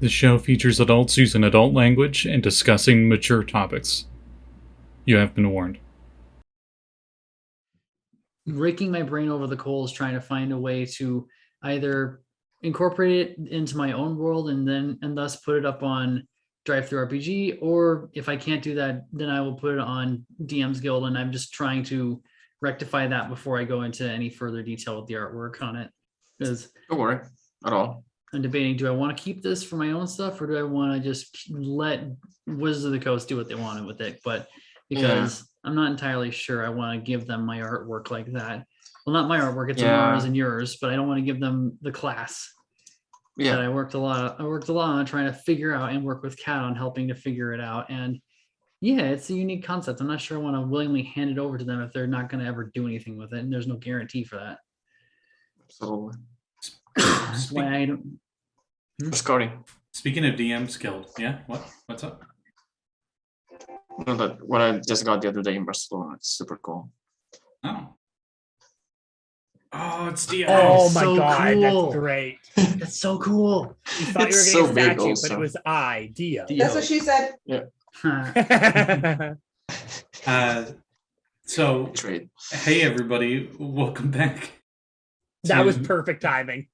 The show features adults using adult language and discussing mature topics. You have been warned. Raking my brain over the coals, trying to find a way to either incorporate it into my own world and thus put it up on Drive-Thru RPG, or if I can't do that, then I will put it on DM's Guild, and I'm just trying to rectify that before I go into any further detail with the artwork on it. Because Don't worry at all. I'm debating, do I want to keep this for my own stuff, or do I want to just let Wizards of the Coast do what they wanted with it? But because I'm not entirely sure I want to give them my artwork like that. Well, not my artwork, it's Amara's and yours, but I don't want to give them the class that I worked a lot on trying to figure out, and work with Kat on helping to figure it out. And yeah, it's a unique concept. I'm not sure I want to willingly hand it over to them if they're not going to ever do anything with it, and there's no guarantee for that. Absolutely. That's why I don't. Scotty. Speaking of DM's Guild, yeah, what's up? No, but what I just got the other day in Barcelona, it's super cool. Oh, it's DM. Oh my so god, cool. that's great. That's so cool. You thought It's you were so getting a big statue, also. but it was I, Dio. That's what she said. So, Trade. hey everybody, welcome back. That was perfect timing.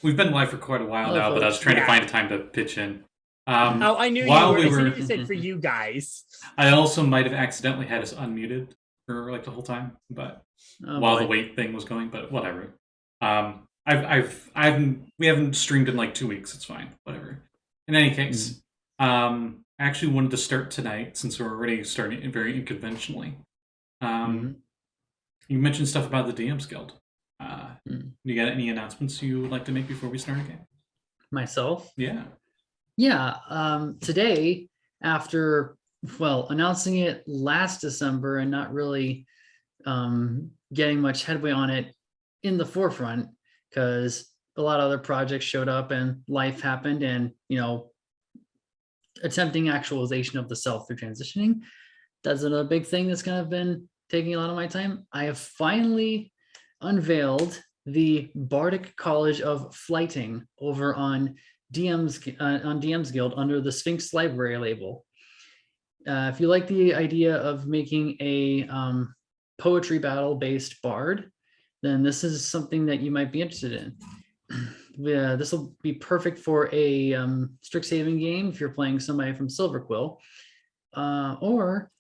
We've been live for quite a while now, but I was trying to find a time to pitch in. Oh, I knew while you were. we were- You said for you guys. I also might have accidentally had us unmuted for like the whole time, but while the wait thing was going, but whatever. We haven't streamed in like 2 weeks. It's fine, whatever. In any case, I actually wanted to start tonight since we're already starting very unconventionally. You mentioned stuff about the DM's Guild. You got any announcements you would like to make before we start again? Myself? Yeah. Today, after announcing it last December and not really getting much headway on it in the forefront, because a lot of other projects showed up and life happened, and attempting actualization of the self through transitioning, that's another big thing that's kind of been taking a lot of my time. I have finally unveiled the Bardic College of Flighting over on DM's Guild under the Sphinx Library label. If you like the idea of making a poetry battle based bard, then this is something that you might be interested in. This will be perfect for a Strixhaven game if you're playing somebody from Silverquill, or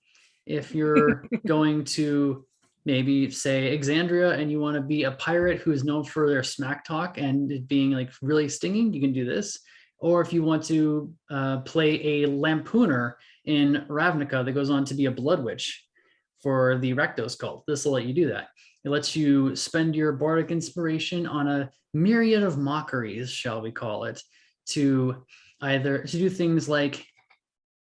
if you're going to maybe say Exandria and you want to be a pirate who is known for their smack talk and it being like really stinging, you can do this. Or if you want to play a lampooner in Ravnica that goes on to be a blood witch for the Rakdos cult, this will let you do that. It lets you spend your bardic inspiration on a myriad of mockeries, shall we call it, to do things like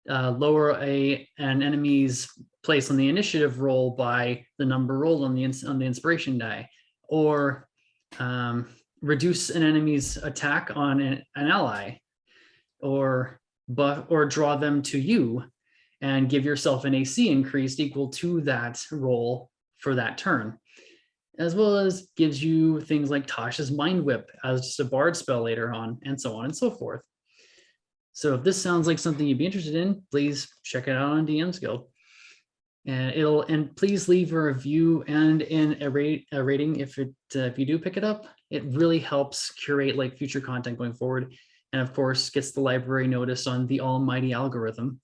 lower an enemy's place on the initiative roll by the number rolled on the inspiration die, or reduce an enemy's attack on an ally, or draw them to you and give yourself an AC increase equal to that roll for that turn, as well as gives you things like Tasha's Mind Whip as just a bard spell later on, and so on and so forth. So if this sounds like something you'd be interested in, please check it out on DM's Guild. And please leave a review and a rating if you do pick it up. It really helps curate like future content going forward, and of course gets the library notice on the almighty algorithm.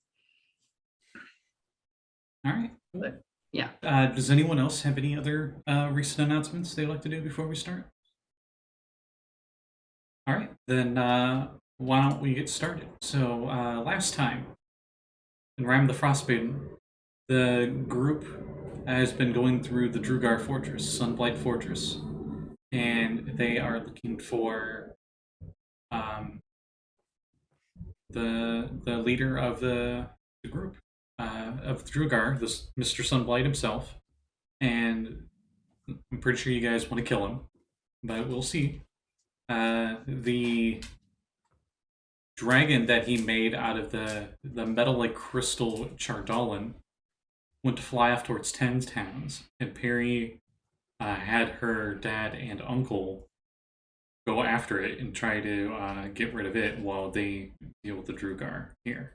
All right. But, yeah. Does anyone else have any other recent announcements they'd like to do before we start? All right, then why don't we get started? So last time in Rime the Frostmaiden, the group has been going through the Drugar Fortress, Sunblight Fortress, and they are looking for the leader of the group of Drugar, this Mr. Sunblight himself, and I'm pretty sure you guys want to kill him, but we'll see. The dragon that he made out of the metal-like crystal Chardalin went to fly off towards 10 towns, and Perry had her dad and uncle go after it and try to get rid of it while they deal with the Drugar here.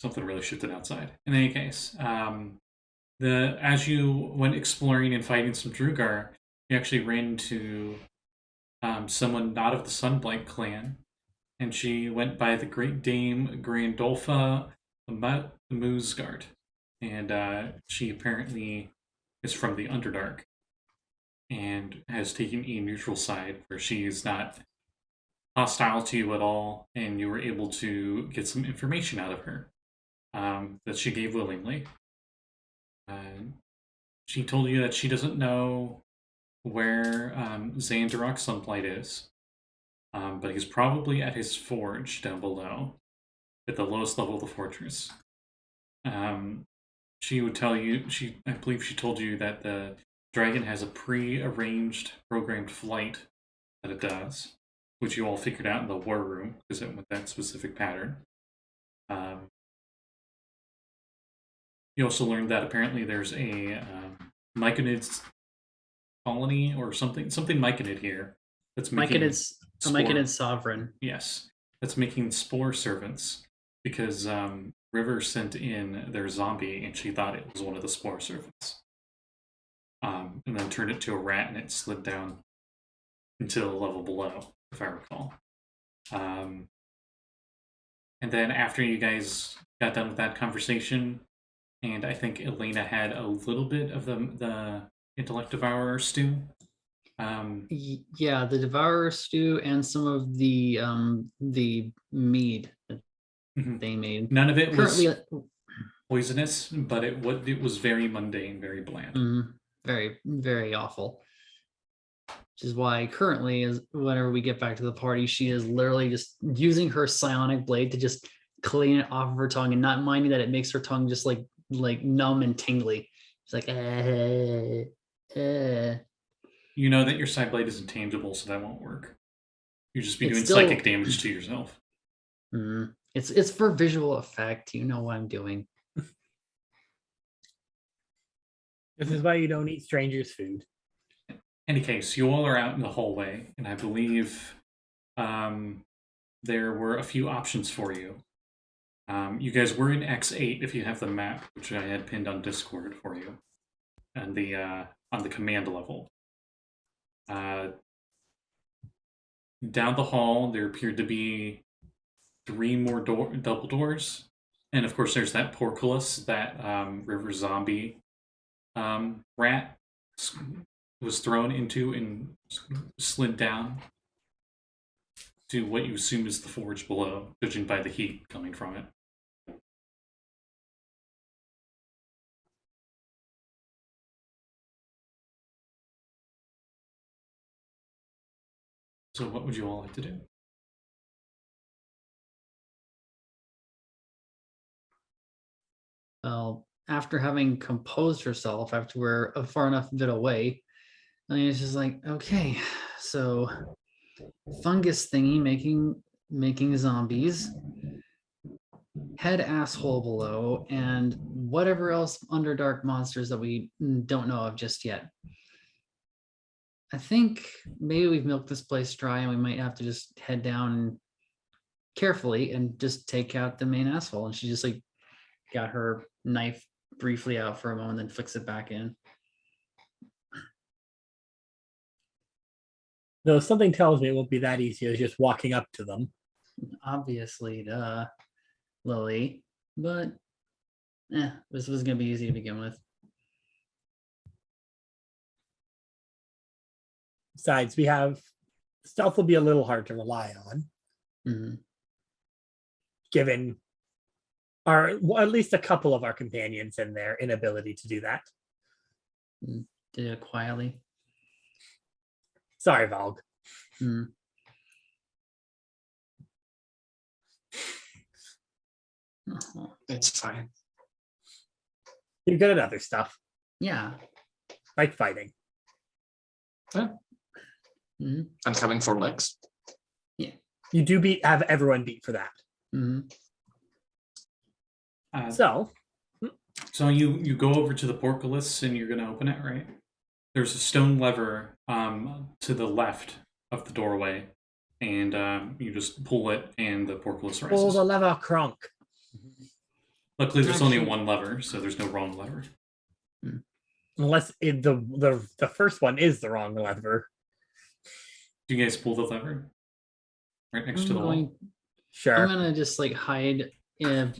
Something really shifted outside. In any case, as you went exploring and fighting some Drugar, you actually ran into someone not of the Sunblight clan, and she went by the Great Dame Grandolpha Moosgard, and she apparently is from the Underdark and has taken a neutral side where she is not hostile to you at all, and you were able to get some information out of her that she gave willingly. She told you that she doesn't know where Xandarok Sunblight is, but he's probably at his forge down below, at the lowest level of the fortress. She would tell you, I believe she told you that the dragon has a pre-arranged programmed flight that it does, which you all figured out in the war room because it went with that specific pattern. You also learned that apparently there's a Myconid colony or something Myconid here that's making Myconid sovereign. Yes, that's making spore servants because River sent in their zombie and she thought it was one of the spore servants, and then turned it to a rat and it slid down until a level below, if I recall. And then after you guys got done with that conversation, and I think Elena had a little bit of the Intellect Devourer stew. Yeah, the Devourer stew and some of the mead that they made. None of it was poisonous, but it was very mundane, very bland. Very, very awful. Which is why currently, is whenever we get back to the party, she is literally just using her psionic blade to just clean it off of her tongue, and not minding that it makes her tongue just like numb and tingly. It's like, You know that your side blade is intangible, so that won't work. You'd just be doing still psychic damage to yourself. It's for visual effect. You know what I'm doing. This is why you don't eat strangers' food. In any case, you all are out in the hallway, and I believe there were a few options for you. You guys were in X8 if you have the map, which I had pinned on Discord for you, and on the command level. Down the hall, there appeared to be 3 more double doors, and of course, there's that portcullis that River Zombie rat was thrown into and slid down to what you assume is the forge below, judging by the heat coming from it. So what would you all like to do? Well, after having composed herself, after we're a far enough bit away, I mean, it's just like, okay, so fungus thingy making zombies, head asshole below, and whatever else Underdark monsters that we don't know of just yet. I think maybe we've milked this place dry and we might have to just head down carefully and just take out the main asshole. And she just like got her knife briefly out for a moment, then flicks it back in. Though something tells me it won't be that easy as just walking up to them. Obviously, Lily, but this was gonna be easy to begin with. Besides, we have stealth will be a little hard to rely on, given at least a couple of our companions and their inability to do that. Did it quietly. Sorry, Valgg. It's fine. You're good at other stuff, Yeah. like fighting. Yeah. Mhm. And having 4 legs. You do have everyone beat for that. So you go over to the portcullis and you're going to open it, right? there's a stone lever to the left of the doorway, and you just pull it, and the portcullis Pull rises. the lever, Kronk. Luckily, there's only Actually- one lever, so there's no wrong lever. Unless the first one is the wrong lever. Do you guys pull the lever right next to the wall? I'm Sure. gonna just like hide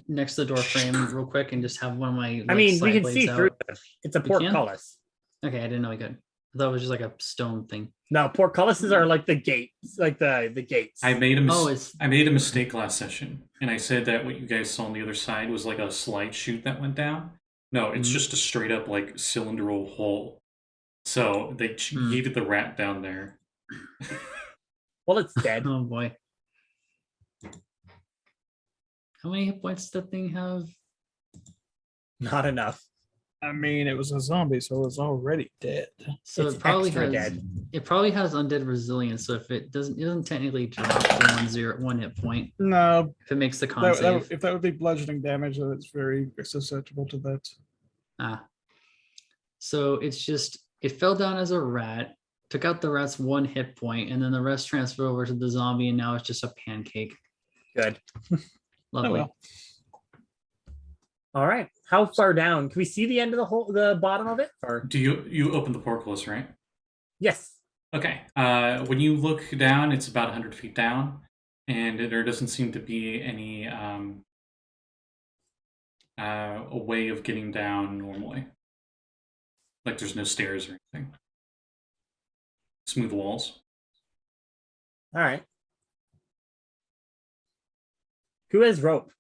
next to the door frame real quick and just have one of my. I like, mean, we side can blades see out. through it. It's a We can? portcullis. Okay, I didn't know we could. I thought it was just like a stone thing. No, portcullises are like the gates, like the gates. I made a Oh, it's I made a mistake last session, and I said that what you guys saw on the other side was like a slide chute that went down. No, it's Mhm. just a straight up like cylindrical hole. So they yeeted the rat down there. Well, it's dead. oh boy. How many hit points does that thing have? Not enough. I mean, it was a zombie, so it was already dead. So It's it probably extra has. dead. It probably has undead resilience. So if it doesn't technically drop to 1 hit point. No, If it makes the con that, save. if that would be bludgeoning damage, then it's very susceptible to that. So it's just it fell down as a rat, took out the rat's 1 hit point, and then the rest transferred over to the zombie, and now it's just a pancake. Good. Lovely. well. All right. How far down? Can we see the end of the hole, the bottom of it? Or Do you open the portcullis, right? yes. Okay. When you look down, it's about 100 feet down, and there doesn't seem to be any a way of getting down normally. Like there's no stairs or anything. Smooth walls. All right. Who has rope?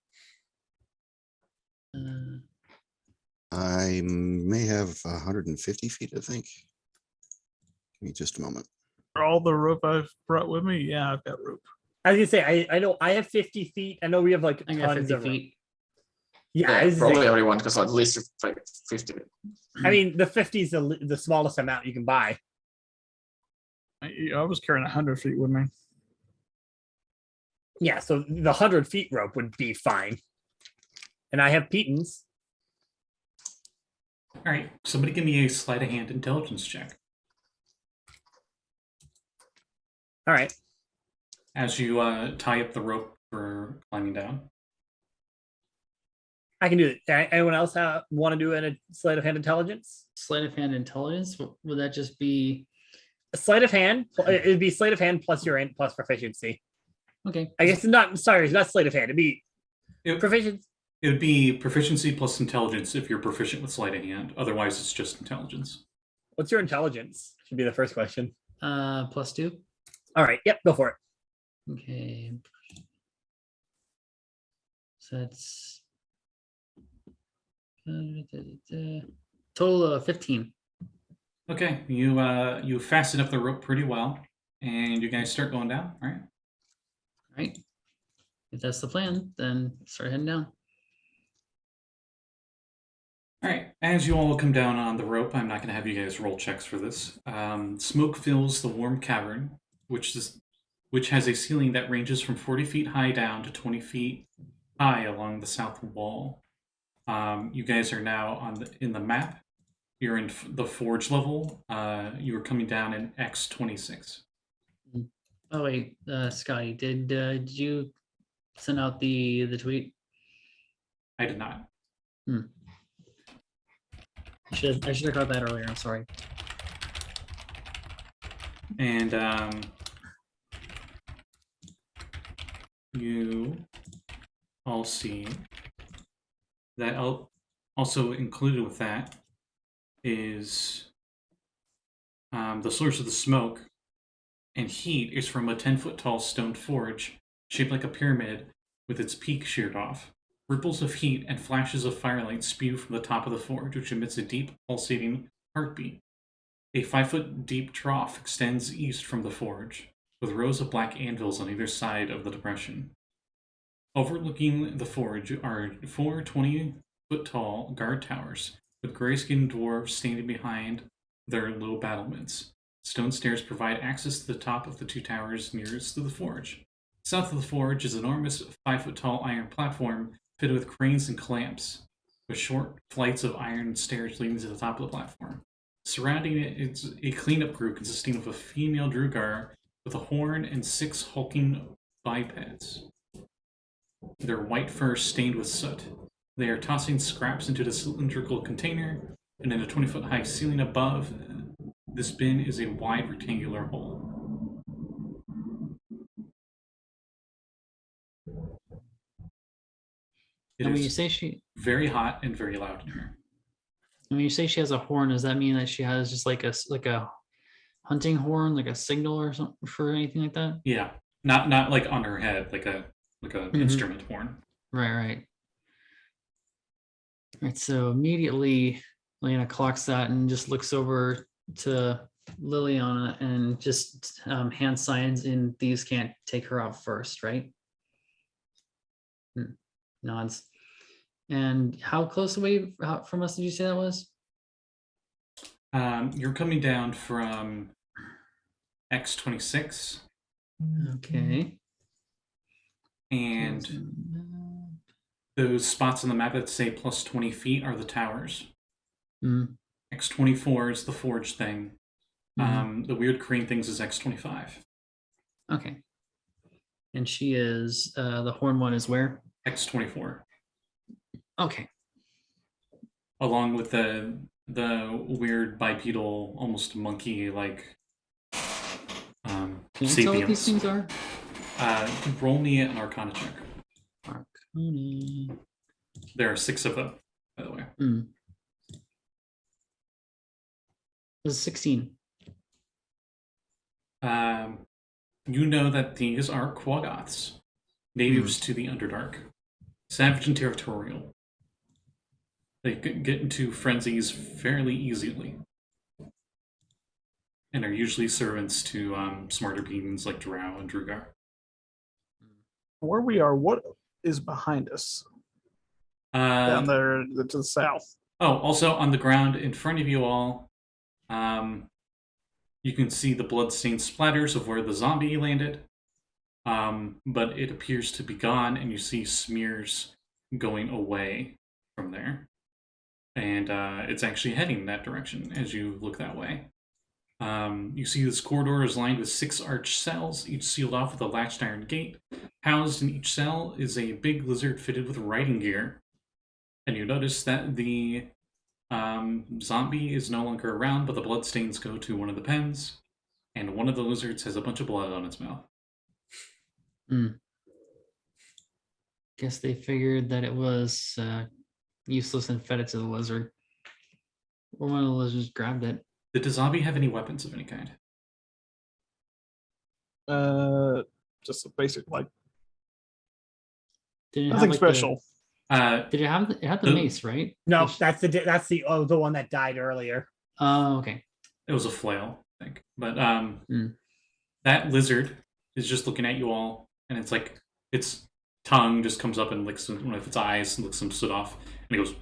Uh, I may have 150 feet, I think. Give me just a moment. For all the rope I've brought with me, yeah, I've got rope. I was gonna say I know I have 50 feet. I know we have like I got tons 50 of rope. feet. Yeah, I Yeah, was gonna probably say, everyone, because at least like 50. I mean the 50 is the smallest amount you can buy. I was carrying 100 feet with me. Yeah, so the 100 feet rope would be fine. And I have pitons. All right. Somebody give me a sleight of hand intelligence check All right. as you tie up the rope for climbing down. I can do it. Anyone else want to do a sleight of hand intelligence? Sleight of hand intelligence. Would that just be A sleight of hand. It'd be sleight of hand plus your int plus proficiency. okay? I guess not. Sorry, it's not sleight of hand. It'd be It, proficiency. it would be proficiency plus intelligence if you're proficient with sleight of hand. Otherwise, it's just intelligence. What's your intelligence? Should be the first question. +2. All right. Yep. Go for it. Okay. So that's total of 15. Okay, you fasten up the rope pretty well, and you guys start going down. All right. Right. If that's the plan, then start heading down. All right. As you all come down on the rope, I'm not going to have you guys roll checks for this. Smoke fills the warm cavern, which has a ceiling that ranges from 40 feet high down to 20 feet high along the south wall. You guys are now in the map. You're in the forge level. You are coming down in X26. Oh wait, Scotty, did you send out the tweet? I did not. I should have got that earlier. I'm sorry. And you all see that also included with that is the source of the smoke and heat is from a 10-foot tall stone forge shaped like a pyramid with its peak sheared off. Ripples of heat and flashes of firelight spew from the top of the forge, which emits a deep, pulsating heartbeat. A 5-foot deep trough extends east from the forge, with rows of black anvils on either side of the depression. Overlooking the forge are 4 20-foot tall guard towers, with gray-skinned dwarves standing behind their low battlements. Stone stairs provide access to the top of the 2 towers nearest to the forge. South of the forge is an enormous 5-foot tall iron platform fitted with cranes and clamps, with short flights of iron stairs leading to the top of the platform. Surrounding it is a cleanup crew consisting of a female Drugar with a horn and 6 hulking bipeds. Their white fur stained with soot. They are tossing scraps into the cylindrical container, and in a 20-foot high ceiling above, this bin is a wide rectangular hole. It And when you is say she, very hot and very loud in here. when you say she has a horn, does that mean that she has just like a hunting horn, like a signal or something for anything like that? Yeah, not like on her head, like a instrument horn. Right. Right. So immediately Lena clocks that and just looks over to Liliana and just hand signs in these can't take her out first, right? Nods. And how close away from us did you say that was? You're coming down from X26, Okay. and those spots on the map that say plus 20 feet are the towers. Mm. X24 is the forge thing. The weird crane things is X25. Okay. And she is the horn one is where? X24. Okay. Along with the weird bipedal, almost monkey like Can you tell what these sapiens. things are? Roll me an Arcana check. Arcana. There are 6 of them, by the way. This is 16. You know that these are Quaggoths, natives to the Underdark, savage and territorial. They get into frenzies fairly easily, and are usually servants to smarter beings like Drow and Drugar. Where we are, what is behind us down there to the south? Oh, also on the ground in front of you all, you can see the bloodstained splatters of where the zombie landed, but it appears to be gone, and you see smears going away from there. And it's actually heading in that direction as you look that way. You see this corridor is lined with 6 arched cells, each sealed off with a latched iron gate. Housed in each cell is a big lizard fitted with riding gear. And you notice that the zombie is no longer around, but the bloodstains go to one of the pens, and one of the lizards has a bunch of blood on its mouth. Guess they figured that it was useless and fed it to the lizard. Or one of the lizards grabbed it. Did the zombie have any weapons of any kind? Just a basic, like, Did it have, nothing like, special. Did it have it had the mace, right? No, that's the one that died earlier. Oh, okay. It was a flail, I think. But that lizard is just looking at you all, and it's like its tongue just comes up and licks one of its eyes and licks some soot off, and it goes,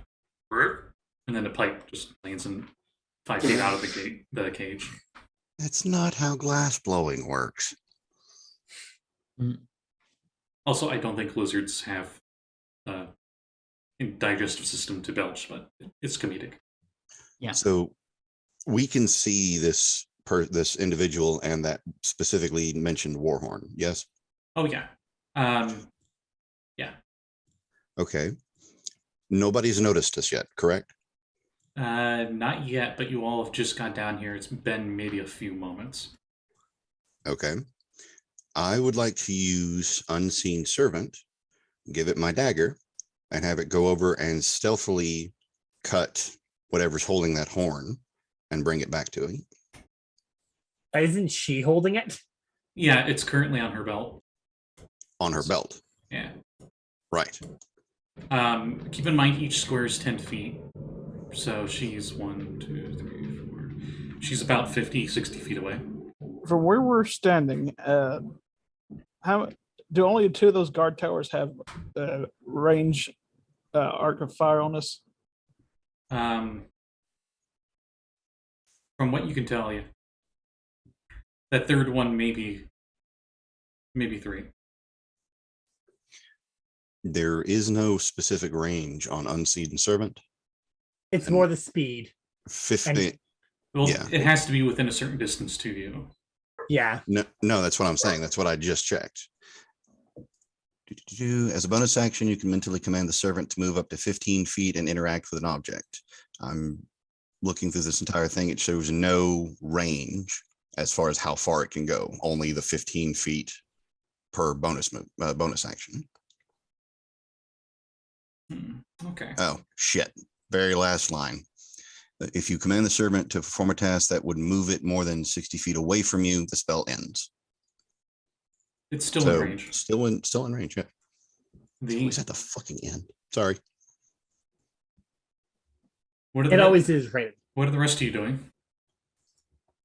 "Brr," and then the pipe just lands in 5 feet out of the cage. That's not how glass blowing works. Also, I don't think lizards have a digestive system to belch, but it's comedic. Yeah. So we can see this this individual and that specifically mentioned Warhorn. Yes. Oh yeah. Yeah. Okay. Nobody's noticed us yet, correct? Not yet, but you all have just got down here. It's been maybe a few moments. Okay. I would like to use Unseen Servant, give it my dagger, and have it go over and stealthily cut whatever's holding that horn and bring it back to him. Isn't she holding it? Yeah, it's currently on her belt. On her belt. Yeah. Right. Keep in mind each square is 10 feet. So she's 1, 2, 3, 4. She's about 50, 60 feet away. From where we're standing, how do only 2 of those guard towers have range arc of fire on us? From what you can tell, yeah. That third one, maybe 3. There is no specific range on Unseen Servant. It's more the speed. 50. Well, Yeah. it has to be within a certain distance to you. Yeah. No, that's what I'm saying. That's what I just checked. As a bonus action, you can mentally command the servant to move up to 15 feet and interact with an object. I'm looking through this entire thing. It shows no range as far as how far it can go. Only the 15 feet per bonus action. Okay. Oh, shit. Very last line. If you command the servant to perform a task that would move it more than 60 feet away from you, the spell ends. It's still in range. Still in range, yeah. It's always at the fucking end. Sorry. What It always is rated. What are the rest of you doing?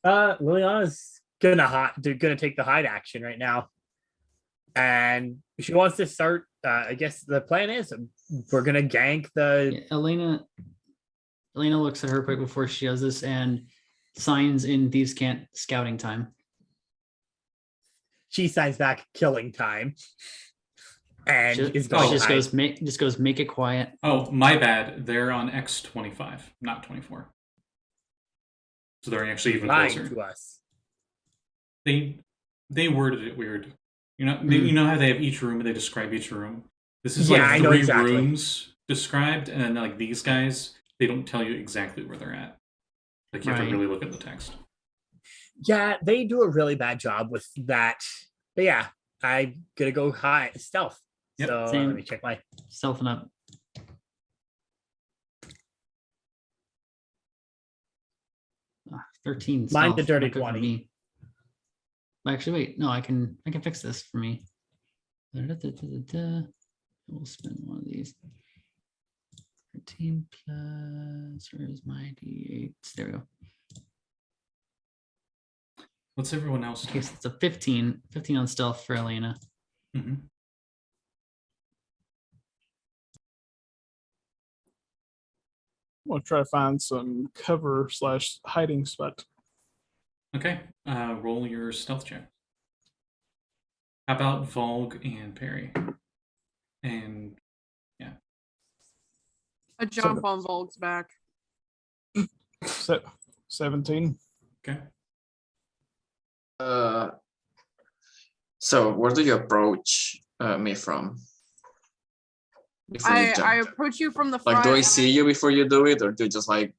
Liliana's gonna take the hide action right now. And she wants to start, I guess the plan is we're gonna gank the Yeah, Elena looks at her quick before she does this and signs in Thieves' Cant scouting time. she signs back killing time. And She is going just to goes make it quiet. Oh, my bad. They're on X25, not 24. So they're actually even lying closer. to us. They worded it weird. You know how they have each room and they describe each room. This is Yeah, I like know 3 exactly. rooms described, and then like these guys, they don't tell you exactly where they're at. Like you have to Right. really look at the text. Yeah, they do a really bad job with that. But yeah, I'm gonna go high stealth. Yep, So same. let me check my Stealthing up. Ah, 13. Mine's stealth, a dirty not good for 20. me. Actually, wait. No, I can fix this for me. We'll spend one of these. 13 plus. Where is my D8? There we go. What's everyone else Okay, doing? so it's a 15. 15 on stealth for Elena. Mhm. I'm gonna try to find some cover / hiding spot. Okay, roll your stealth check. How about Valgg and Perry? And A jump on Volk's back. 17. okay. So where do you approach me from? Before you jump? I approach you from the front. Like, do I see you before you do it, or do you just like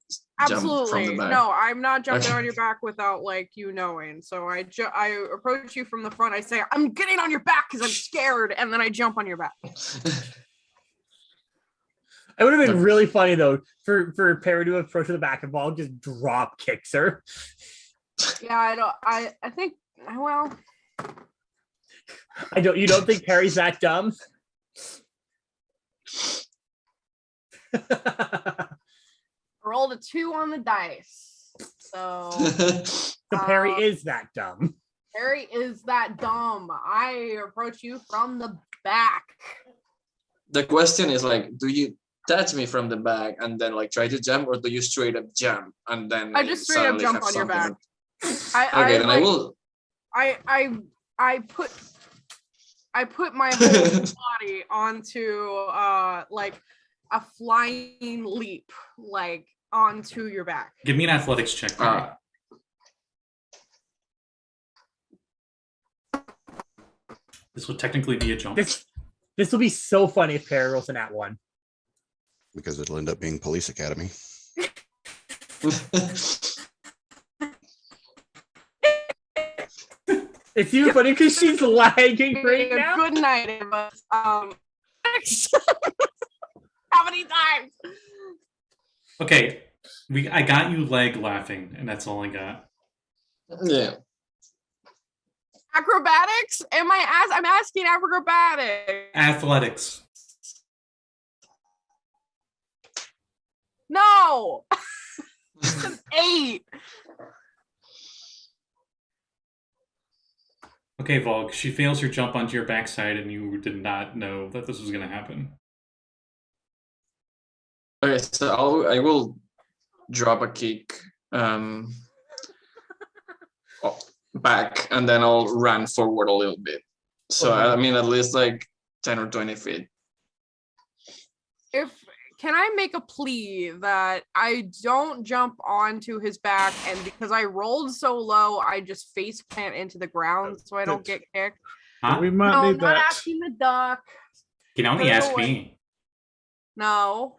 jump from Absolutely. the back? No, I'm not jumping Okay. on your back without like you knowing. So I approach you from the front. I say, I'm getting on your back because I'm scared, and then I jump on your back. It would have been really funny though for Perry to approach the back and ball just drop kicks her. Yeah, I think well, You don't think Perry's that dumb? rolled a 2 on the dice. So So Perry is that dumb. Harry is that dumb. I approach you from the back. The question is like, do you touch me from the back and then like try to jump, or do you straight up jump and then I just straight up suddenly jump have on your something back. to- Okay, then I like, will. I put my whole body onto like a flying leap, like onto your back. Give me an athletics check. Perry. This would technically be a jump. This will be so funny if Perry rolls in at 1. Because it'll end up being Police Academy. It's even funny because she's lagging right now. Good night, but how many times? Okay, I got you leg laughing, and that's all I got. Yeah. Acrobatics? I'm asking acrobatics. Athletics. No. It's an 8. Okay, Valgg, she fails her jump onto your backside, and you did not know that this was going to happen. Okay, so I will drop a kick back, and then I'll run forward a little bit. So I mean, at least like 10 or 20 feet. can I make a plea that I don't jump onto his back, and because I rolled so low, I just face plant into the ground so I don't get kicked? Huh? We might No, I'm need not that. asking the duck. You can only Put it ask away. me. No.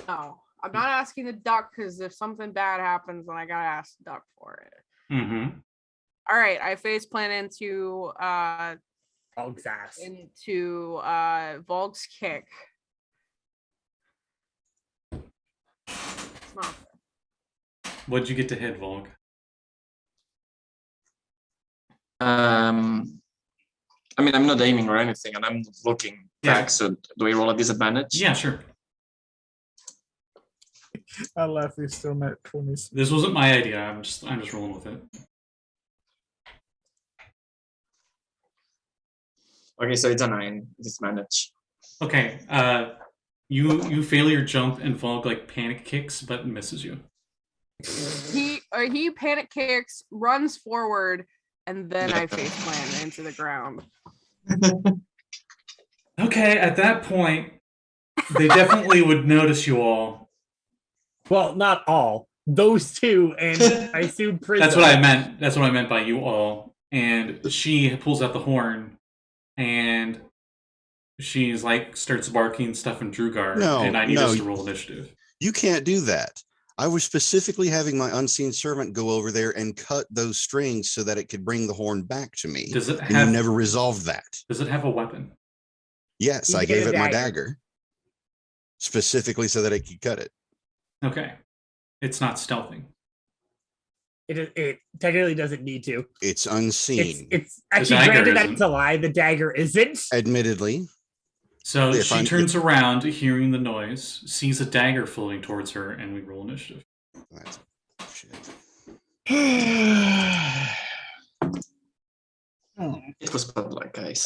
No. I'm not asking the duck because if something bad happens, then I gotta ask the duck for it. Mm-hmm. All right, I face plant into Valgg's ass. Valgg's kick. It's not fair. What'd you get to hit, Valgg? I mean, I'm not aiming or anything, and I'm looking Yeah. back. So do I roll a disadvantage? Yeah, sure. I laugh. He's still not 20s. This wasn't my idea. I'm just rolling with it. Okay, so it's a 9 disadvantage. Okay. You fail your jump and Valgg like panic kicks, but misses you. He panic kicks, runs forward, and then I face plant into the ground. Okay, at that point, they definitely would notice you all. Well, not all. Those two, and I assume Prism. That's what I meant. That's what I meant by you all. And she pulls out the horn, and she's like starts barking stuff in Drugar, No, and I need no. us to roll initiative. You can't do that. I was specifically having my unseen servant go over there and cut those strings so that it could bring the horn back to me. Does it And you have? never resolved that. Does it have a weapon? Yes, You I get gave a it my dagger. dagger specifically so that it could cut it. Okay, it's not stealthing. It technically doesn't need to. It's unseen. It's actually dagger granted that isn't. it's a lie. The dagger isn't. Admittedly, So If she I'm- turns around, hearing the noise, sees a dagger floating towards her, and we roll initiative. that's shit. It was public, guys.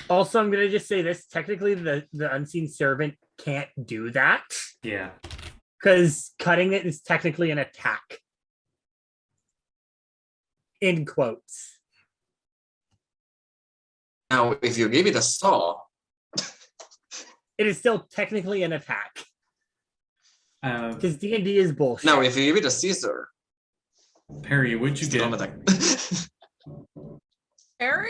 Also, I'm gonna just say this. Technically, the unseen servant can't do that Yeah. because cutting it is technically an attack. In quotes. Now, if you give it a saw, It is still technically an attack because D&D is bullshit. now if you give it a scissor, Perry, what'd you it's not get? an attack. Harry?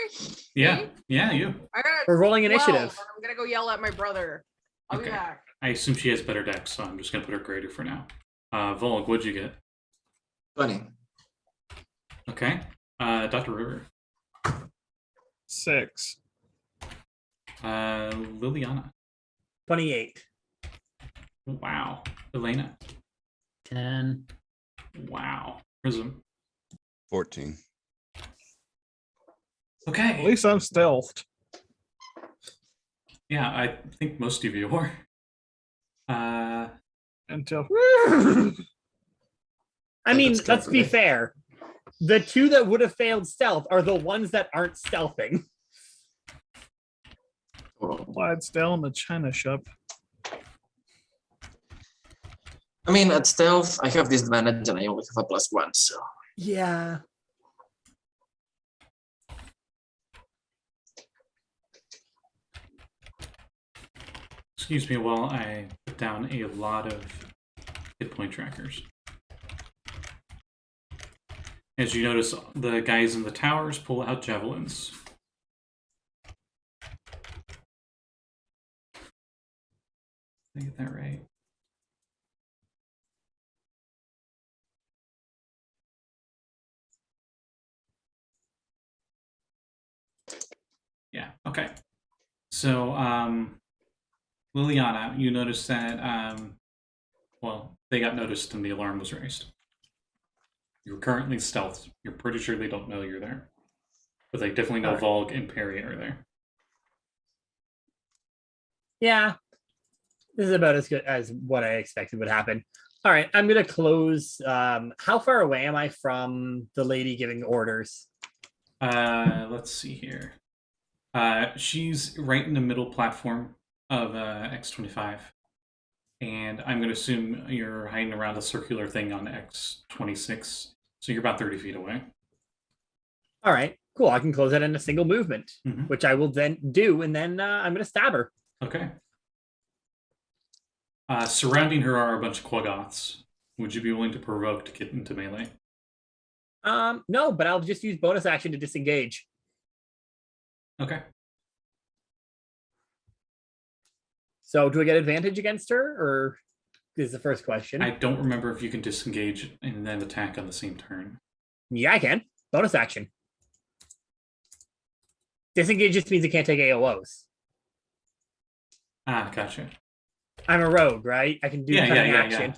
Yeah, Me? yeah, you. I got We're rolling 12, initiative. and I'm gonna go yell at my brother. I'll be Okay. back. I assume she has better decks, so I'm just gonna put her greater for now. Volk, what'd you get? 20. Okay. Dr. River. 6. Liliana. 28. Wow. Elena. 10. Wow. Prism. 14. At Okay. least I'm stealthed. Yeah, I think most of you are. Until I mean, That's let's be definitely- fair. The two that would have failed stealth are the ones that aren't stealthing. Oh. Clydesdale in the China shop. I mean, at stealth, I have disadvantage and I only have a +1, so. Yeah. Excuse me while I put down a lot of hit point trackers. As you notice, the guys in the towers pull out javelins. Did I get that right? Yeah, okay. So, Liliana, you noticed that, well, they got noticed and the alarm was raised. You're currently stealth. You're pretty sure they don't know you're there. But they definitely know Alright. Valgg and Perry are there. Yeah. This is about as good as what I expected would happen. All right, I'm gonna close. How far away am I from the lady giving orders? Let's see here. She's right in the middle platform of X25. And I'm going to assume you're hiding around a circular thing on X26. So you're about 30 feet away. All right, cool. I can close that in a single movement, Mhm. which I will then do, and then I'm gonna stab her. Okay. Surrounding her are a bunch of Quaggoths. Would you be willing to provoke to get into melee? No, but I'll just use bonus action to disengage. Okay. So do I get advantage against her, or is the first question? I don't remember if you can disengage and then attack on the same turn. Yeah, I can. Bonus action. Disengage just means it can't take AOs. Ah, gotcha. I'm a rogue, right? I can do cunning action.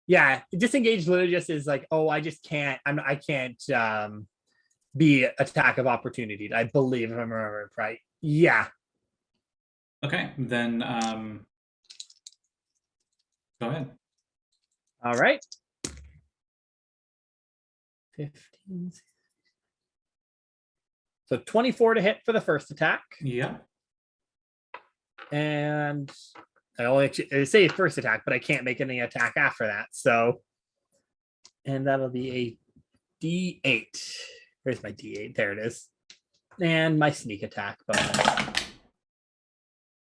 Yeah, disengage literally just is like, oh, I just can't. I can't be attack of opportunity. I believe if I'm remembering right. Yeah. Okay, then go ahead. All right. 15. So 24 to hit for the first attack. Yeah. And I only actually say first attack, but I can't make any attack after that. So, and that'll be a D8. Where's my D8? There it is. And my sneak attack bonus,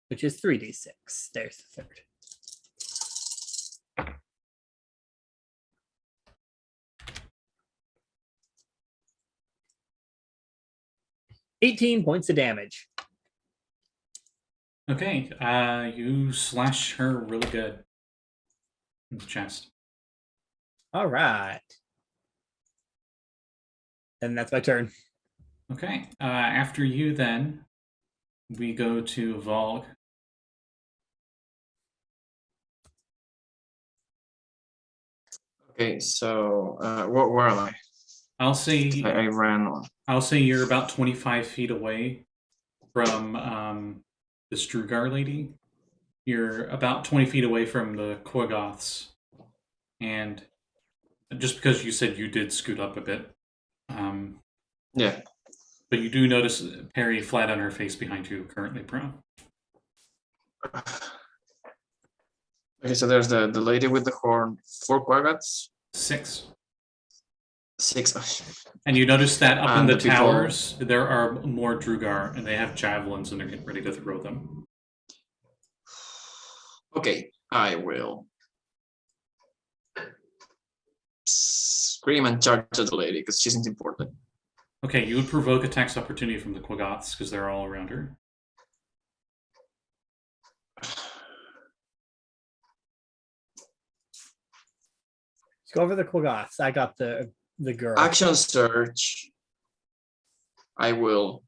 which is 3d6. There's the third. $18 points of damage. Okay, you slash her really good in the chest. All right. And that's my turn. Okay, after you then, we go to Valgg. Okay, so where am I? I'll say I ran on. I'll say you're about 25 feet away from this Drugar lady. You're about 20 feet away from the Quaggoths. And just because you said you did scoot up a bit. Yeah. But you do notice Perry flat on her face behind you, currently prone. Okay, so there's the lady with the horn, 4 Quaggoths. 6. 6. And you notice that up in And the the people- towers, there are more Drugar, and they have javelins, and they're getting ready to throw them. Okay, I will scream and charge at the lady because she seems important. Okay, you would provoke attacks opportunity from the Quaggoths because they're all around her. Let's go over the Quaggoths. I got the girl. Action search. I will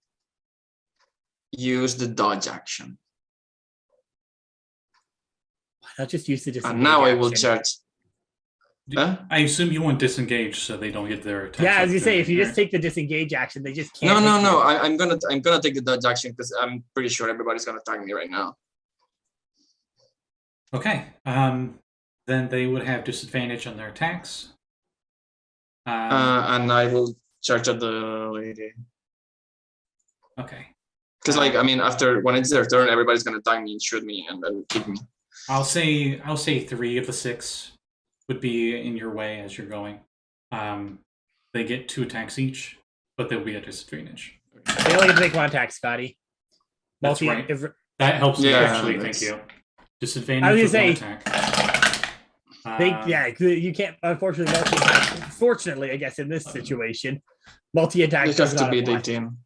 use the dodge action. Why not just use the disengage And now I will action? charge. Huh? I assume you want disengage so they don't get their attacks. Yeah, as you say, if you just opportunity. take the disengage action, they just can't. No. hit you. I'm gonna take the dodge action because I'm pretty sure everybody's gonna attack me right now. Okay, then they would have disadvantage on their attacks. And I will charge at the lady. Okay, Because like I mean, after when it's their turn, everybody's gonna attack me and shoot me and then kick me. I'll say 3 of the 6 would be in your way as you're going. They get 2 attacks each, but they'll be at disadvantage. They only get to make one attack, Scotty. That's Multi- right. if- That helps me Yeah, actually. Thank that's- you. Disadvantage I was with gonna one say, attack. you can't. Unfortunately, fortunately, I guess in this situation, multi-attack You does have to not beat apply. 18.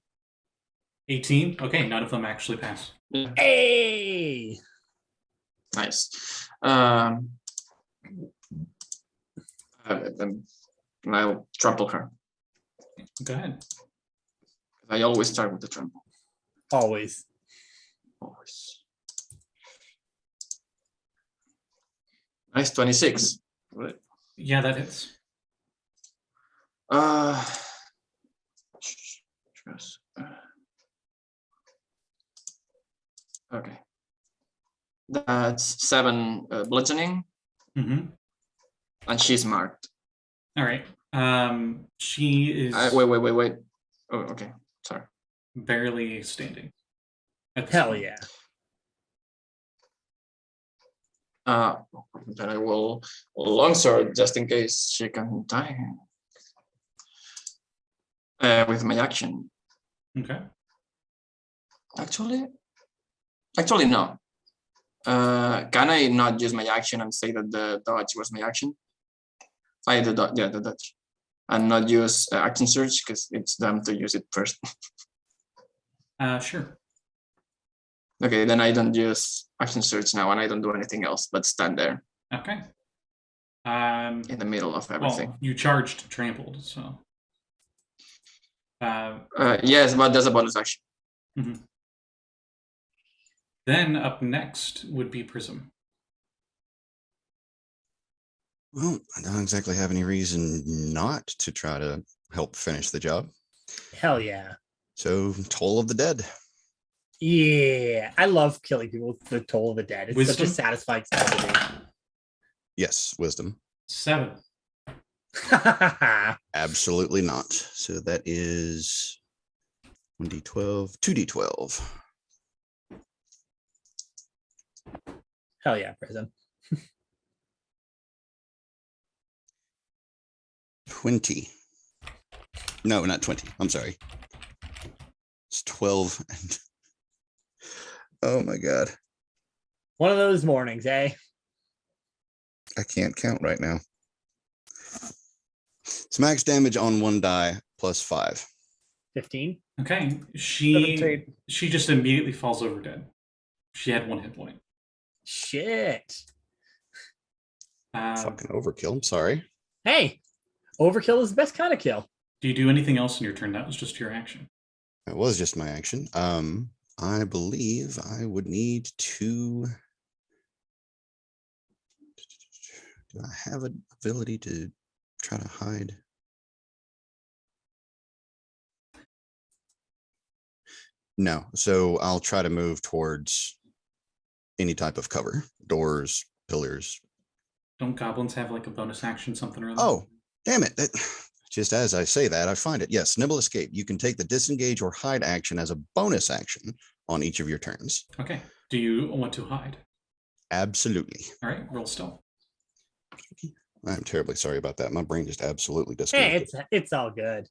18. Okay, none of them actually pass. Yeah. Hey, Nice. Then I'll trample her. Go ahead. I always start with the trample. always. Always. Nice 26. Right. Yeah, that hits. Just, okay. That's 7 bludgeoning, Mm-hmm. and she's marked. All right. She is Wait. Oh, okay. Sorry. barely standing. at this Hell point. yeah. Then I will longsword just in case she can die. With my action. Okay. Actually, no. Can I not use my action and say that the dodge was my action? The dodge. And not use action surge because it's dumb to use it first. Sure. Okay, then I don't use action surge now, and I don't do anything else but stand there Okay. in the middle of everything. Well, you charged trampled, so. Yes, but there's a bonus action. Mhm. Then up next would be Prism. Well, I don't exactly have any reason not to try to help finish the job. Hell yeah. So, Toll of the Dead. Yeah. I love killing people with the Toll of the Dead. It's such Wisdom? a satisfying sound to me. Yes, wisdom. 7. Absolutely not. So that is 1d12, 2d12. Hell yeah, Prism. 20. No, not 20. I'm sorry. It's 12. And... Oh my God. One of those mornings, eh? I can't count right now. It's max damage on 1 die plus 5. 15. Okay. She 17. just immediately falls over dead. She had 1 hit point. Shit. Fucking overkill. I'm sorry. Hey, overkill is the best kind of kill. Do you do anything else in your turn? That was just your action. That was just my action. I believe I would need to. Do I have an ability to try to hide? No. So I'll try to move towards any type of cover, doors, pillars. Don't goblins have like a bonus action, something or other? Oh, damn it. Just as I say that, I find it. Yes, Nibble Escape. You can take the disengage or hide action as a bonus action on each of your turns. Okay. Do you want to hide? Absolutely. All right. Roll stealth. I'm terribly sorry about that. My brain just absolutely Hey, disconnected. it's all good.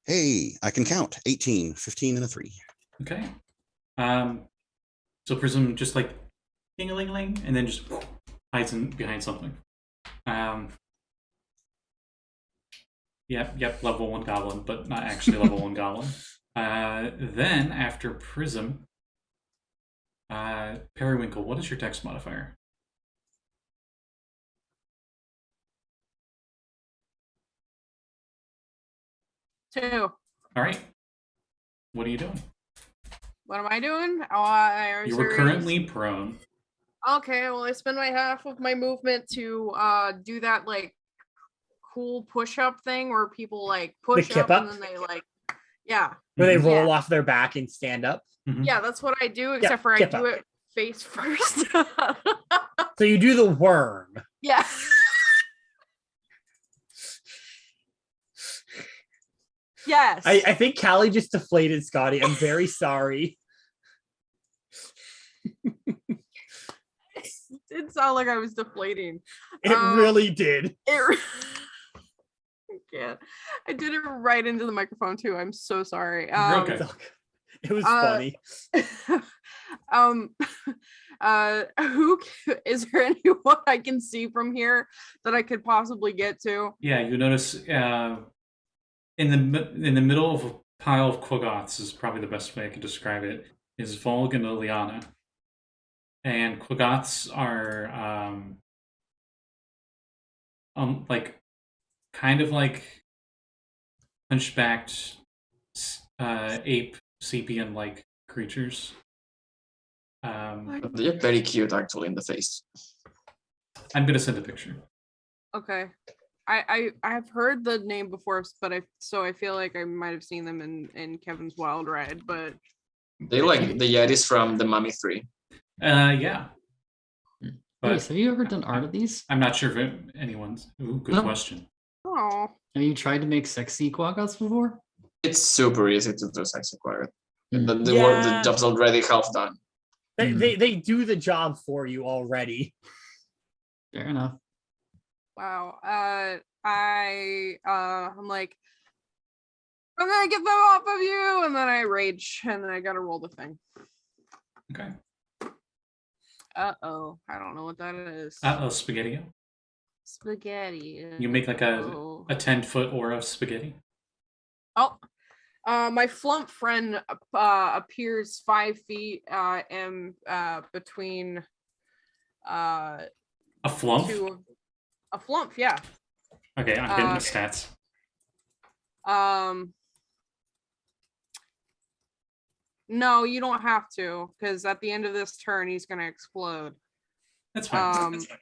Hey, I can count. 18, 15, and a 3. Okay. So Prism just like ding-a-ling-ling, and then just hides behind something. Yep, level 1 goblin, but not actually level 1 goblin. Then after Prism, Periwinkle, what is your dex modifier? Two. All right. What are you doing? What am I doing? You were currently prone. Okay, well, I spend my half of my movement to do that like cool push-up thing where people like push kip up up? and then they like, yeah, Where they roll Yeah. off their back and stand up. Mhm. yeah, that's what I do. Except for I kip do up. it face first. So you do the worm. yeah. Yes. I think Callie just deflated Scotty. I'm very sorry. It did sound like I was deflating. It really did. I can't. I did it right into the microphone too. I'm so sorry. You're okay. It was funny. Who is there anyone I can see from here that I could possibly get to? Yeah, you notice in the middle of a pile of Quaggoths is probably the best way I could describe it, is Valgg and Liliana. And Quaggoths are like kind of like hunchbacked ape sapien like creatures. They're very cute actually in the face. I'm gonna send a picture. Okay. I've heard the name before, but I feel like I might have seen them in Kevin's Wild Ride, but They like the Yetis from the Mummy 3. Yeah. Lluis, have you ever done art of these? I'm not sure if anyone's. Ooh, good No. question. oh, Have you tried to make sexy quaggoths before? It's super easy to do sex acquired. Mm. The work, the job's already half done. They do the job for you already. Fair enough. wow. I'm like, I'm gonna get them off of you, and then I rage, and then I gotta roll the thing. Okay. Uh-oh. I don't know what that is. Spaghetti. Spaghetti. You make like a Oh. 10-foot aura of spaghetti. Oh. My flump friend appears 5 feet and between A flump? a flump, yeah. Okay, I'm getting the stats. No, you don't have to, because at the end of this turn he's gonna explode. That's fine. That's fine.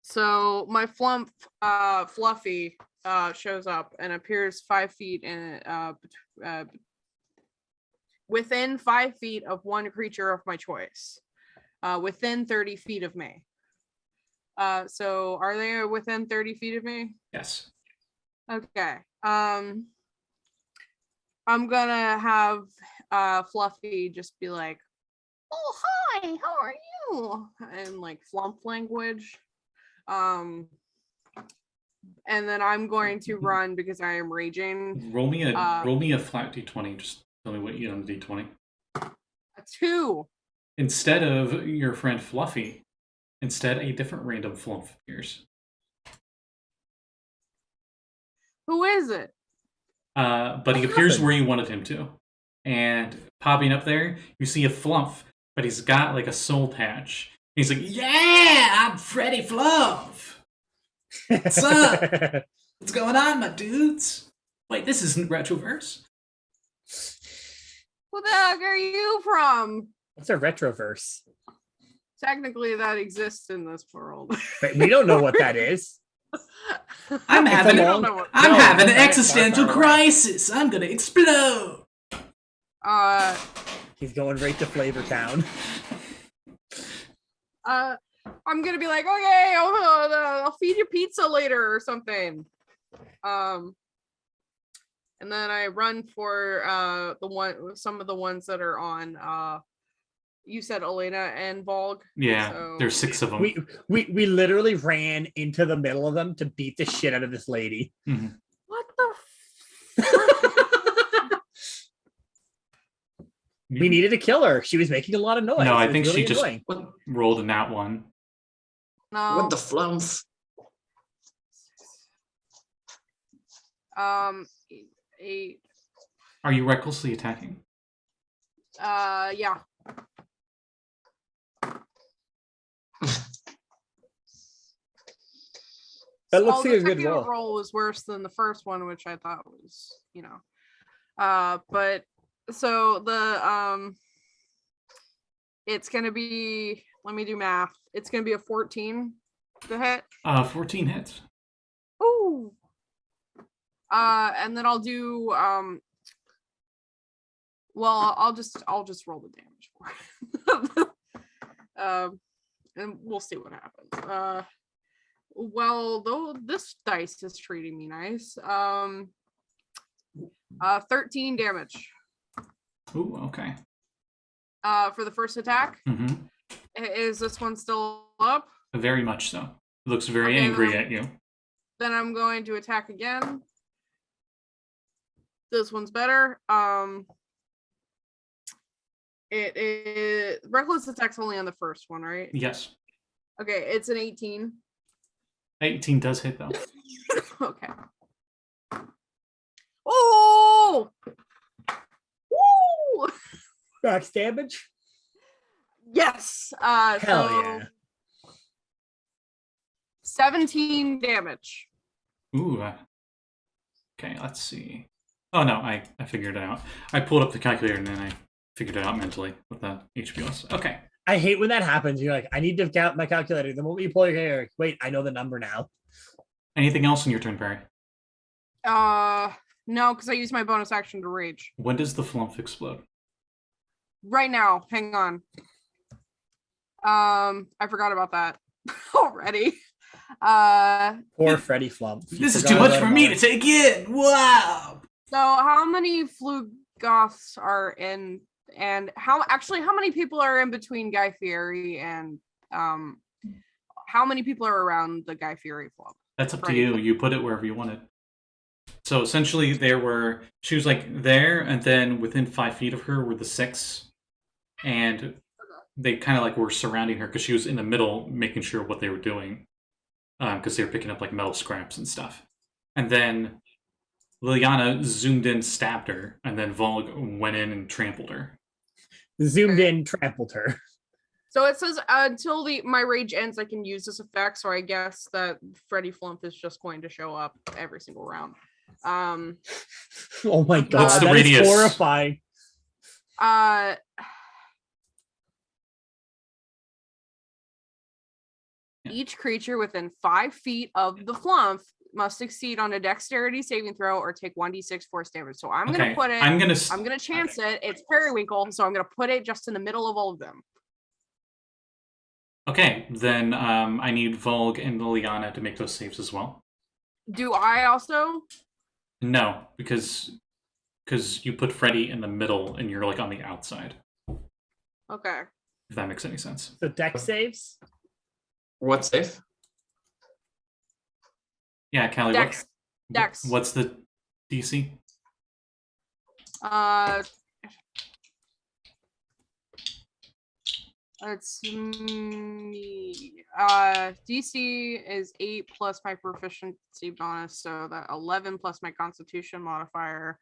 So my flump Fluffy shows up and appears 5 feet in within 5 feet of one creature of my choice, within 30 feet of me. So are they within 30 feet of me? Yes. Okay. I'm gonna have Fluffy just be like, "Oh hi, how are you?" in like flump language. And then I'm going to run because I am raging. Roll me a flat d20. Just tell me what you get on the d20. A 2. Instead of your friend Fluffy, instead a different random flump appears. Who is it? But he appears where you wanted him to. And popping up there, you see a flump, but he's got like a soul patch. He's like, "Yeah, I'm Freddy Flump. What's up? What's going on, my dudes? Wait, this isn't Retroverse." Who the heck are you from? What's a retroverse? Technically, that exists in this world. But we don't know what that is. I'm having an existential far. crisis. I'm gonna explode. He's going right to Flavor Town. I'm gonna be like, okay, I'll feed you pizza later or something. And then I run for some of the ones that are on. You said Elena and Valgg. Yeah, so... there's 6 of them. We literally ran into the middle of them to beat the shit out of this lady. Mm-hmm. What the? We needed to kill her. She was making a lot of noise. No, I It was think really she just annoying. rolled a nat 1. No. What the flump? 8. Are you recklessly attacking? Yeah. That looks the like a good second roll. was worse than the first one, which I thought was, but so the it's gonna be, let me do math. It's gonna be a 14 to hit. 14 hits. Ooh. And then I'll do well, I'll just roll the damage for it. And we'll see what happens. Well, though this dice is treating me nice. 13 damage. Ooh, okay. For the first attack. Mm-hmm. Is this one still up? Very much so. It looks very angry at you. Then I'm going to attack again. This one's better. It is reckless attack's only on the first one, right? Yes. Okay, it's an 18. 18 does hit though. Okay. Oh! Woo! Max damage? Yes. Hell So yeah. 17 damage. Ooh. Okay, let's see. Oh no, I figured it out. I pulled up the calculator and then I figured it out mentally what the HP was. Okay. I hate when that happens. You're like, I need to count my calculator. The moment you pull your hair, wait, I know the number now. Anything else in your turn, Perry? No, because I used my bonus action to rage. When does the flump explode? Right now, hang on. I forgot about that already. Poor Freddy Flump. This is too much for me to take in. Wow. So how many Flugoths are in, and how many people are in between Guy Fieri and how many people are around the Guy Fieri flump? That's up to you. You put it wherever you want it. So essentially she was like there, and then within 5 feet of her were the 6 and they kind of like were surrounding her because she was in the middle, making sure what they were doing, because they were picking up like metal scraps and stuff. And then Liliana zoomed in, stabbed her, and then Valgg went in and trampled her. Zoomed in, trampled her. So it says until my rage ends, I can use this effect. So I guess that Freddy Flump is just going to show up every single round. Oh my god, What's the that is radius? horrifying. Each creature within 5 feet of the Flump must succeed on a dexterity saving throw or take 1d6 force damage. So I'm gonna put it. I'm gonna chance it. It's Periwinkle, so I'm gonna put it just in the middle of all of them. Okay, then I need Valgg and Liliana to make those saves as well. Do I also? No, because you put Freddy in the middle and you're like on the outside. Okay. If that makes any sense. So dex saves? What save? Yeah, Callie. Dex. What's the DC? Let's see. DC is 8 plus my proficiency bonus, so that 11 plus my Constitution modifier,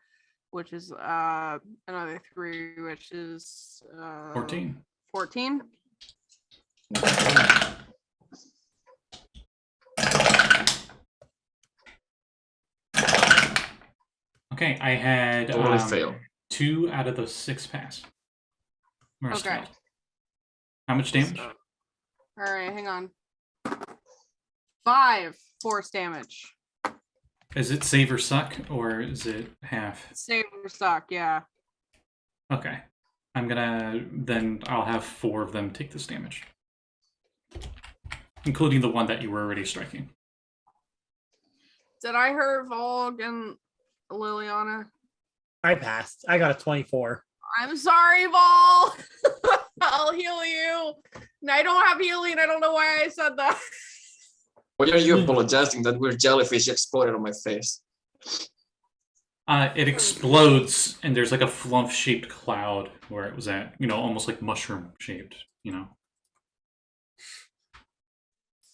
which is another 3, which is 14. 14. Okay, I had Totally fail. 2 out of the 6 pass. Okay. How much damage? All right, hang on. 5 force damage. Is it save or suck, or is it half? Save or suck, yeah. Okay. I'll have 4 of them take this damage. Including the one that you were already striking. Did I hurt Valgg and Liliana? I passed. I got a 24. I'm sorry, Vol. I'll heal you. And I don't have healing. I don't know why I said that. Why are you apologizing? That weird jellyfish exploded on my face. It explodes, and there's like a flump-shaped cloud where it was at. Almost like mushroom-shaped,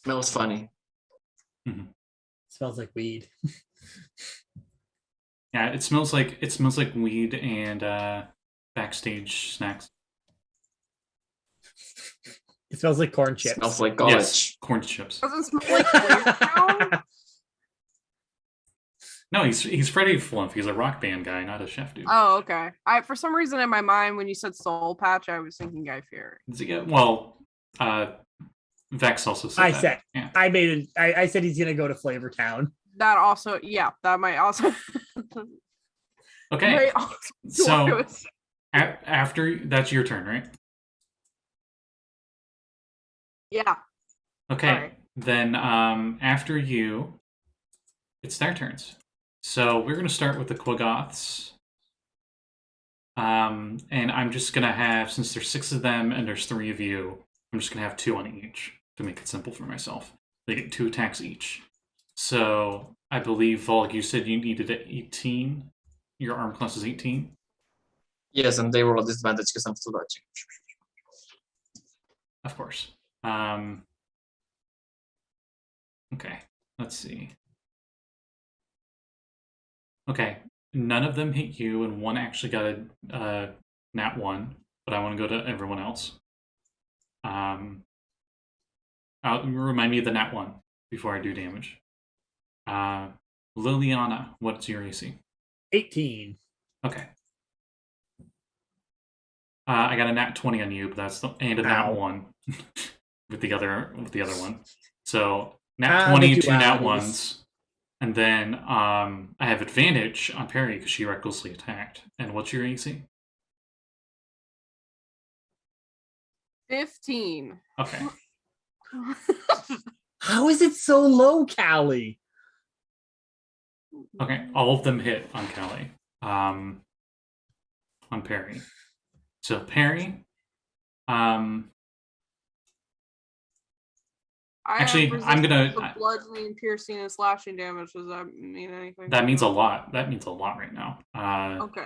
Smells funny. Mm-hmm. Smells like weed. Yeah, it smells like weed and backstage snacks. It smells like corn chips. Smells like college. Yes, corn chips. Doesn't smell like Flavor. No, he's Freddy Flump. He's a rock band guy, not a chef dude. Oh, okay. For some reason in my mind when you said Soul Patch, I was thinking Guy Fieri. Well, Vex also said yeah. I said he's gonna go to Flavor Town. That also, yeah, that might also. Okay. So after that's your turn, right? Yeah. Okay. Sorry. Then after you, it's their turns. So we're gonna start with the Quaggoths. And I'm just gonna have, since there's 6 of them and there's 3 of you, I'm just gonna have 2 on each to make it simple for myself. They get 2 attacks each. So I believe, Valgg, you said you needed 18. Your arm class is 18. Yes, and they roll a disadvantage because I'm still dodging. Of course. Okay, let's see. Okay, none of them hit you, and 1 actually got a nat 1, but I want to go to everyone else. Remind me of the nat 1 before I do damage. Liliana, what's your AC? 18. Okay. I got a nat 20 on you, but that's and a nat 1 with the other one. So nat 20, 2 nat 1s, and then I have advantage on Perry because she recklessly attacked. And what's your AC? 15. Okay. How is it so low, Callie? Okay, all of them hit on Callie. On Perry. So Perry, actually, I'm gonna bludgeoning, piercing, and slashing damage. Does that mean anything? That means a lot. That means a lot right now. Okay.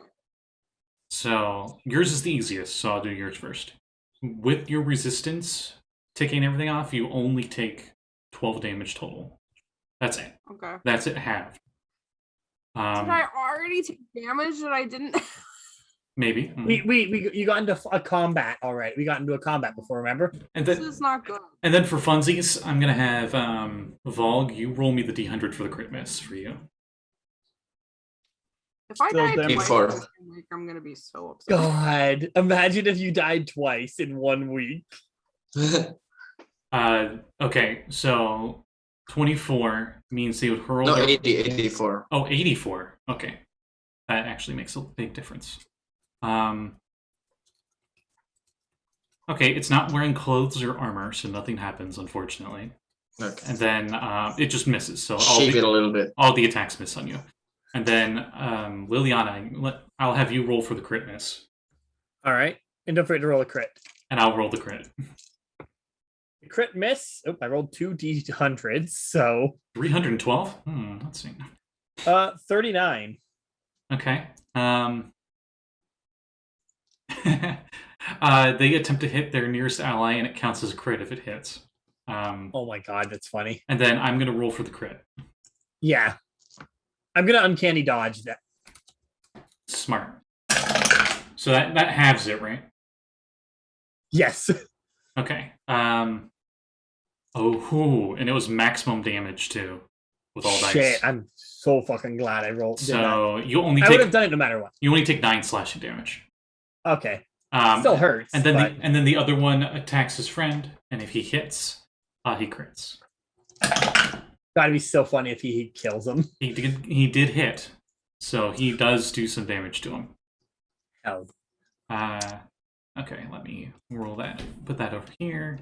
So yours is the easiest, so I'll do yours first. With your resistance, taking everything off, you only take 12 damage total. That's it. Okay. That's it halved. Did I already take damage that I didn't? Maybe. You got into a combat. All right, we got into a combat before. Remember? And This then, is not good. and then for funsies, I'm gonna have Valgg. You roll me the d100 for the crit miss for you. If I Still die damage. twice Four. in this week, I'm gonna be so upset. God, imagine if you died twice in 1 week. Okay, so 24 means they would hurl. No, their- 84. Oh, 84. Okay. That actually makes a big difference. Okay, it's not wearing clothes or armor, so nothing happens, unfortunately. Okay. And then it just misses, so Shake it a little bit. all the attacks miss on you. And then Liliana, I'll have you roll for the crit miss, All right, and don't forget to roll a crit. and I'll roll the crit. Crit miss. Oh, I rolled 2 d100s, so 312? Let's see. 39. Okay. They attempt to hit their nearest ally, and it counts as a crit if it hits. Oh my god, that's funny. And then I'm going to roll for the crit. Yeah, I'm gonna uncanny dodge that. Smart. So that halves it, right? Yes. Okay. And it was maximum damage too, with all Shit, dice. I'm so fucking glad I rolled. did that. So you only I would have take done it no matter what. 9 slashing damage. Okay, still hurts. And then but the other one attacks his friend, and if he hits, he crits. gotta be so funny if he kills him. He did hit, so he does do some damage to him. Hell, Okay, let me roll that. Put that over here.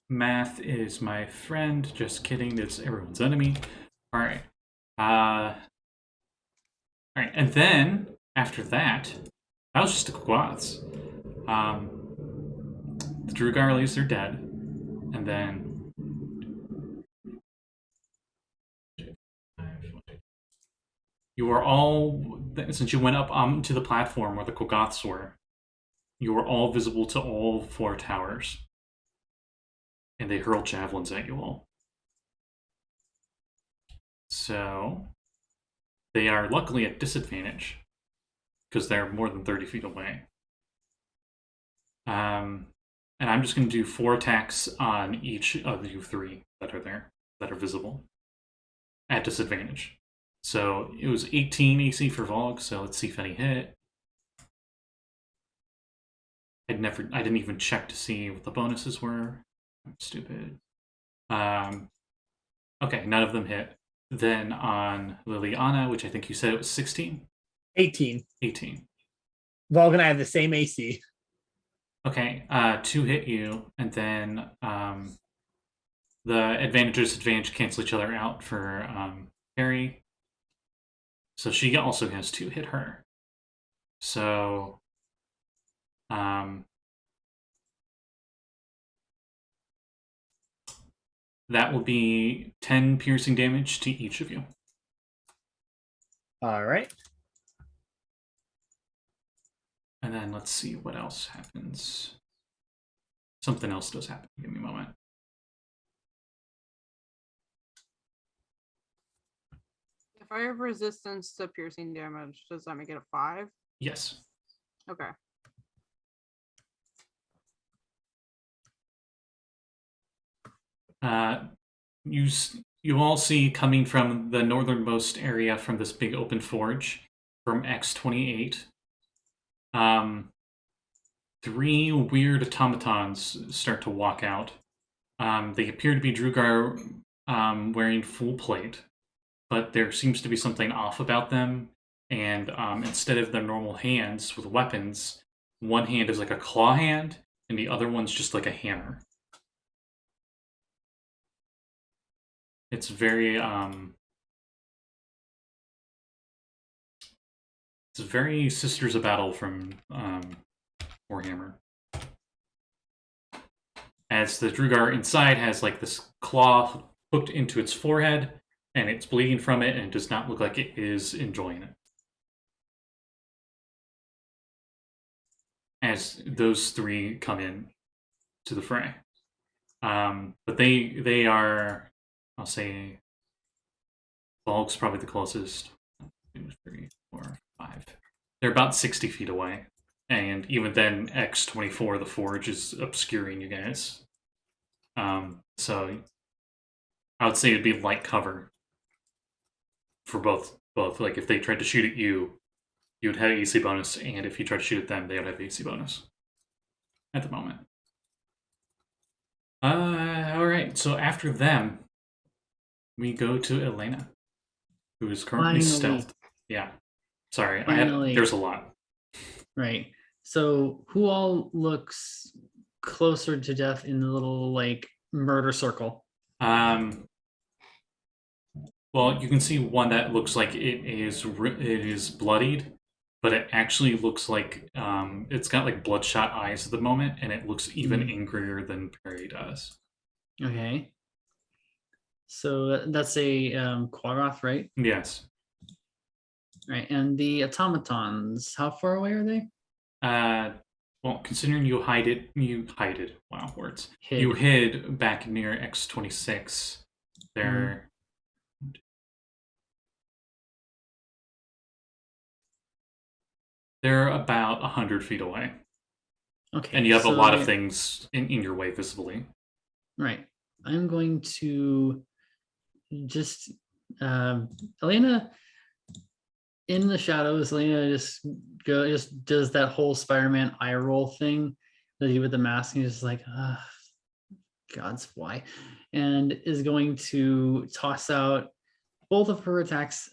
Math is my friend. Just kidding. It's everyone's enemy. All right. All right, and then after that was just the Quads. The Drugarlies are dead, and then you are all, since you went up onto the platform where the Kogoths were, you are all visible to all 4 towers. And they hurl javelins at you all. So, they are luckily at disadvantage, because they're more than 30 feet away. And I'm just going to do 4 attacks on each of you 3 that are there, that are visible, at disadvantage. So it was 18 AC for Valgg, so let's see if any hit. I didn't even check to see what the bonuses were. I'm stupid. Okay, none of them hit. Then on Liliana, which I think you said it was 16? 18. 18. Valgg and I have the same AC. Okay, 2 hit you, and then the advantage and disadvantage cancel each other out for Carrie. So she also has 2 hit her. So that will be 10 piercing damage to each of you. All right. And then let's see what else happens. Something else does happen. Give me a moment. If I have resistance to piercing damage, does that make it a 5? Yes. Okay. You all see coming from the northernmost area from this big open forge from X28. 3 weird automatons start to walk out. They appear to be Drugar wearing full plate, but there seems to be something off about them. And instead of their normal hands with weapons, one hand is like a claw hand, and the other one's just like a hammer. It's very Sisters of Battle from Warhammer. As the Drugar inside has like this claw hooked into its forehead, and it's bleeding from it, and it does not look like it is enjoying it. as those three come in to the fray. But they are, I'll say, Valgg's probably the closest. 2, 3, 4, 5. They're about 60 feet away. And even then, X24, the forge, is obscuring you guys. So I would say it'd be light cover for both. Like if they tried to shoot at you, you would have AC bonus, and if you try to shoot at them, they would have AC bonus at the moment. All right. So after them, we go to Elena, who is currently Finally. stealthed. Yeah. Sorry, Finally. there's a lot. Right. So who all looks closer to death in the little like murder circle? Well, you can see one that looks like it is bloodied, but it actually looks like it's got like bloodshot eyes at the moment, and it looks even angrier than Perry does. Okay. So that's a Quadrath, right? Yes. Right. And the automatons, how far away are they? Well, considering you hid. Wow, words. Hid. You hid back near X26. They're about 100 feet away. Okay. And you have a lot of things in your way visibly. Right. I'm going to just Elena in the shadows. Elena just does that whole Spider-Man eye roll thing that he with the mask, and he's just like, God's why, and is going to toss out both of her attacks.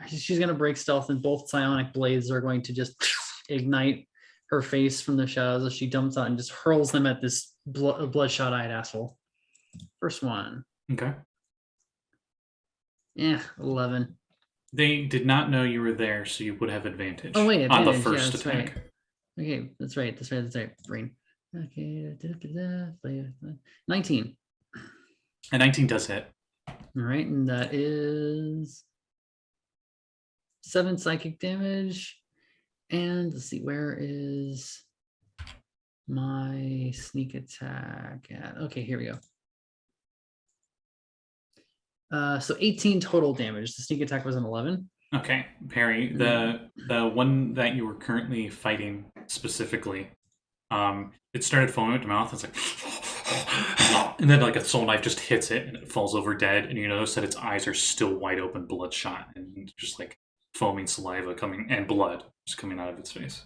She's going to break stealth, and both psionic blades are going to just ignite her face from the shadows as she dumps out and just hurls them at this bloodshot-eyed asshole. First one. Okay. Yeah, 11. They did not know you were there, so you would have advantage. Oh wait, on the advantage. first that's attack. right. Okay, that's right. Brain. Okay, 19. And 19 does hit. All right, and that is 7 psychic damage. And let's see, where is my sneak attack at? Okay, here we go. So 18 total damage. The sneak attack was an 11. Okay, Perry, the one that you were currently fighting specifically, it started foaming at the mouth. It's like, and then like a soul knife just hits it and it falls over dead. And you notice that its eyes are still wide open, bloodshot, and just like foaming saliva coming and blood just coming out of its face.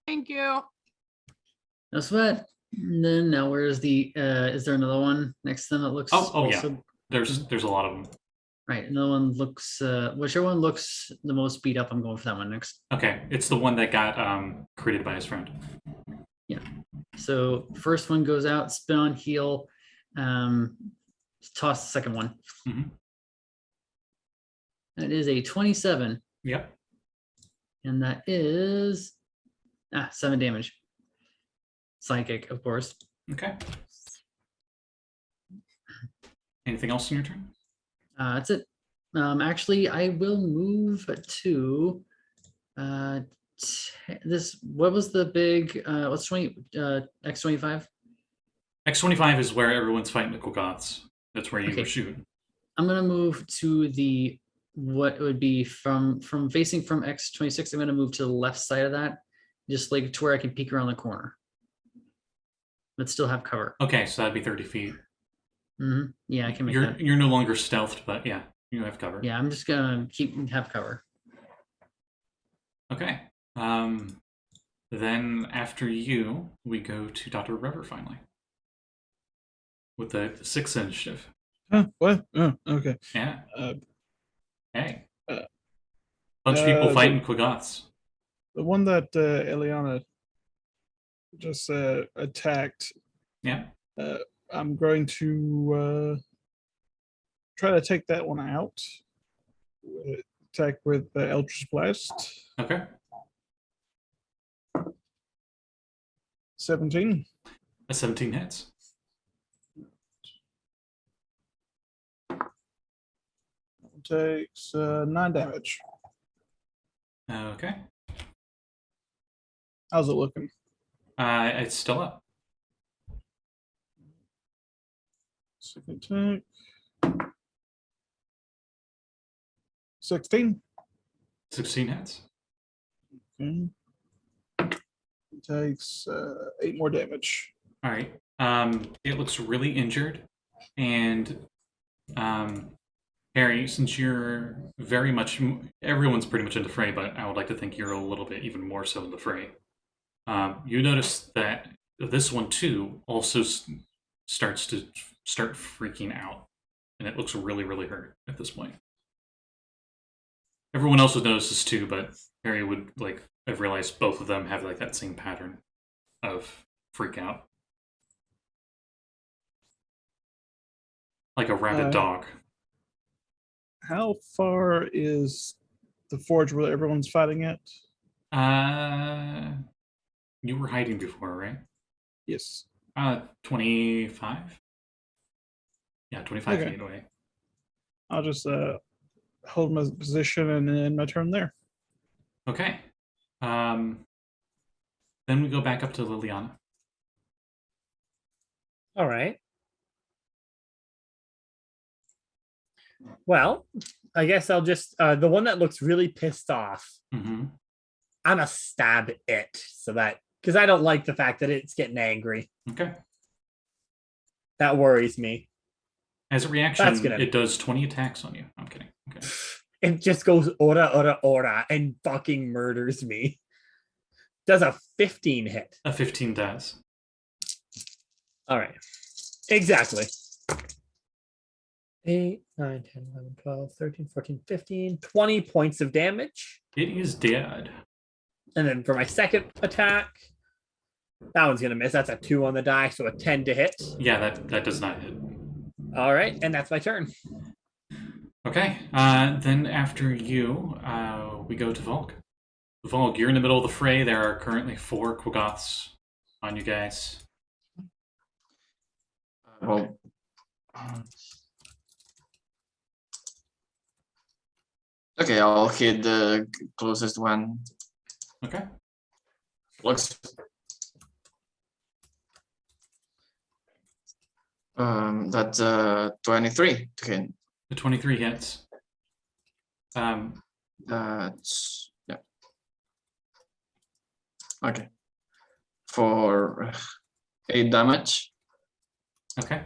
Thank you. No sweat. And then now where's the is there another one next to them that looks yeah. There's a lot of them. Right. Another one looks whichever one looks the most beat up, I'm going for that one next. Okay. It's the one that got created by his friend. Yeah. So first one goes out, spin on heel, toss the second one. Mm-hmm. That is a 27. Yep. And that is 7 damage. Psychic, of course. Okay. Anything else in your turn? That's it. Actually, I will move to this. What was the big? What's 20? X25. X25 is where everyone's fighting the Kogoths. That's where you were Okay. shooting. I'm gonna move to the what would be from facing from X26. I'm gonna move to the left side of that, just like to where I can peek around the corner, but still have cover. Okay, so that'd be 30 feet. Mm-hmm. Yeah, I can make that. You're no longer stealthed, but yeah, you have cover. Yeah, I'm just gonna have cover. Okay. Then after you, we go to Dr. Rever finally. With the 6th initiative. Huh? What? Oh, okay. Yeah. Hey. uh, Bunch of people fighting Kogoths. The one that Eliana just attacked. Yeah. I'm going to try to take that one out. Attack with the Eldritch Blast. Okay. 17. A 17 hits. Takes 9 damage. Okay. How's it looking? It's still up. Second attack. 16. 16 hits. Okay. Takes 8 more damage. All right. It looks really injured, and Harry, since you're very much, everyone's pretty much in the fray, but I would like to think you're a little bit even more so in the fray. You notice that this one too also starts to freaking out, and it looks really, really hurt at this point. Everyone else would notice this too, but Harry would have realized both of them have that same pattern of freak out, like a rabid dog. How far is the forge where everyone's fighting at? You were hiding before, right? Yes. 25. Yeah, 25 Okay. feet away. I'll just hold my position and end my turn there. Okay. Then we go back up to Liliana. All right. Well, I guess I'll just the one that looks really pissed off. Mm-hmm. I'm gonna stab it so that because I don't like the fact that it's getting angry. Okay. That worries me. As a reaction, That's gonna- it does 20 attacks on you. I'm kidding. Okay. It just goes ora and fucking murders me. Does a 15 hit? A 15 does. All right. Exactly. 8, 9, 10, 11, 12, 13, 14, 15, 20 points of damage. It is dead. And then for my second attack, that one's going to miss. That's a 2 on the die, so a 10 to hit. Yeah, that does not hit. All right, and that's my turn. Okay. Then after you, we go to Valgg. Valgg, you're in the middle of the fray. There are currently 4 Quaggoths on you guys. Well, okay, I'll hit the closest one. Okay. Looks. That's 23 to hit. The 23 hits. That's yeah. Okay. For 8 damage. Okay.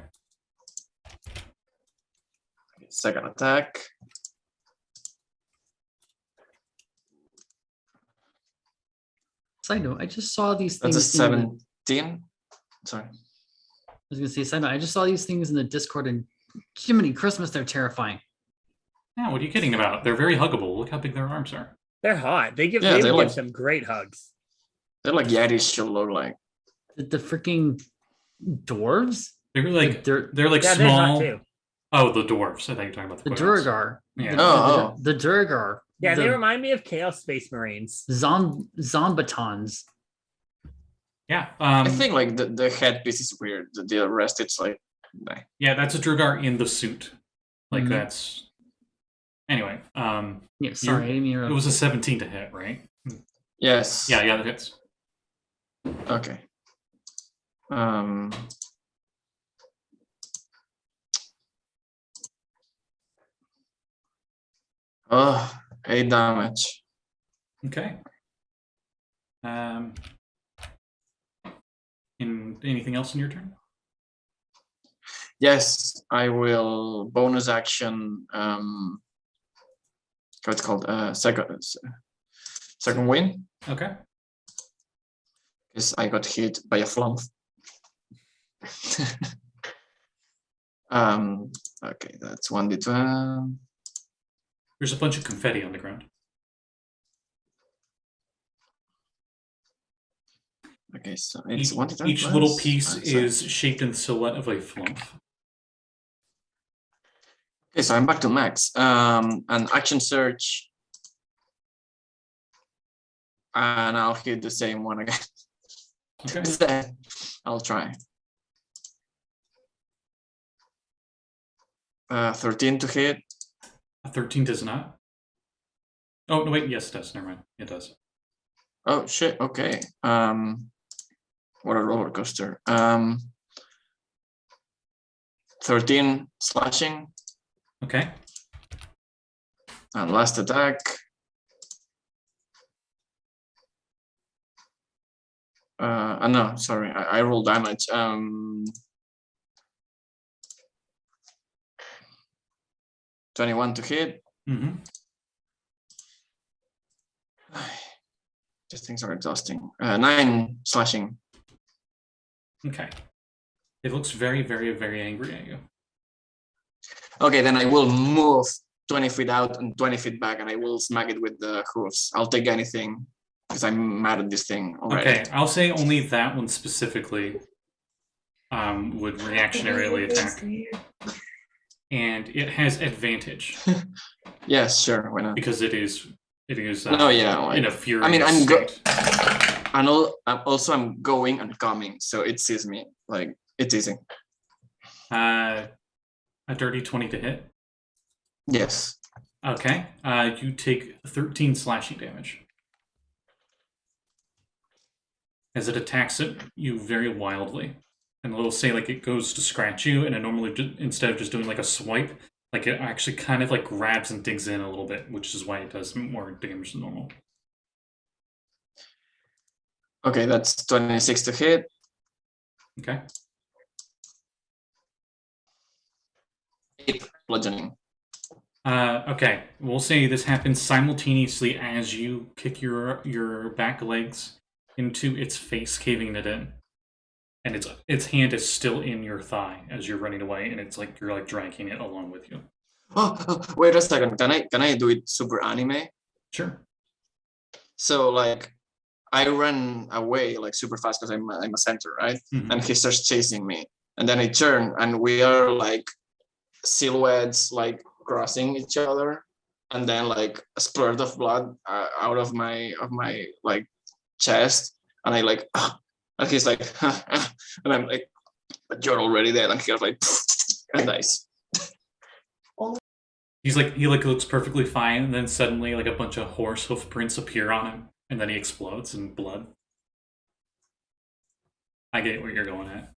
Second attack. Side note, I just saw these That's things. a 17. Sorry. I was gonna say, side note, I just saw these things in the Discord, and Jiminy Christmas, they're terrifying. Yeah, what are you kidding about? They're very huggable. Look how big their arms are. They're hot. They give, Yeah, they they give like- some great hugs. They're like Yetis should look like. The freaking dwarves, They're like they're they're like Yeah, they're hot small. too. Oh, the dwarves. I thought you were talking about the the Quaggoths. Durgar. Yeah. The Durgar. Yeah, the they remind me of Chaos Space Marines. Zombatons. Yeah. I think like the headpiece is weird. The rest it's like. Nah. Yeah, that's a Drugar in the suit. Like Mhm. that's. Anyway, Yeah, sorry, I didn't mean to it interrupt. was a 17 to hit, right? Yes. Yeah, that hits. Okay. Oh, 8 damage. Okay. In anything else in your turn? Yes, I will bonus action. What's it called? Second win, Okay. because I got hit by a flump. Okay, that's 1d12. There's a bunch of confetti on the ground. Okay, so it's Each, 1d12. each little piece is shaped in the silhouette of a flump. Okay, so I'm back to max. An action search. And I'll hit the same one again. Okay. I'll try. 13 to hit. A 13 does not. Oh no, wait. Yes, it does. Never mind. It does. Oh shit. Okay. What a roller coaster. 13 slashing Okay. and last attack. No, sorry, I rolled damage. 21 to hit. Mm-hmm. These things are exhausting. 9 slashing. Okay. It looks very, very, very angry at you. Okay, then I will move 20 feet out and 20 feet back, and I will smack it with the hooves. I'll take anything because I'm mad at this thing already. Okay, I'll say only that one specifically would reactionarily attack. And it has advantage Yes, sure. Why not? because it is No, yeah, like- in a furious I mean, state. And also I'm going and coming, so it sees me. Like, it's easy. A dirty 20 to hit. Yes. Okay. You take 13 slashing damage. As it attacks you very wildly. And it'll say like it goes to scratch you, and it normally, instead of just doing like a swipe, like it actually kind of like grabs and digs in a little bit, which is why it does more damage than normal. Okay, that's 26 to hit. Okay. 8 bludgeoning. Okay, we'll say this happens simultaneously as you kick your back legs into its face, caving it in, and its hand is still in your thigh as you're running away, and it's like you're like dragging it along with you. Oh, wait a second. Can I do it super anime? Sure. So like, I run away like super fast because I'm a centaur, right? Mhm. And he starts chasing me, and then I turn, and we are like silhouettes like crossing each other, and then like a splurt of blood out of my like chest, and I like and he's like and I'm like, but you're already dead, and he's like and dies. He looks perfectly fine, and then suddenly like a bunch of horse hoof prints appear on him, and then he explodes in blood. I get what you're going at.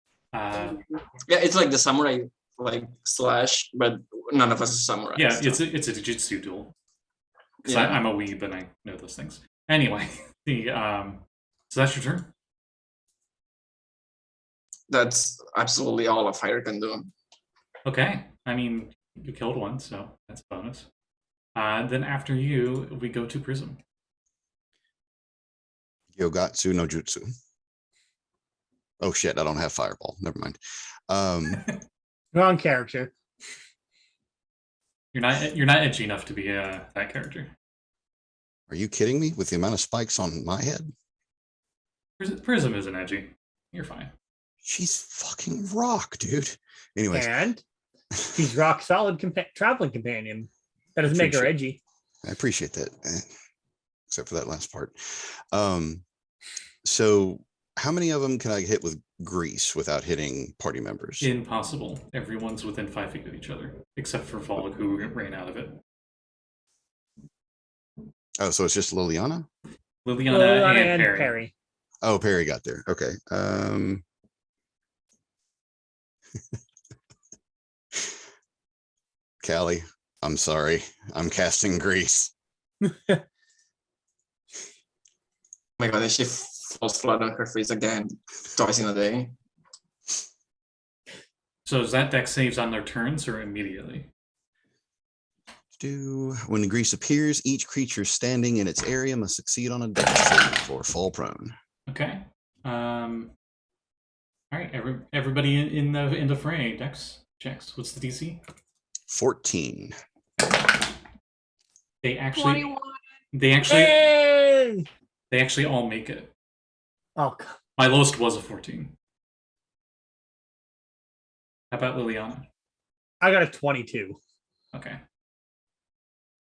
Yeah, it's like the samurai like slash, but none of us is samurai. Yeah, so. it's a jujitsu duel. Because Yeah. I'm a weeb and I know those things. Anyway, so that's your turn. That's absolutely all a fighter can do. Okay, I mean you killed one, so that's a bonus. Then after you, we go to Prism. Yogatsu no Jutsu. Oh shit, I don't have Fireball. Never mind. Wrong character. You're not edgy enough to be that character. Are you kidding me with the amount of spikes on my head? Prism isn't edgy. You're fine. She's fucking rock, dude. Anyways, And he's rock solid traveling companion. That doesn't make her edgy. I appreciate that, except for that last part. So how many of them can I hit with grease without hitting party members? Impossible. Everyone's within 5 feet of each other, except for Valgg, who ran out of it. Oh, so it's just Liliana? Liliana and Perry. Oh, Perry got there. Okay. Callie, I'm sorry. I'm casting grease. Oh my god, she falls flat on her face again, twice in a day. So is that dex saves on their turns or immediately? When the grease appears, each creature standing in its area must succeed on a dex save or fall prone. Okay. All right. Everybody in the fray. Dex checks. What's the DC? 14. They actually. 21. Hey! They actually all make it. Oh, God. My lowest was a 14. How about Liliana? I got a 22. Okay.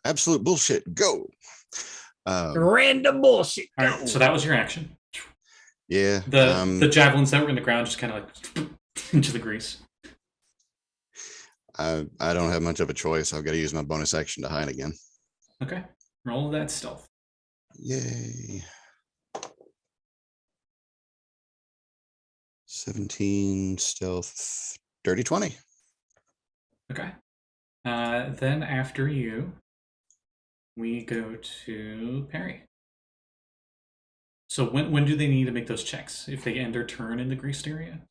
Absolute bullshit. Go. Random bullshit. All right. So that was your action. Yeah. The javelins that were in the ground just kind of like into the grease. I don't have much of a choice. I've got to use my bonus action to hide again. Okay. Roll that stealth. Yay. 17 stealth, dirty 20. Okay. Then after you, we go to Perry. So when do they need to make those checks? If they end their turn in the greased area?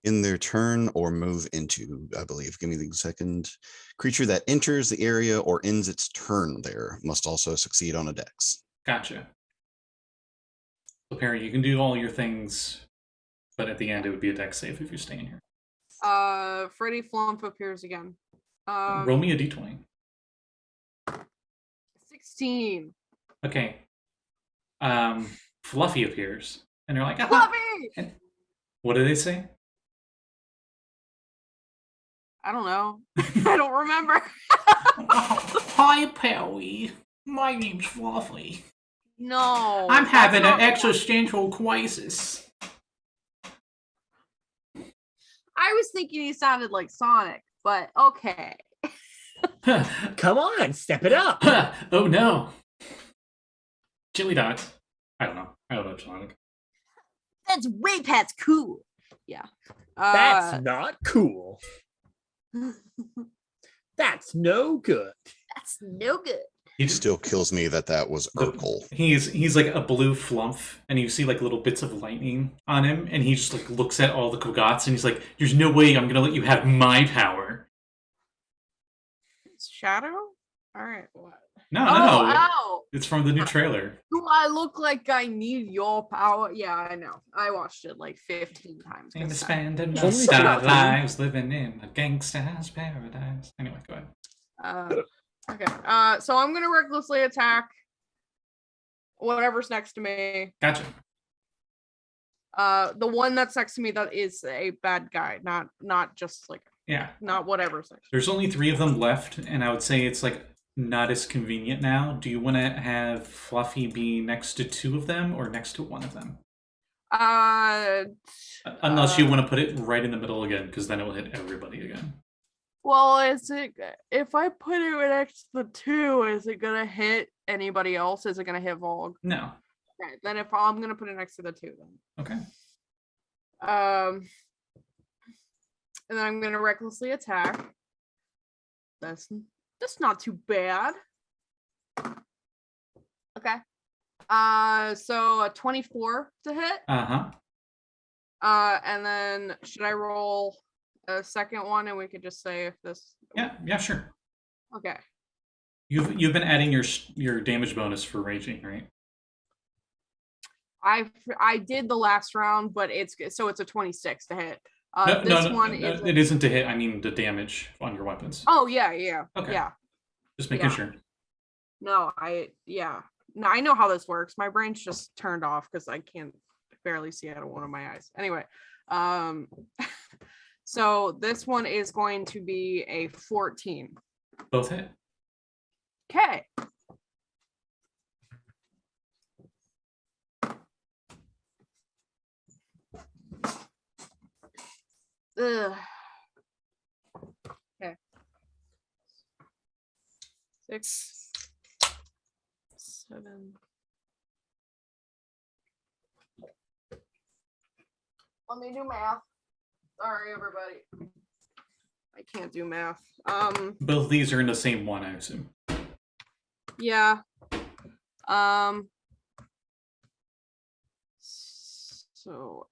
In their turn or move into, I believe. Give me the second. Creature that enters the area or ends its turn there must also succeed on a dex. Gotcha. So Perry, you can do all your things, but at the end it would be a dex save if you're staying here. Freddy Flump appears again. Roll me a d20. 16. Okay. Fluffy appears, and they're like, aha! Fluffy! And what do they say? I don't know. I don't remember. Hi, Perry. My name's Fluffy. No. I'm that's having not an existential crisis. I was thinking he sounded like Sonic, but okay. Come on, step it up. Oh no. Chili dogs. I don't know Sonic. That's way past cool. Yeah. That's not cool. That's no good. That's no good. It still kills me that was Urkel. He's like a blue flump, and you see like little bits of lightning on him, and he just like looks at all the Kogots, and he's like, "There's no way I'm gonna let you have my power." It's Shadow? Alright, what? No, Oh, it's from the new trailer. do I look like I need your power? Yeah, I know. I watched it like 15 times. And this time. spending Only most our 15. lives living in a gangster's paradise. Anyway, go ahead. Okay. So I'm gonna recklessly attack whatever's next to me. Gotcha. The one that's next to me that is a bad guy, not just like Yeah. not whatever's next. There's only 3 of them left, and I would say it's like not as convenient now. Do you want to have Fluffy be next to 2 of them or next to 1 of them? Unless you want to put it right in the middle again, because then it will hit everybody again. Well, if I put it next to the 2, is it gonna hit anybody else? Is it gonna hit Valgg? No. Okay, then if I'm gonna put it next to the 2 then. Okay. And then I'm gonna recklessly attack. That's not too bad. Okay. So a 24 to hit. Uh-huh. And then should I roll a second one and we could just say if this. Yeah, sure. Okay. You've been adding your damage bonus for raging, right? I did the last round, but it's a 26 to hit. No, it isn't to hit. I mean the damage on your weapons. Oh yeah. Okay. Yeah. Just making sure. No, No, I know how this works. My brain's just turned off because I can't barely see out of one of my eyes. Anyway, so this one is going to be a 14. Both hit. Okay. Ugh. Okay. 6, 7. Let me do math. Sorry, everybody. I can't do math. Both these are in the same one, I assume. Yeah. So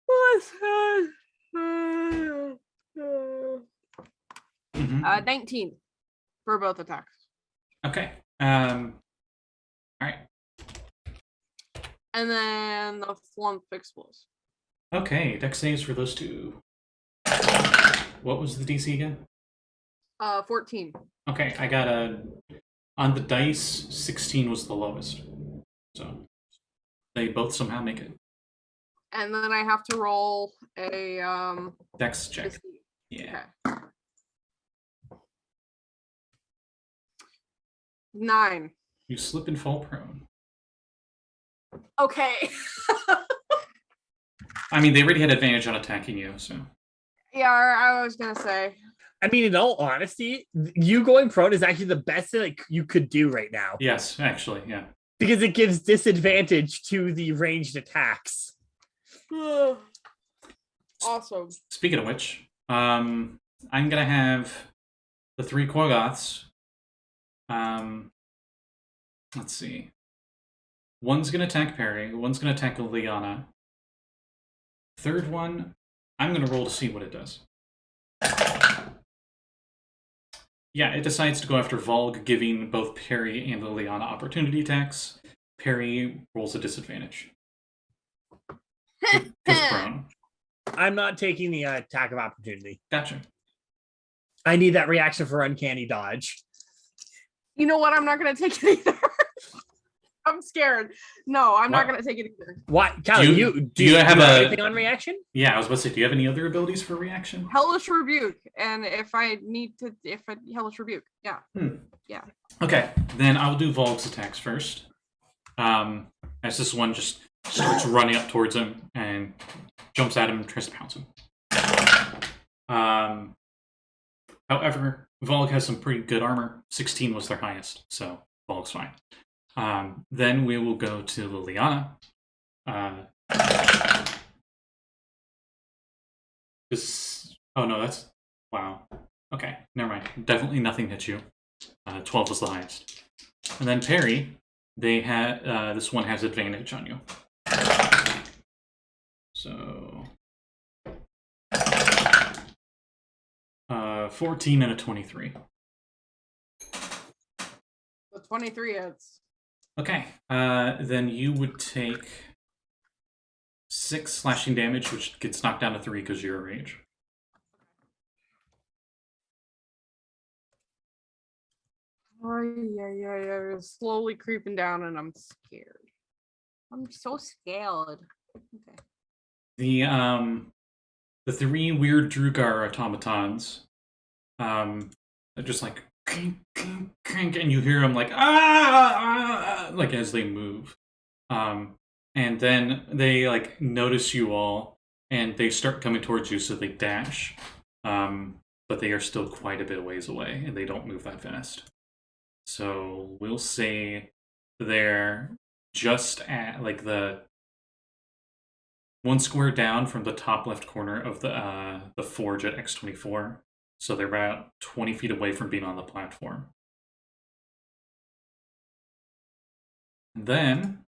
what's that? 19 for both attacks. Okay. All right. And then the flump explodes. Okay, dex saves for those 2. What was the DC again? 14. Okay, I got on the dice, 16 was the lowest. So they both somehow make it. And then I have to roll a Dex check. DC. Yeah. Okay. 9. You slip and fall prone. Okay. I mean, they already had advantage on attacking you, so. Yeah, I was gonna say. I mean, in all honesty, you going prone is actually the best thing like you could do right now. Yes, actually, yeah. Because it gives disadvantage to the ranged attacks. Awesome. Speaking of which, I'm gonna have the 3 Quaggoths. Let's see. One's gonna attack Perry. One's gonna attack Liliana. Third one, I'm gonna roll to see what it does. Yeah, it decides to go after Valgg, giving both Perry and Liliana opportunity attacks. Perry rolls a disadvantage. Because prone. I'm not taking the attack of opportunity. Gotcha. I need that reaction for uncanny dodge. You know what? I'm not gonna take it either. I'm scared. No, I'm not gonna take it either. Why, Callie? Do you have anything on reaction? Yeah, I was about to say, do you have any other abilities for reaction? Hellish Rebuke, and if I Hellish Rebuke, yeah. Yeah. Okay, then I'll do Valgg's attacks first. As this one just starts running up towards him and jumps at him and tries to pounce him. However, Valgg has some pretty good armor. 16 was their highest, so Valgg's fine. Then we will go to Liliana. Oh no, that's... Wow. Okay, never mind. Definitely nothing hit you. 12 was the highest. And then Perry, they had... this one has advantage on you. So... 14 and a 23. The 23 hits. Okay, then you would take 6 slashing damage, which gets knocked down to 3 because you're a rage. Oh, yeah. It's slowly creeping down, and I'm scared. I'm so scared. Okay. The 3 weird Drugar automatons, just like clink, clink, clink, and you hear them like like as they move, and then they like notice you all, and they start coming towards you, so they dash, but they are still quite a bit ways away, and they don't move that fast. So we'll say they're just at like the 1 square down from the top left corner of the forge at X24. So they're about 20 feet away from being on the platform. And then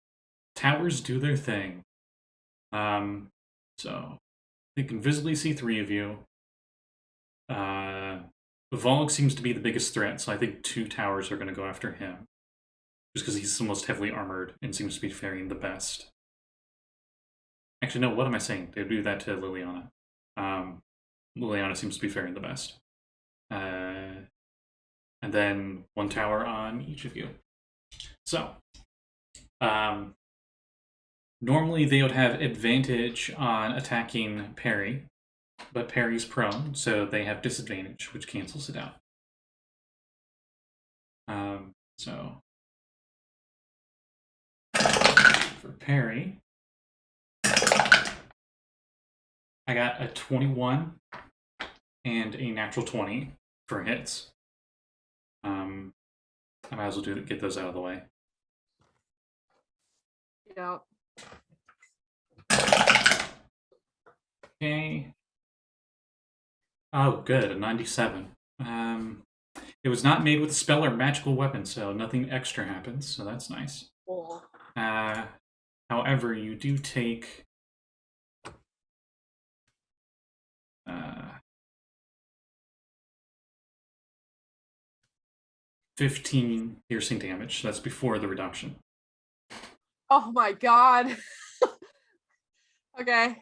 towers do their thing. So they can visibly see 3 of you. Valgg seems to be the biggest threat, so I think 2 towers are going to go after him. Just because he's the most heavily armored and seems to be faring the best. Actually, no, what am I saying? They do that to Liliana. Liliana seems to be faring the best. And then 1 tower on each of you. So, normally they would have advantage on attacking Perry, but Perry's prone, so they have disadvantage, which cancels it out. So, for Perry, I got a 21 and a natural 20 for hits. I might as well get those out of the way. Yeah. Okay. Oh, good, a 97. It was not made with a spell or magical weapon, so nothing extra happens, so that's nice. Cool. However, you do take 15 piercing damage. That's before the reduction. Oh my god. Okay.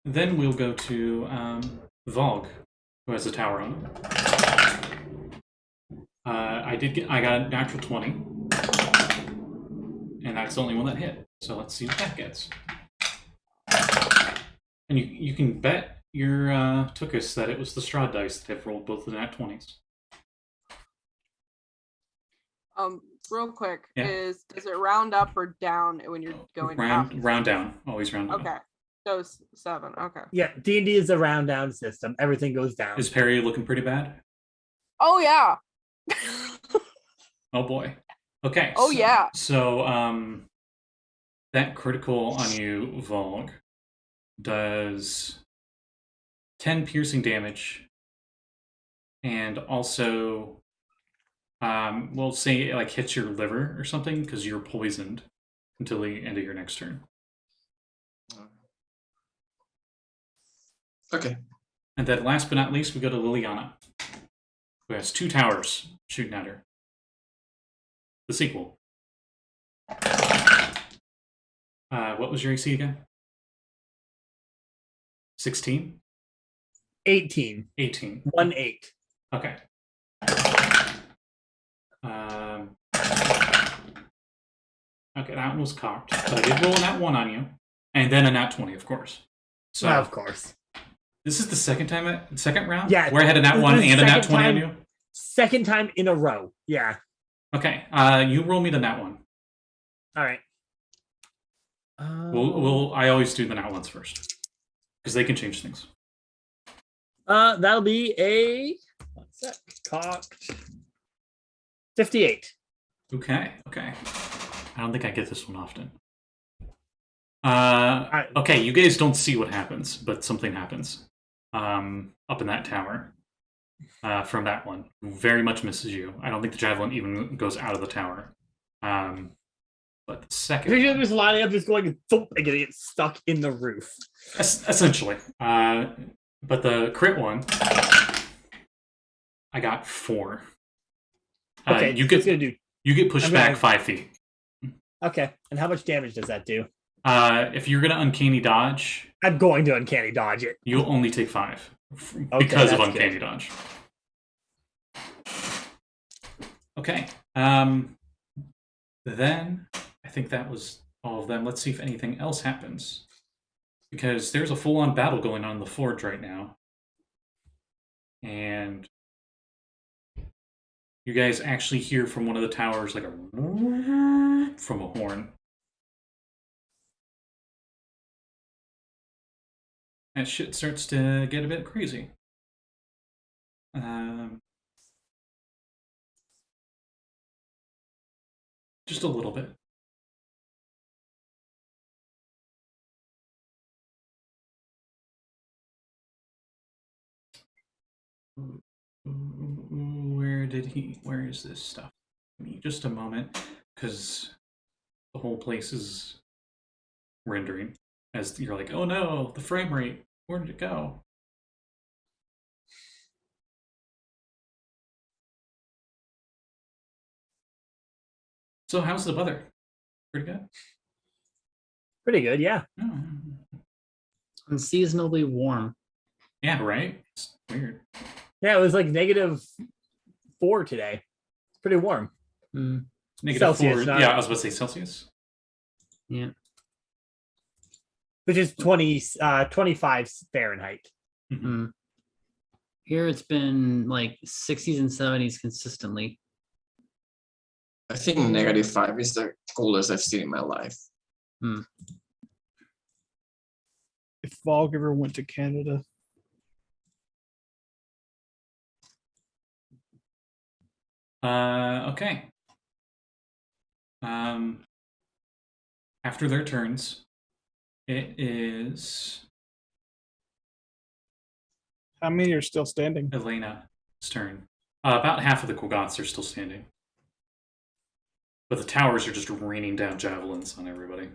Then we'll go to Valgg, who has a tower on him. I got a natural 20, and that's the only one that hit. So let's see what that gets. And you can bet your Tookus that it was the straw dice that have rolled both of the nat 20s. real quick, Yeah. does it round up or down when you're going up? Round down. Always round down. Okay. So 7. Okay. Yeah, D&D is a round down system. Everything goes down. Is Perry looking pretty bad? Oh yeah. Oh boy. Okay. Oh, yeah. So that critical on you, Valgg, does 10 piercing damage, and also we'll say it like hits your liver or something because you're poisoned until the end of your next turn. Okay. And then last but not least, we go to Liliana, who has 2 towers shooting at her. The sequel. What was your AC again? 16? 18. 18. 1-8. Okay. Okay, that one was cocked, but I did roll a nat 1 on you, and then a nat 20, of course. So Well, of course. this is the second round, Yeah, where I had a nat this 1 is and a nat second 20 on time- you. Second time in a row. Yeah. Okay, you roll me the nat 1. All right. I always do the nat 1s first because they can change things. That'll be a what's that? Cocked 58. Okay. I don't think I get this one often. Alright. Okay, you guys don't see what happens, but something happens up in that tower from that one. Very much misses you. I don't think the javelin even goes out of the tower. But the second Picture one, this lining up just going thump and getting it stuck in the roof. essentially. But the crit one, I got 4. Okay, you so get it's gonna do. you get pushed I'm back gonna- 5 feet. Okay, and how much damage does that do? If you're gonna uncanny dodge, I'm going to uncanny dodge it. you'll only take 5 Okay, because of that's uncanny good. dodge. Okay. Then I think that was all of them. Let's see if anything else happens, because there's a full-on battle going on in the forge right now, and you guys actually hear from one of the towers like from a horn. That shit starts to get a bit crazy. Just a little bit. Where is this stuff? Give me just a moment, because the whole place is rendering as you're like, oh no, the frame rate, where did it go? So how's the weather? Pretty good? Pretty good, yeah. Oh. Unseasonably warm. Yeah, right? It's weird. Yeah, it was like -4 today. It's pretty warm. Mm, -4. Celsius, not- Yeah, I was about to say Celsius. yeah. Which is 25 Fahrenheit. Mm. Here it's been like 60s and 70s consistently. I think -5 is the coolest I've seen in my life. If Valgg ever went to Canada, Okay. After their turns, it is how many are still standing? Elena's turn. About half of the Kogoths are still standing. But the towers are just raining down javelins on everybody.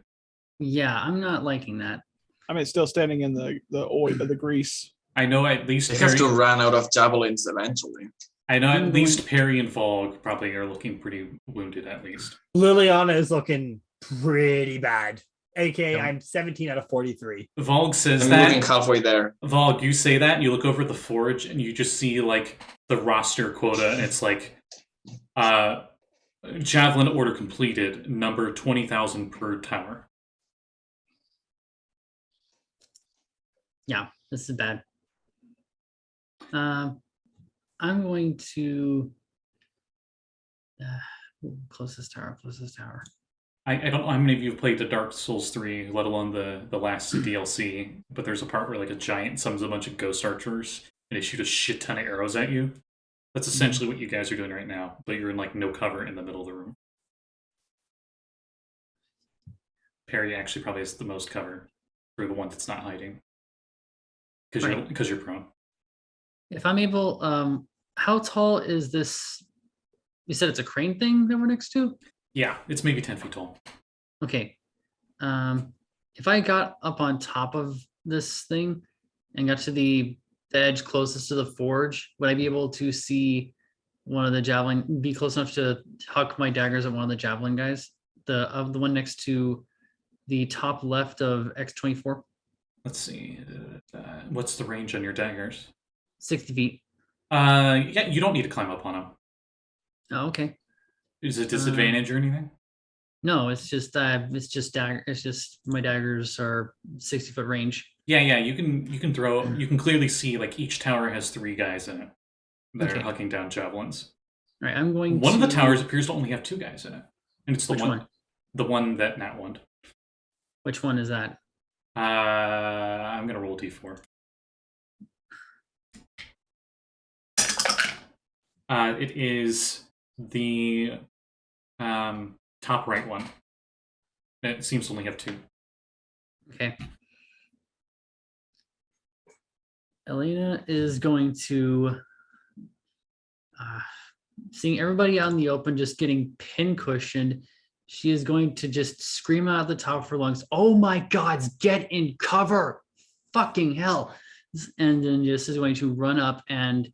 Yeah, I'm not liking that. I mean, still standing in the oil, the grease. I know at least They have to Perry, run out of javelins eventually. I know I'm at going- least Perry and Valgg probably are looking pretty wounded at least. Liliana is looking pretty bad. AK, Yeah. I'm 17 out of 43. Valgg says I'm that. looking halfway there. Valgg, you say that, and you look over at the forge, and you just see like the roster quota, and it's like, javelin order completed, number 20,000 per tower. Yeah, this is bad. I'm going to Closest tower, closest tower. I don't know how many of you have played the Dark Souls 3, let alone the last DLC, but there's a part where like a giant summons a bunch of ghost archers and they shoot a shit ton of arrows at you. That's essentially what you guys are doing right now, but you're in like no cover in the middle of the room. Perry actually probably has the most cover for the one that's not hiding. Because you're prone. If I'm able, how tall is this? You said it's a crane thing that we're next to? Yeah, it's maybe 10 feet tall. Okay. If I got up on top of this thing and got to the edge closest to the forge, would I be able to see one of the javelin, be close enough to huck my daggers at one of the javelin guys? The one next to the top left of X24? Let's see. What's the range on your daggers? 60 feet. Yeah, you don't need to climb up on them. Oh, okay. Is it disadvantage or anything? No, it's just dagger. It's just my daggers are 60-foot range. Yeah. You can throw. You can clearly see like each tower has 3 guys in it that are Okay. hucking down javelins. All right, I'm going. One of the towers appears to only have 2 guys in it, and it's the Which one, one? the one that Nat won. Which one is that? I'm gonna roll D4. It is the top right one. It seems to only have 2. Okay. Elena is going to, seeing everybody out in the open just getting pin-cushioned, she is going to just scream out at the top of her lungs, "Oh my gods, get in cover! Fucking hell!" And then just is going to run up and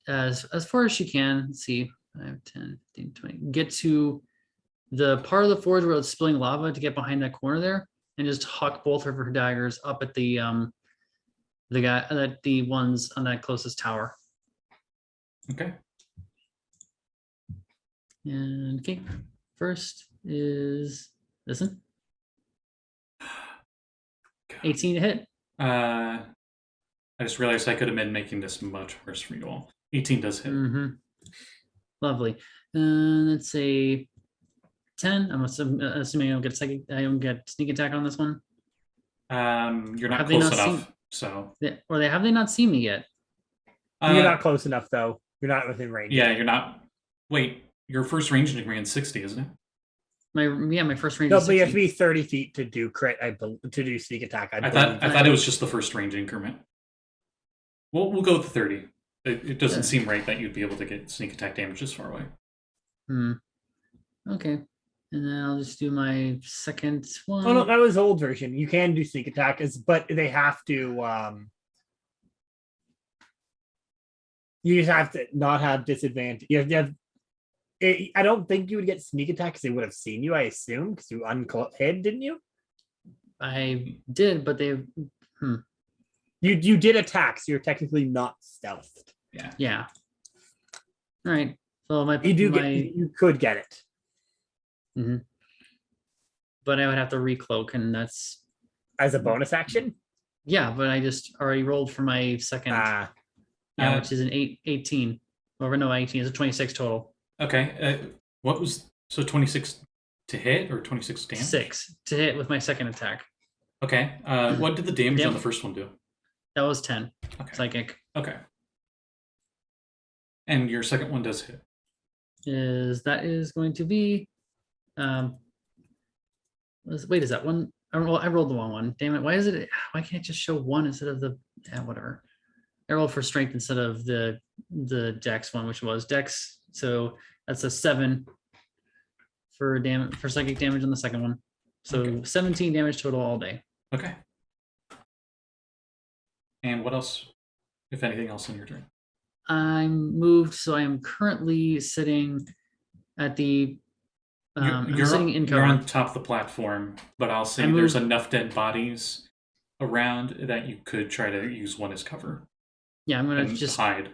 as far as she can, let's see, 5, 10, 15, 20, get to the part of the forge where it's spilling lava to get behind that corner there and just huck both of her daggers up at the ones on that closest tower. Okay. And okay, first is this one. 18 to hit. I just realized I could have been making this much worse for you all. 18 does hit. Lovely. Let's say 10. I'm assuming I don't get sneak attack on this one. You're not Have they close not enough, seen- so Have they not seen me yet? You're not close enough, though. You're not within range. Yeah, you're not. Wait, your first range degree in 60, isn't it? My first range. No, is but you have 60. to be 30 feet to do crit. To do sneak attack. I thought it was just the first range increment. We'll go with the 30. It doesn't seem right that you'd be able to get sneak attack damage this far away. Okay. And then I'll just do my second one. Oh no, that was old version. You can do sneak attack, but they have to. You just have to not have disadvantage. You have to have. I don't think you would get sneak attack because they would have seen you. I assume because you hid, didn't you? I did, but they. You did attack, so you're technically not stealthed. Yeah. All right. So You could get it. But I would have to recloak, and that's As a bonus action? but I just already rolled for my second, which is an 18. Or no, 18 is a 26 total. Okay. What was 26 to hit or 26 damage? 6 to hit with my second attack. Okay. What did the damage on the first one do? That was 10. Okay. Psychic. Okay. And your second one does hit. That is going to be wait, is that one? I rolled the wrong one. Damn it. Why can't it just show 1 instead of the whatever? I rolled for strength instead of the dex one, which was dex. So that's a 7 for psychic damage on the second one. So 17 damage total all day. Okay. And what else, if anything else, in your turn? I'm moved, so I am currently sitting at the. I'm sitting in cover. You're on top of the platform, but I'll say there's enough dead bodies around that you could try to use one as cover. Yeah, I'm gonna just hide.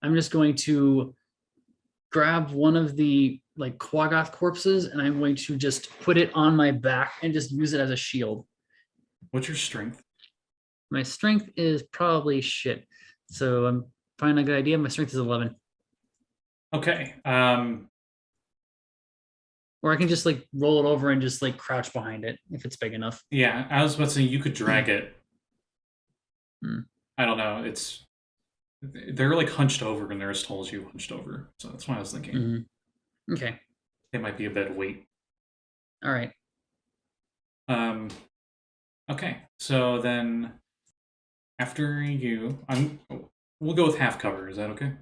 I'm just going to grab one of the Quaggoth corpses, and I'm going to just put it on my back and just use it as a shield. What's your strength? My strength is probably shit, so I'm finding a good idea. My strength is 11. Okay. Or I can just like roll it over and just like crouch behind it if it's big enough. Yeah, I was about to say you could drag it. Hmm. I don't know. They're like hunched over and they're as tall as you hunched over. So that's why I was thinking Okay. it might be a bit of weight. All right. Okay. So then after you, we'll go with half cover. Is that okay?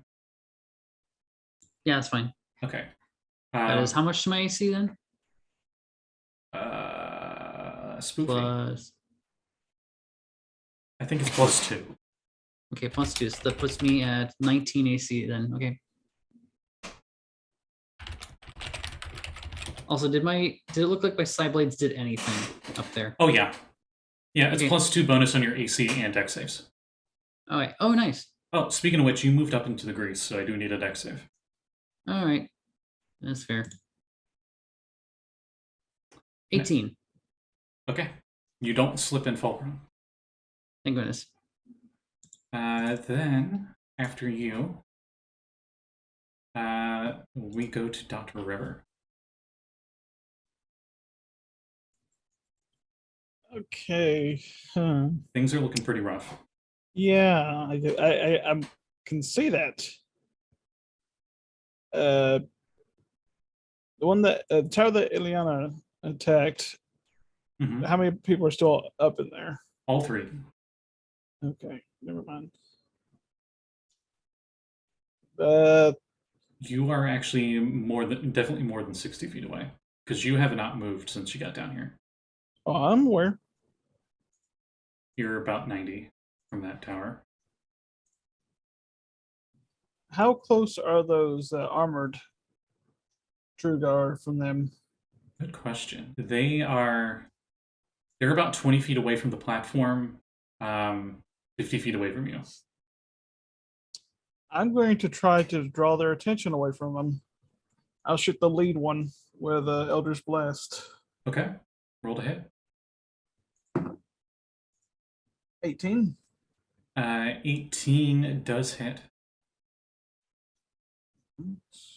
Yeah, that's fine. Okay. That is how much to my AC then? Spoofy. Plus. I think it's +2. Okay, +2. So that puts me at 19 AC then. Okay. Also, did it look like my side blades did anything up there? Oh yeah. Yeah, it's Okay. +2 bonus on your AC and dex saves. All right. Oh, nice. Oh, speaking of which, you moved up into the grease, so I do need a dex save. All right. That's fair. 18. Okay. You don't slip and fall prone. Thank goodness. Then, after you, we go to Dr. River. Okay. Things are looking pretty rough. Yeah, I can see that. The one that tower that Ileana attacked. Mhm. How many people are still up in there? All 3. Okay, never mind. You are actually definitely more than 60 feet away, because you have not moved since you got down here. Oh, I'm aware. You're about 90 from that tower. How close are those armored Trugar from them? Good question. They're about 20 feet away from the platform, 50 feet away from you. I'm going to try to draw their attention away from them. I'll shoot the lead one with Elder's Blast. Okay. Roll to hit. 18. 18 does hit. Nice.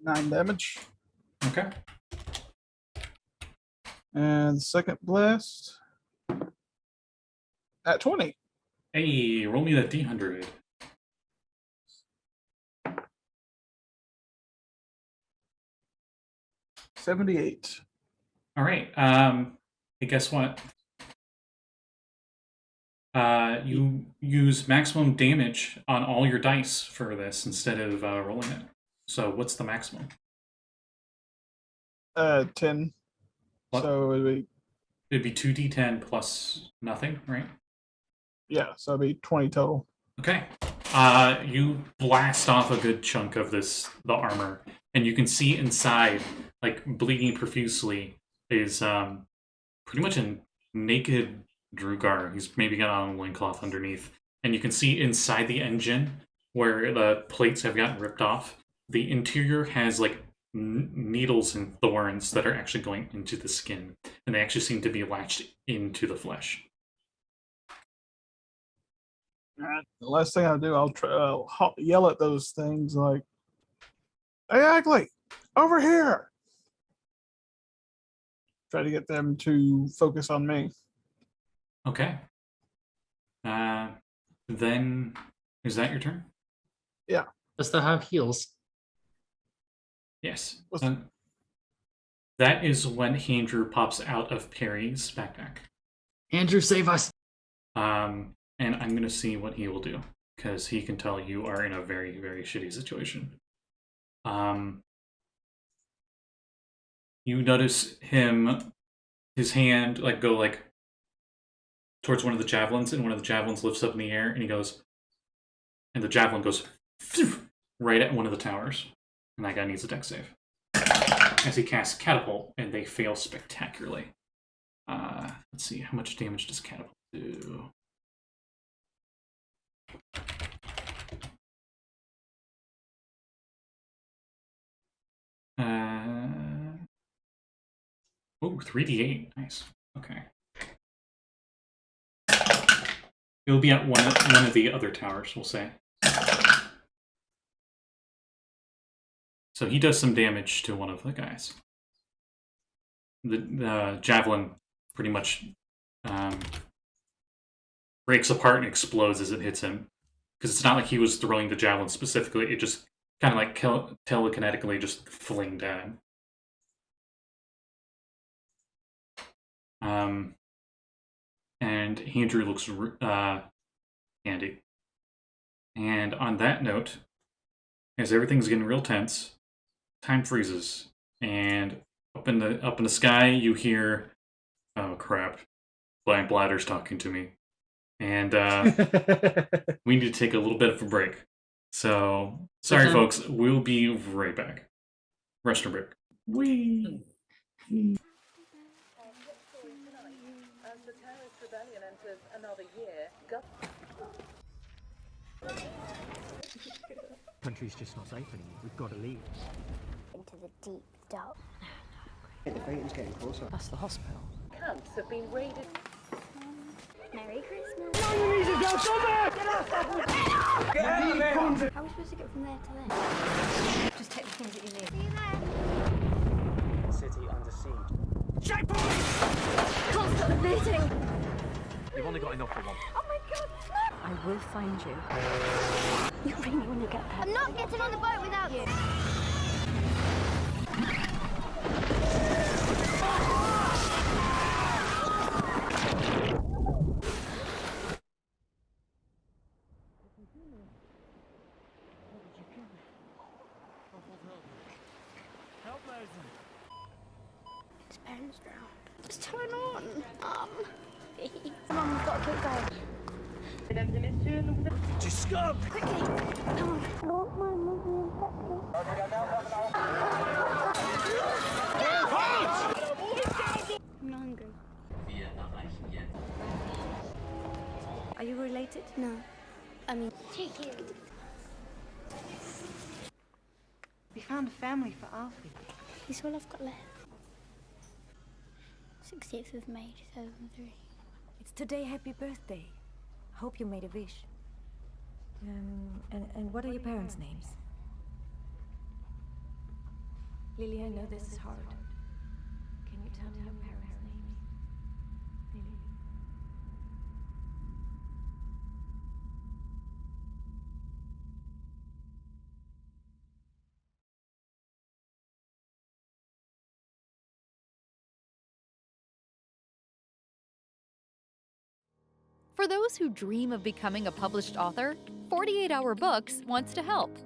9 damage. Okay. And the second blast at 20. Hey, roll me that D100. $78. All right. Hey, guess what? You use maximum damage on all your dice for this instead of rolling it. So what's the maximum? 10. What? So It'd be 2d10 plus nothing, right? yeah, so it'd be 20 total. Okay. You blast off a good chunk of the armor, and you can see inside, like bleeding profusely, is pretty much a naked Drugar. He's maybe got on a loincloth underneath, and you can see inside the engine where the plates have gotten ripped off. The interior has like needles and thorns that are actually going into the skin, and they actually seem to be latched into the flesh. The last thing I'll do, I'll try, yell at those things like, "Hey, Ugly, over here!" Try to get them to focus on me. Okay. Then is that your turn? Yeah. Does that have heals? Yes. That is when Andrew pops out of Perry's backpack. Andrew, save us! And I'm going to see what he will do, because he can tell you are in a very, very shitty situation. You notice his hand, go towards one of the javelins, and one of the javelins lifts up in the air, and and the javelin goes right at one of the towers, and that guy needs a dex save. As he casts Catapult, and they fail spectacularly. Let's see, how much damage does Catapult do? Oh, 3d8. Nice. Okay. It'll be at one of the other towers, we'll say. So he does some damage to one of the guys. The javelin pretty much breaks apart and explodes as it hits him. Because it's not like he was throwing the javelin specifically, it just kind of like telekinetically just flinged at him. And Andrew looks handy. And on that note, as everything's getting real tense, time freezes, and up in the sky you hear, "Oh crap, Blind Bladder's talking to me," and we need to take a little bit of a break. So sorry, folks. We'll be right back. Restaurant break. Wee. Country's just not safe anymore. We've got to leave. Into the deep dark. The fighting's getting closer. That's the hospital. Camps have been raided. Merry Christmas. No, you need to go somewhere! Get out! Get out of there! How are we supposed to get from there to there? Just take the things that you need. See you there. City under siege. Checkpoint! Can't stop the bleeding. We've only got enough for one. Oh my god, no! I will find you. You bring me when you get there. I'm not getting on the boat without you. His parents drowned. What's going on? Please. Mum, we've got to keep going. Just scum! Quickly! Come on. Not my mother I'm not hungry. Are you related? No. I mean, chicken. We found a family for Alfie. It's all I've got left. 60th of May, 2003. It's today, happy birthday. Hope you made a wish. And what are your parents' names? Lily, I know this is hard. Can you tell me your parents' names? Lily? For those who dream of becoming a published author, 48 Hour Books wants to help.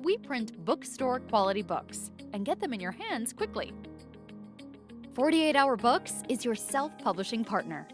We print bookstore quality books and get them in your hands quickly. 48 Hour Books is your self-publishing partner.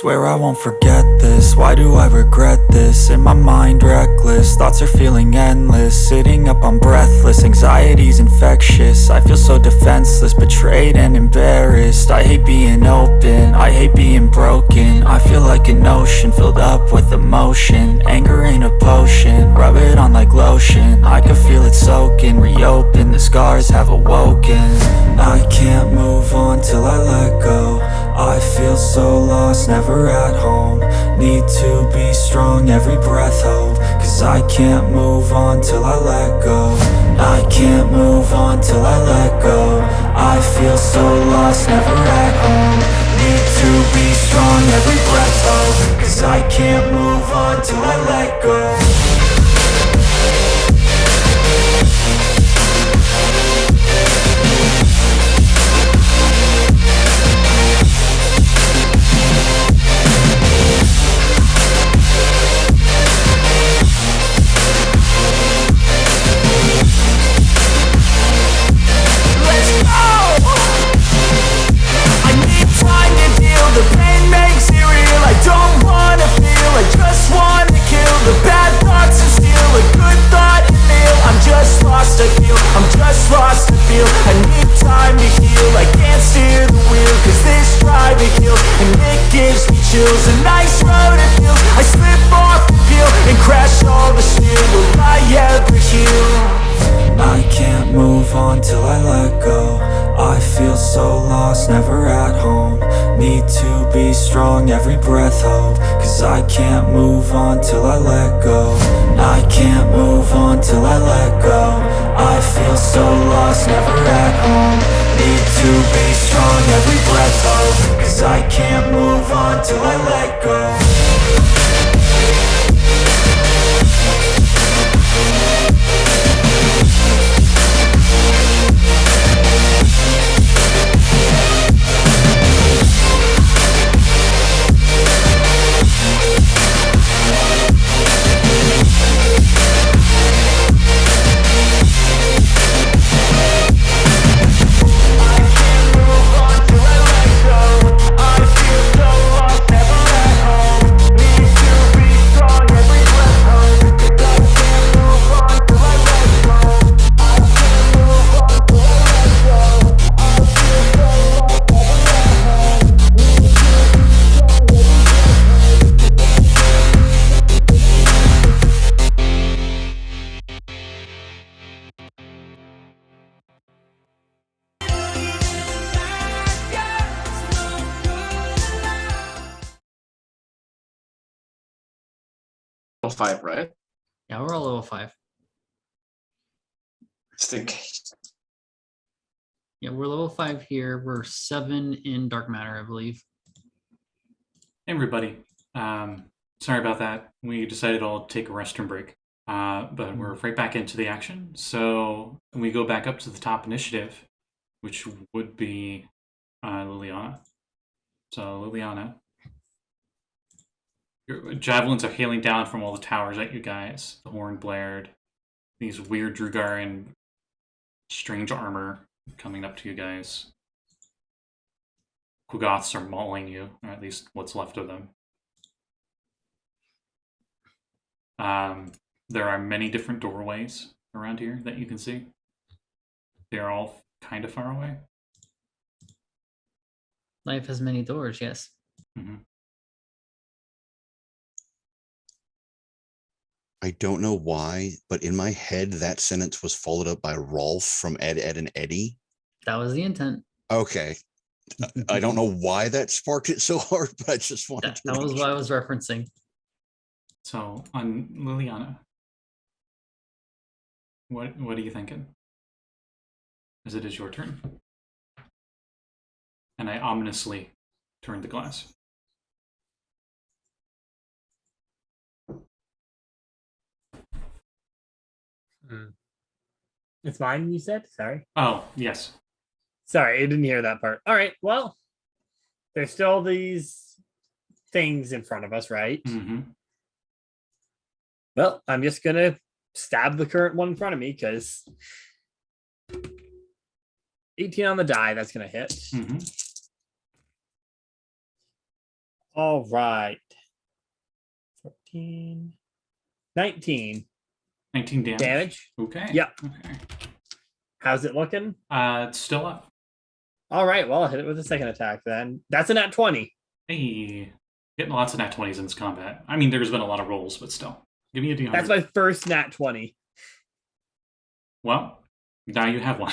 Swear I won't forget this, why do I regret this? In my mind reckless, thoughts are feeling endless. Sitting up I'm breathless, anxiety's infectious. I feel so defenseless, betrayed and embarrassed. I hate being open, I hate being broken. I feel like an ocean filled up with emotion. Anger ain't a potion, rub it on like lotion. I can feel it soaking, reopen, the scars have awoken. I can't move on till I let go. I feel so lost, never at home. Need to be strong, every breath hope. Cause I can't move on till I let go. I can't move on till I let go. I feel so lost, never at home. Need to be strong, every breath hope. Cause I can't move on till I let go. The pain makes it real. I don't wanna feel, I just wanna kill the bad thoughts on till I let go. I feel so lost, never at home. Need to be strong, every breath hope. Cause I can't move on till I let go. I can't move on till I let go. I feel so lost, never at home. Need to be strong, every breath hope. Cause I can't move on till I let go. Level 5, right? Yeah, we're all level 5. Just in case. Yeah, we're level 5 here. We're 7 in dark matter, I believe. Hey everybody. Sorry about that. We decided I'll take a restroom break. But we're right back into the action. So we go back up to the top initiative, which would be Liliana. So Liliana, your javelins are hailing down from all the towers at you guys. The horn blared. These weird Drugar in strange armor coming up to you guys. Kugoths are mauling you, or at least what's left of them. There are many different doorways around here that you can see. They're all kind of far away. Life has many doors, yes. Mm-hmm. I don't know why, but in my head, that sentence was followed up by Rolf from Ed, Ed, and Eddie. That was the intent. Okay. I don't know why that sparked it so hard, but I just wanted That was what I was referencing. So, on Liliana, what are you thinking? As it is your turn. And I ominously turned the glass. It's mine, you said? Sorry. Oh, yes. Sorry, I didn't hear that part. All right, well, there's still these things in front of us, right? Mm-hmm. Well, I'm just gonna stab the current one in front of me because 18 on the die, that's gonna hit. Mm-hmm. All right. 14, 19. 19 damage. Damage. Okay. Yep. Okay. How's it looking? It's still up. All right, well, I'll hit it with a second attack then. That's a nat 20. Hey. Getting lots of nat 20s in this combat. I mean, there's been a lot of rolls, but still. Give me a D100. That's my first nat 20. Well, now you have one.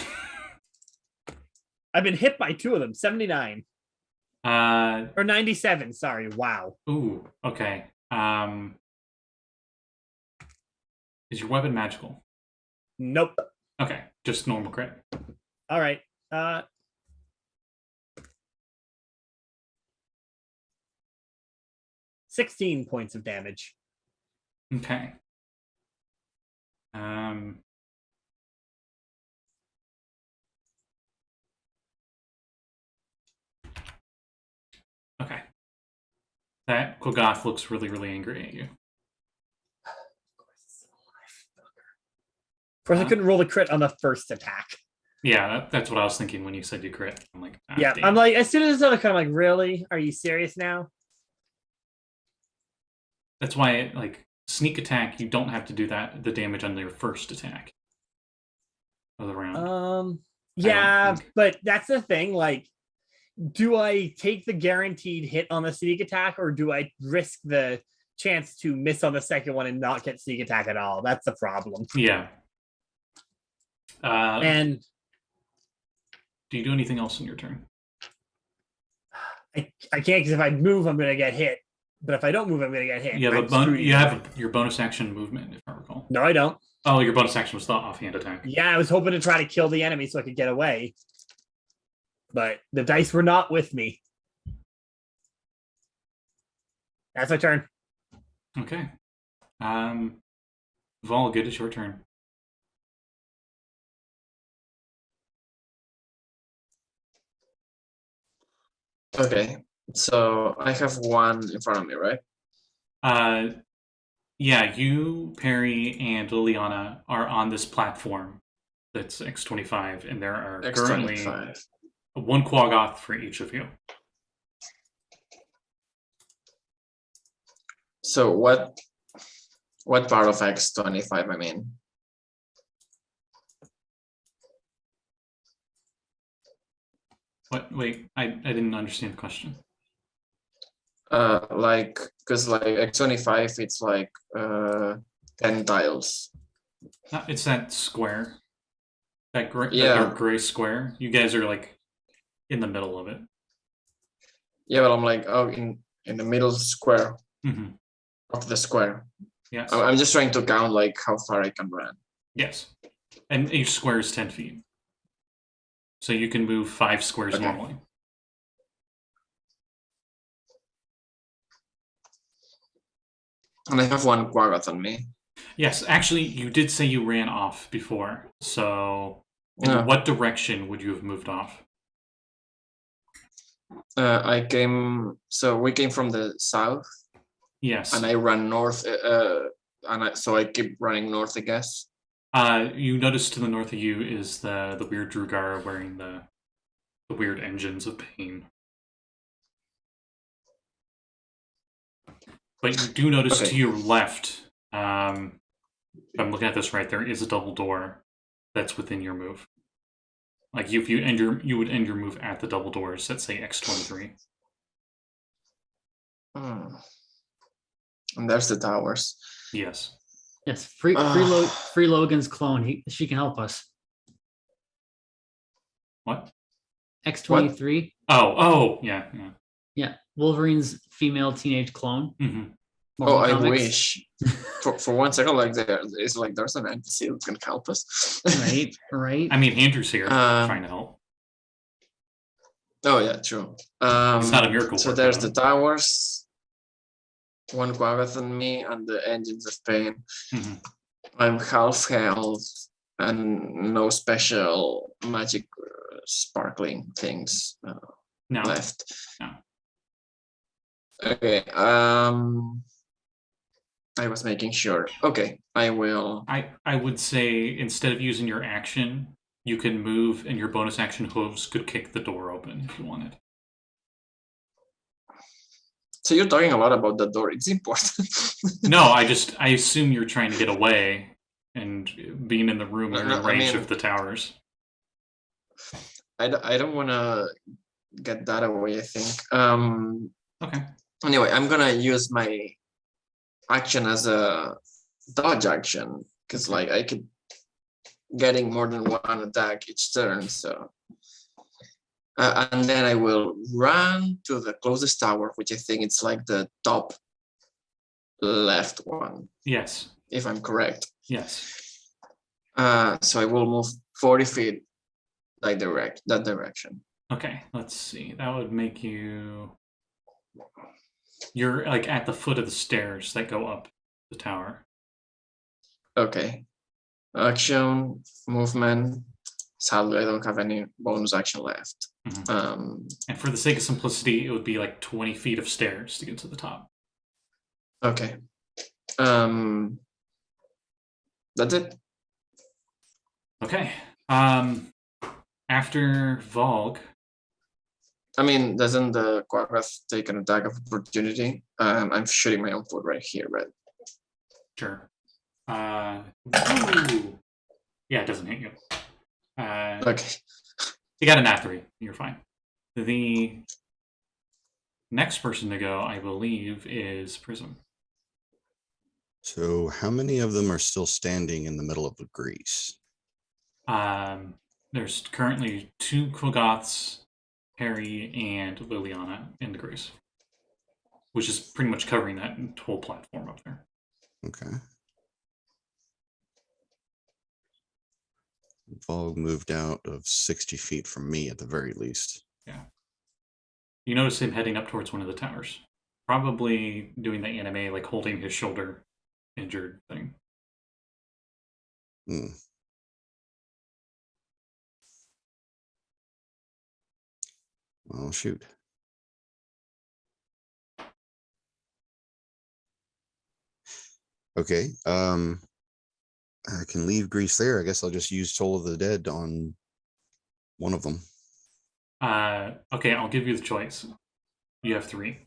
I've been hit by 2 of them, 79. Or 97, sorry. Wow. Ooh, okay. Is your weapon magical? Nope. Okay, just normal crit. All right. 16 points of damage. Okay. Okay. That Kogoth looks really, really angry at you. Of course, I couldn't roll the crit on the first attack. Yeah, that's what I was thinking when you said you crit. I'm like, yeah, damn. I'm like, as soon as it's other, I'm like, really? Are you serious now? That's why, like, sneak attack, you don't have to do that, the damage on your first attack of the round. Yeah, but that's the thing. Like, do I take the guaranteed hit on the sneak attack, or do I risk the chance to miss on the second one and not get sneak attack at all? That's the problem. Yeah. And Do you do anything else in your turn? I can't because if I move, I'm gonna get hit. But if I don't move, I'm gonna get hit. You have I'm screwed you either have your bonus action movement, if I recall. No, I don't. Oh, your bonus action was the offhand attack. Yeah, I was hoping to try to kill the enemy so I could get away. But the dice were not with me. That's my turn. Okay. Valgg, it is your turn. Okay, so I have one in front of me, right? Yeah, you, Perry, and Liliana are on this platform that's X25, and there are currently X25. one Quaggoth for each of you. So what part of X25 I mean? What? Wait, I didn't understand the question. Like, because like X25, it's like 10 tiles. It's that square. That Yeah. dark gray square. You guys are like in the middle of it. Yeah, but I'm like, oh, in the middle square Mm-hmm. of the square. Yes. I'm just trying to count like how far I can run. Yes. And each square is 10 feet. So you can move 5 squares Okay. normally. And I have one Quaggoth on me. Yes, actually, you did say you ran off before. So, in Yeah. what direction would you have moved off? So we came from the south, Yes. and I ran north, so I keep running north, I guess. You notice to the north of you is the weird Drugar wearing the weird engines of pain. But you do notice Okay. to your left, if I'm looking at this right, there is a double door that's within your move. Like if you would end your move at the double doors that say X23. And there's the towers. Yes. Yes, free Logan's clone. She can help us. What? X23. Oh, yeah. Yeah, Wolverine's female teenage clone. Mm-hmm. Oh, Marvel I Comics. wish. for 1 second, like there's an NPC that can help us. Right. I mean, Andrew's here trying to help. Oh yeah, true. It's not a miracle. So worker, there's though. the towers, one Quaggoth on me, and the engines of pain. Mm-hmm. I'm half health and no special magic sparkling things No. left. No. Okay. I was making sure. Okay, I will. I would say instead of using your action, you can move, and your bonus action hooves could kick the door open if you wanted. So you're talking a lot about the door. It's important. No, I assume you're trying to get away, and being in the room, you're in range of the towers. I don't want to get that away, I think. Okay. Anyway, I'm gonna use my action as a dodge action because like I could getting more than one attack each turn, so and then I will run to the closest tower, which I think it's like the top left one. Yes. If I'm correct. Yes. So I will move 40 feet that direction. Okay, let's see. That would make you... You're like at the foot of the stairs that go up the tower. Okay. Action, movement. Sadly, I don't have any bonus action left. Mm-hmm. And for the sake of simplicity, it would be like 20 feet of stairs to get to the top. Okay. That's it. Okay. After Valgg. I mean, doesn't the Quaggoth take an attack of opportunity? I'm shooting my own foot right here, right? Sure. Ooh. Yeah, it doesn't hit you. Okay. You got a nat 3. You're fine. The next person to go, I believe, is Prism. So how many of them are still standing in the middle of the grease? There's currently 2 Kogoths, Perry, and Liliana in the Grace, which is pretty much covering that whole platform up there. Okay. Valgg moved out of 60 feet from me at the very least. Yeah. You notice him heading up towards one of the towers. Probably doing the anime, like holding his shoulder injured thing. Hmm. Well, shoot. Okay. I can leave Grease there. I guess I'll just use Toll of the Dead on one of them. Okay, I'll give you the choice. You have 3.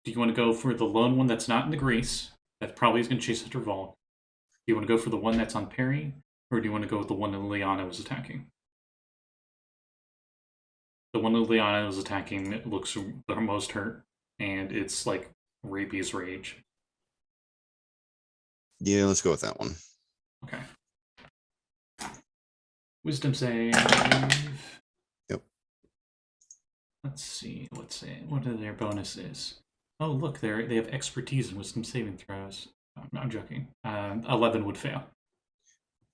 Do you want to go for the lone one that's not in the Grease? That probably is going to chase after Valgg. Do you want to go for the one that's on Perry? Or do you want to go with the one that Liliana was attacking? The one that Liliana was attacking it looks the most hurt. And it's like Rabies Rage. Yeah, let's go with that one. Okay. Wisdom save. Yep. Let's see. What are their bonuses? Oh, look, they have expertise in wisdom saving throws. I'm joking. 11 would fail.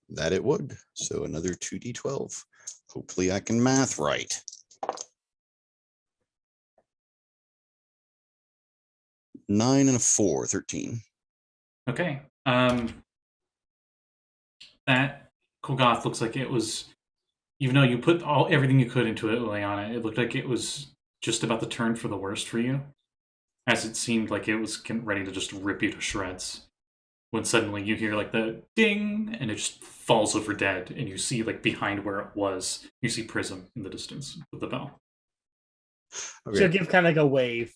That it would. So another 2d12. Hopefully I can math right. Nine and a 4, 13. Okay. That Kogoth looks like it was, even though you put everything you could into it, Liliana, it looked like it was just about to turn for the worst for you, as it seemed like it was ready to just rip you to shreds. When suddenly you hear like the ding, and it just falls over dead, and you see like behind where it was, you see Prism in the distance with the bell. Okay. She'll give kind of like a wave.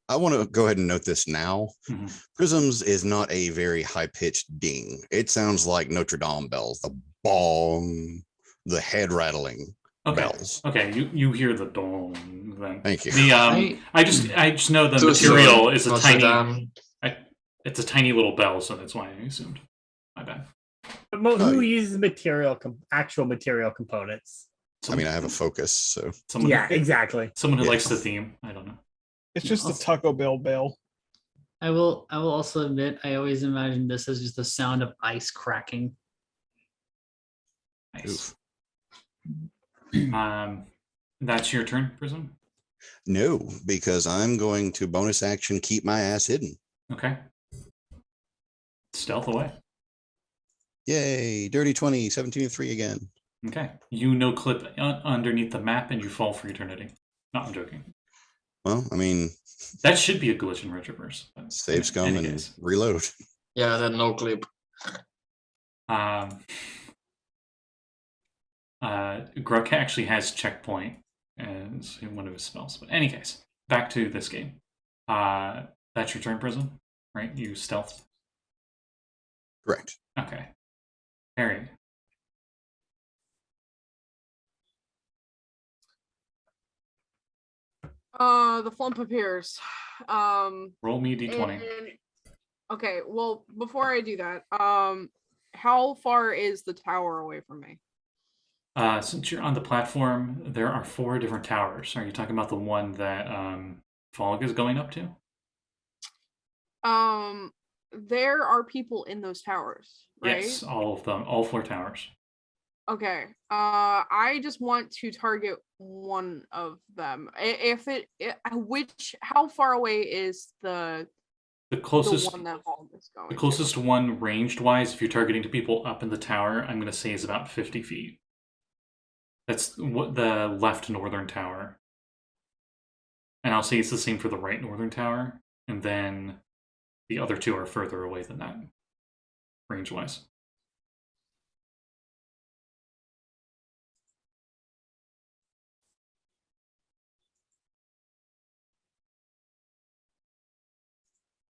I want to go ahead and note this now. Mm-hmm. Prisms is not a very high-pitched ding. It sounds like Notre Dame bells, the bong, the head rattling bells. Okay, you hear the dong then. Thank you. The I just know the material is a tiny. It's a tiny little bell, so that's why I assumed. My bad. But who uses actual material components? I mean, I have a focus, so. Yeah, exactly. Someone who likes the theme. I don't know. It's just a Taco Bell bell. I will also admit I always imagine this as just the sound of ice cracking. Nice. That's your turn, Prism? No, because I'm going to bonus action keep my ass hidden. Okay. Stealth away. Yay, dirty 20, 17 and 3 again. Okay. You no clip underneath the map and you fall for eternity. No, I'm joking. Well, I mean, that should be a glitch in Retroverse. Save scum and reload. Yeah, that no clip. Gruk actually has checkpoint as one of his spells. But in any case, back to this game. That's your turn, Prism, right? You stealth. Correct. Okay. Harry. The flump appears. Roll me a d20. Okay, well, before I do that, how far is the tower away from me? Since you're on the platform, there are 4 different towers. Are you talking about the one that Valgg is going up to? There are people in those towers, right? Yes, all of them, all 4 towers. Okay. I just want to target one of them. How far away is the closest one that Valgg is going? The closest one ranged wise, if you're targeting to people up in the tower, I'm going to say is about 50 feet. That's what the left northern tower. And I'll say it's the same for the right northern tower. And then the other 2 are further away than that, range wise.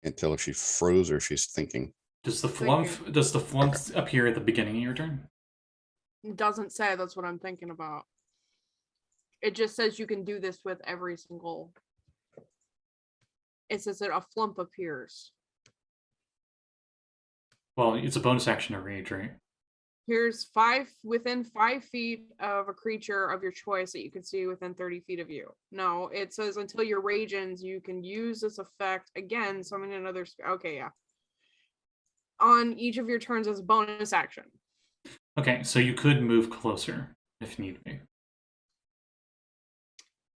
Can't tell if she froze or if she's thinking. Does the flump appear at the beginning of your turn? It doesn't say. That's what I'm thinking about. It just says you can do this with every single. It says that a flump appears. Well, it's a bonus action to rage, right? Here's within 5 feet of a creature of your choice that you can see within 30 feet of you. No, it says until your rage ends, you can use this effect again, summon another. Okay, yeah. On each of your turns as a bonus action. Okay, so you could move closer if need be.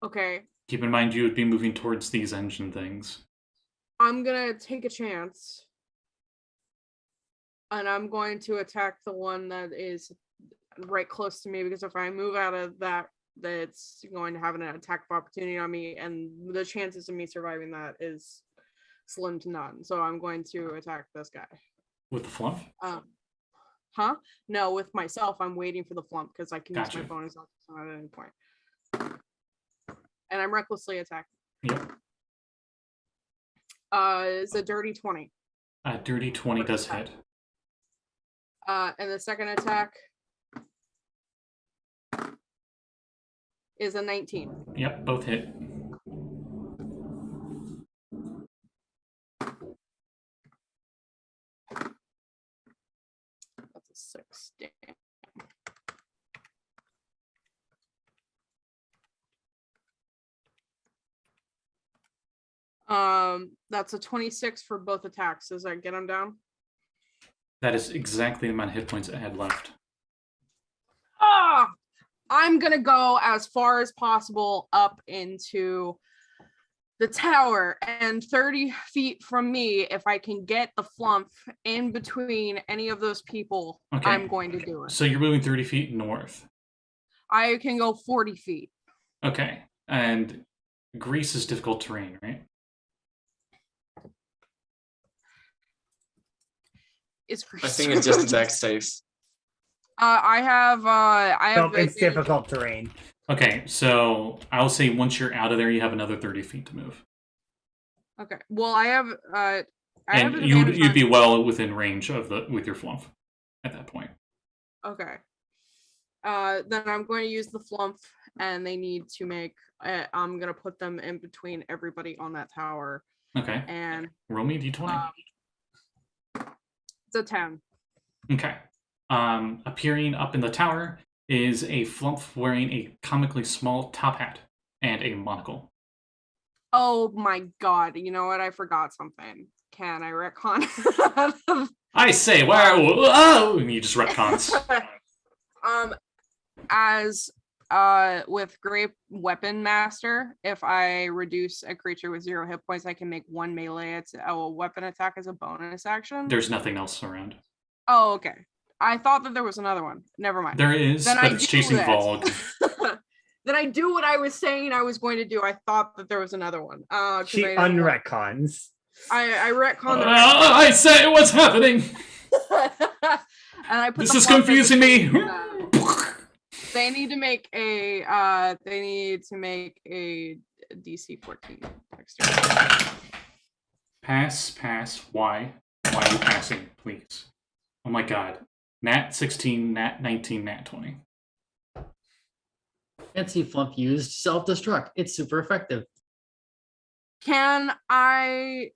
Okay. Keep in mind you would be moving towards these engine things. I'm gonna take a chance. And I'm going to attack the one that is right close to me, because if I move out of that, that's going to have an attack of opportunity on me, and the chances of me surviving that is slim to none. So I'm going to attack this guy. With the flump? Huh? No, with myself. I'm waiting for the flump because I can use Gotcha. my bonus action at any point. And I'm recklessly attacking. Yep. It's a dirty 20. Dirty 20 does hit. And the second attack is a 19. Yep, both hit. That's a 6. Damn. That's a 26 for both attacks. Does that get him down? That is exactly the amount of hit points it had left. I'm gonna go as far as possible up into the tower, and 30 feet from me, if I can get the flump in between any of those people, Okay. I'm going to do it. So you're moving 30 feet north. I can go 40 feet. Okay. And Greece is difficult terrain, right? It's I think it's just a deck save. I have Nope, it's difficult terrain. Okay, so I'll say once you're out of there, you have another 30 feet to move. Okay. Well, I have have And an you'd advantage be on- well within range of with your flump at that point. Okay. Then I'm going to use the flump, and they need to make. I'm gonna put them in between everybody on that tower. Okay. And roll me a d20. It's a 10. Okay. Appearing up in the tower is a flump wearing a comically small top hat and a monocle. Oh my god! You know what? I forgot something. Can I retcon? I say, wow, whoa, and you just retcons. As with Great Weapon Master, if I reduce a creature with 0 hit points, I can make 1 melee weapon attack as a bonus action. There's nothing else around. Oh, okay. I thought that there was another one. Never mind. There is, Then but I it's do chasing that. Valgg. Then I do what I was saying I was going to do. I thought that there was another one. She unretcons. I retcon the I say, what's happening? and I put This the is flump in confusing me. between, they need to make a DC 14 dexterity. Pass. Why? Why are you passing, please? Oh my god. Nat 16, Nat 19, Nat 20. Fancy flump used self-destruct. It's super effective. Can I,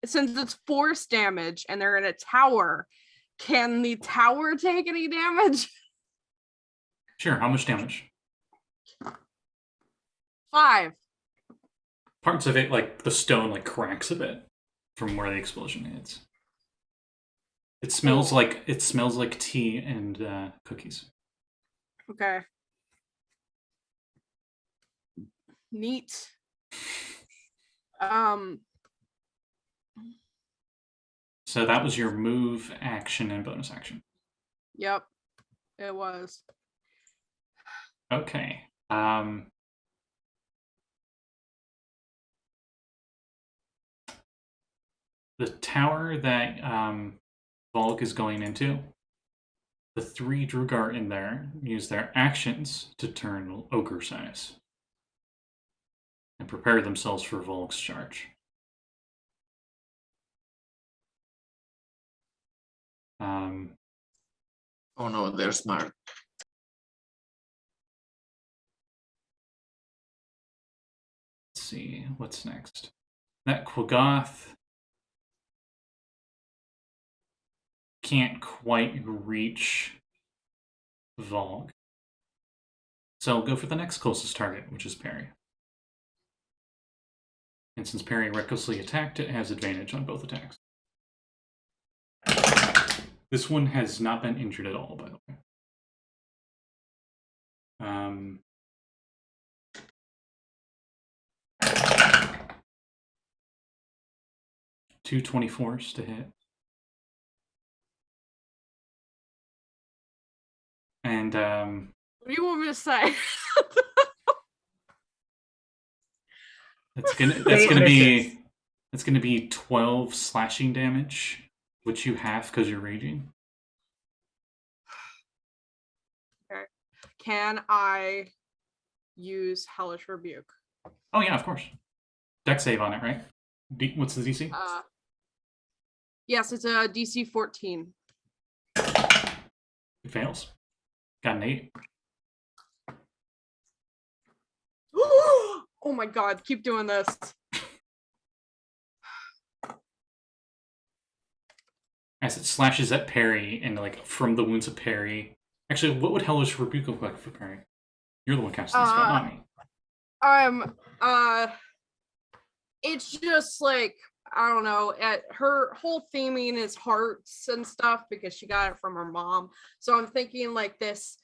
since it's force damage and they're in a tower, can the tower take any damage? Sure, how much damage? 5. Parts of it, like the stone, like cracks a bit from where the explosion hits. It smells like tea and cookies. Okay. Neat. So that was your move, action, and bonus action. Yep, it was. Okay. The tower that Valgg is going into, the 3 Drugar in there use their actions to turn ogre size and prepare themselves for Valgg's charge. Oh no, they're smart. Let's see, what's next? That Quaggoth can't quite reach Valgg. So I'll go for the next closest target, which is Perry. And since Perry recklessly attacked, it has advantage on both attacks. This one has not been injured at all, by the way. 2 24s to hit. And what do you want me to say? that's gonna be 12 slashing damage, which you have because you're raging. Okay. Can I use Hellish Rebuke? Oh yeah, of course. Dex save on it, right? What's the DC? Yes, it's a DC 14. It fails. Got an 8. Oh my god, keep doing this. As it slashes at Perry, and like from the wounds of Perry. Actually, what would Hellish Rebuke look like for Perry? You're the one casting the spell, not me. It's just like, I don't know, at her whole theming is hearts and stuff because she got it from her mom. So I'm thinking like this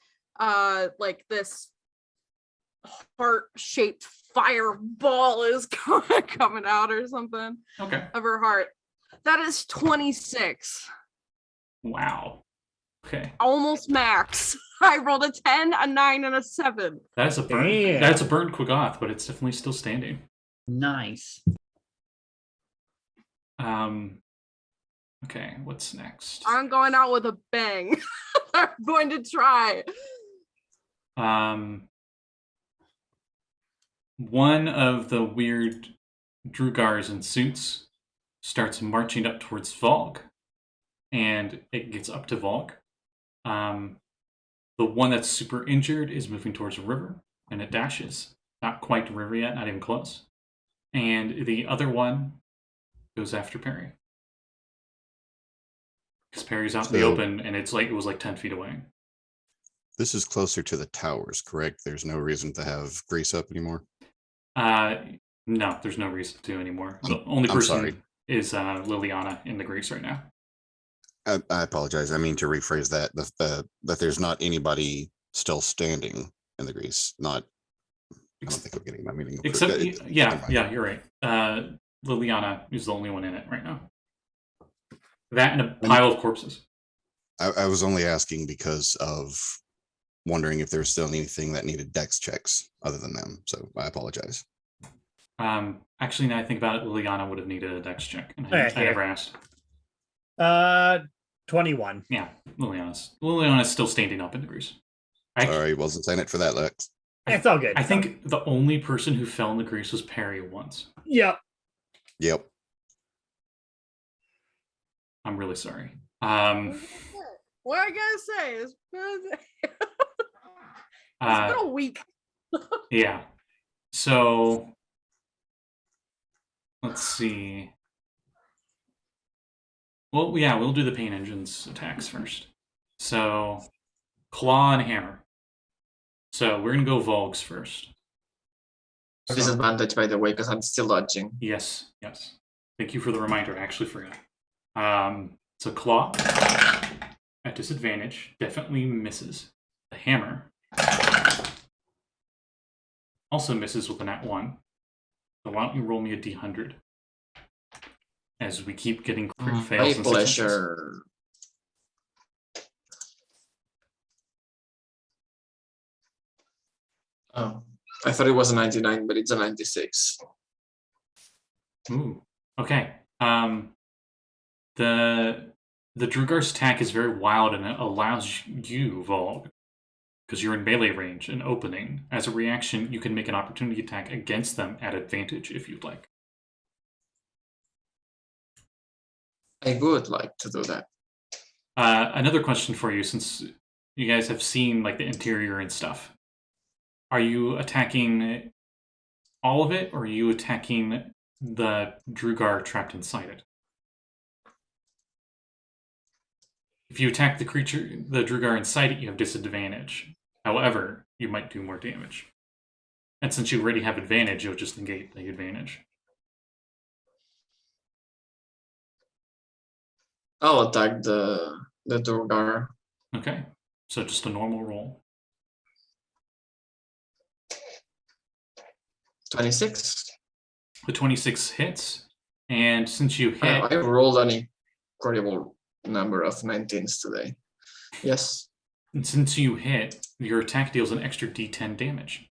heart-shaped fireball is coming out or something. Okay. Of her heart. That is 26. Wow. Okay. Almost max. I rolled a 10, a 9, and a 7. That's a burn. Damn. That's a burnt Quaggoth, but it's definitely still standing. Nice. Okay, what's next? I'm going out with a bang. I'm going to try. One of the weird Drugars in suits starts marching up towards Valgg, and it gets up to Valgg. The one that's super injured is moving towards a river, and it dashes. Not quite the river yet, not even close. And the other one goes after Perry. Because Perry's out in the open, and it was like 10 feet away. This is closer to the towers, correct? There's no reason to have Grease up anymore? No, there's no reason to anymore. The only person sorry. is Liliana in the Grease right now. I apologize. I mean to rephrase that. That there's not anybody still standing in the Grease. I don't think I'm getting my meaning. Except, yeah, you're right. Liliana is the only one in it right now. That and a pile of corpses. I was only asking because of wondering if there was still anything that needed dex checks other than them. So I apologize. Actually, now I think about it, Liliana would have needed a dex check. And I never asked. 21. Yeah, Liliana's still standing up in the Grease. Sorry, wasn't saying it for that, Lex. It's all good. I think the only person who fell in the Grease was Perry once. Yep. I'm really sorry. What I gotta say is, it's been a week. Yeah. So let's see. Well, yeah, we'll do the Pain Engine's attacks first. So Claw and Hammer. So we're gonna go Valgg's first. Disadvantage, by the way, because I'm still dodging. Yes. Thank you for the reminder. I actually forgot. So Claw at disadvantage definitely misses. The Hammer also misses with a nat 1. So why don't you roll me a d100? As we keep getting crit fails. My pleasure. Oh, I thought it was a 99, but it's a 96. Ooh. Okay. The Drugar's attack is very wild, and it allows you, Valgg, because you're in melee range, an opening. As a reaction, you can make an opportunity attack against them at advantage if you'd like. I would like to do that. Another question for you, since you guys have seen like the interior and stuff. Are you attacking all of it, or are you attacking the Drugar trapped inside it? If you attack the creature, the Drugar inside it, you have disadvantage. However, you might do more damage. And since you already have advantage, you'll just negate the advantage. I'll attack the Durgar. Okay, so just a normal roll. 26. The 26 hits, and since you hit, I rolled an incredible number of 19s today. Yes. and since you hit, your attack deals an extra D10 damage.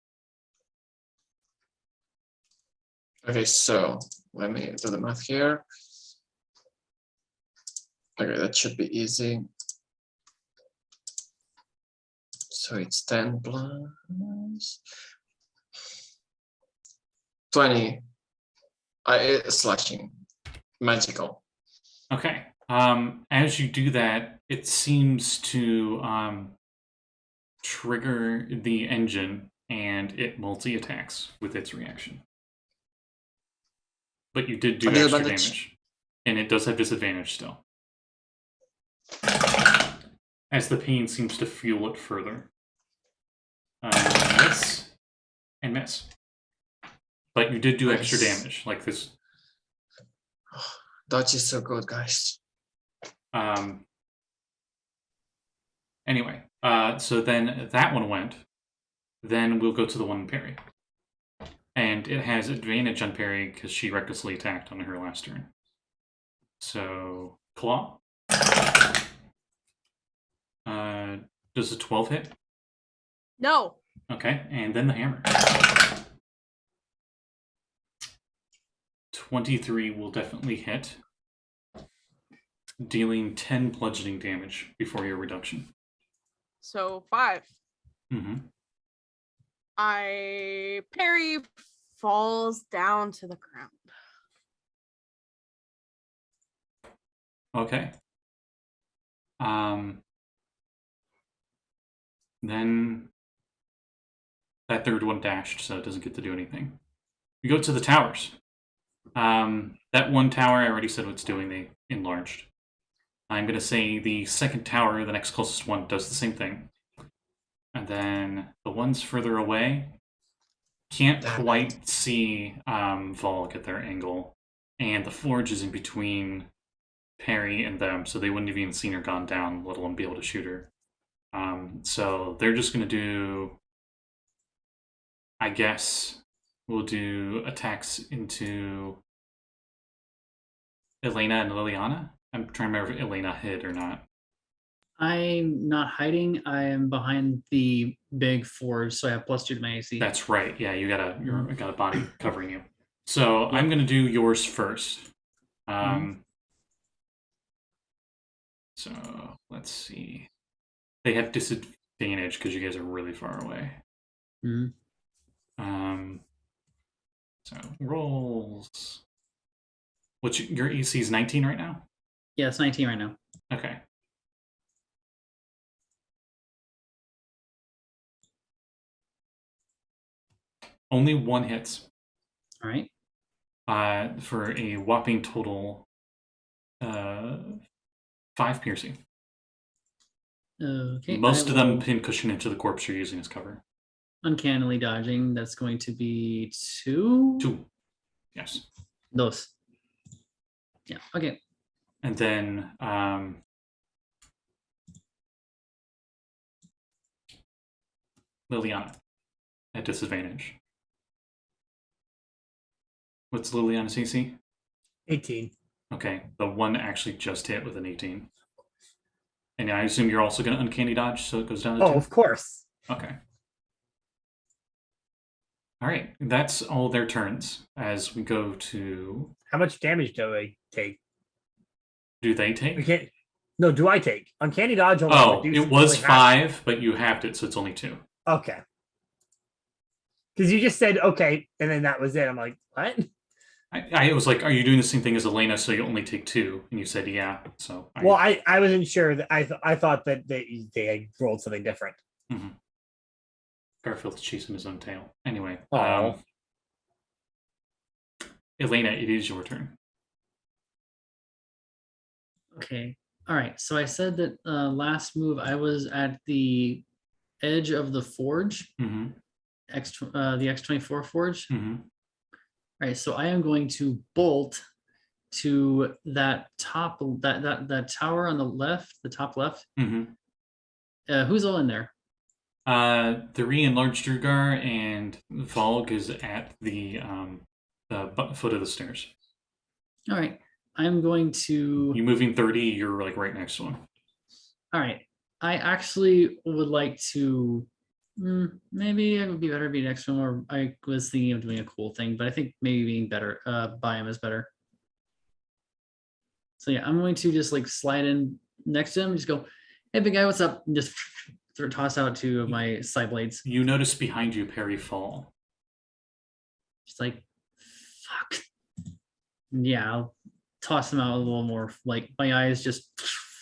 Okay, so let me do the math here. Okay, that should be easy. So it's 10 plus 20. Slashing, magical. Okay. As you do that, it seems to trigger the engine, and it multi-attacks with its reaction. But you did do extra damage, and it does have disadvantage still, as the pain seems to fuel it further. Miss and miss. But you did do extra damage, like this. Dodge is so good, guys. Anyway, so then that one went. Then we'll go to the one in parry. And it has advantage on parry because she recklessly attacked on her last turn. So, Claw. Does a 12 hit? No. Okay, and then the hammer. 23 will definitely hit, dealing 10 bludgeoning damage before your reduction. So 5. Mm-hmm. Perry falls down to the ground. Okay. Then that third one dashed, so it doesn't get to do anything. We go to the towers. That one tower, I already said what it's doing. They enlarged. I'm going to say the second tower, the next closest one, does the same thing. And then the ones further away can't quite see Valgg at their angle. And the forge is in between Perry and them, so they wouldn't have even seen her gone down, let alone be able to shoot her. So they're just going to do, I guess, we'll do attacks into Elena and Liliana. I'm trying to remember if Elena hid or not. I'm not hiding. I am behind the big forge, so I have +2 to my AC. That's right. Yeah, you got a body covering you. So I'm going to do yours first. So let's see. They have disadvantage because you guys are really far away. So rolls. What's your EC is 19 right now? Yeah, it's 19 right now. Okay. Only one hits. All right. For a whopping total 5 piercing. Okay. Most of them pin-cushion into the corpse you're using as cover. Uncannily dodging. That's going to be 2. 2. Yes. Those. Yeah. Okay. And then Liliana at disadvantage. What's Liliana's CC? 18. Okay, the one actually just hit with an 18. And I assume you're also going to uncanny dodge, so it goes down to 2? Oh, of course. Okay. All right, that's all their turns. As we go to... How much damage do I take? Do they take? We can't... No, do I take? Uncanny dodge only reduces... It was 5, but you halved it, so it's only 2. Okay. Because you just said, okay, and then that was it. I'm like, what? I was like, are you doing the same thing as Elena, so you only take 2? And you said, yeah. So I wasn't sure. That I thought that they had rolled something different. Mm-hmm. Garfield's chasing his own tail. Anyway. Elena, it is your turn. Okay. All right. So I said that last move I was at the edge of the forge, Mm-hmm. the X24 forge. Mm-hmm. All right. So I am going to bolt to that top that tower on the left, the top left. Mm-hmm. Who's all in there? The re-enlarged Drugar and Valgg is at the foot of the stairs. All right. I'm going to. You moving 30, you're like right next to him. All right. I actually would like to. Maybe it would be better to be next to him, or I was thinking of doing a cool thing, but I think maybe being better by him is better. So yeah, I'm going to just like slide in next to him, just go, "Hey, big guy, what's up?" And just toss out two of my side blades. You notice behind you Perry fall. Just like, fuck. Yeah, I'll toss them out a little more. Like my eyes just,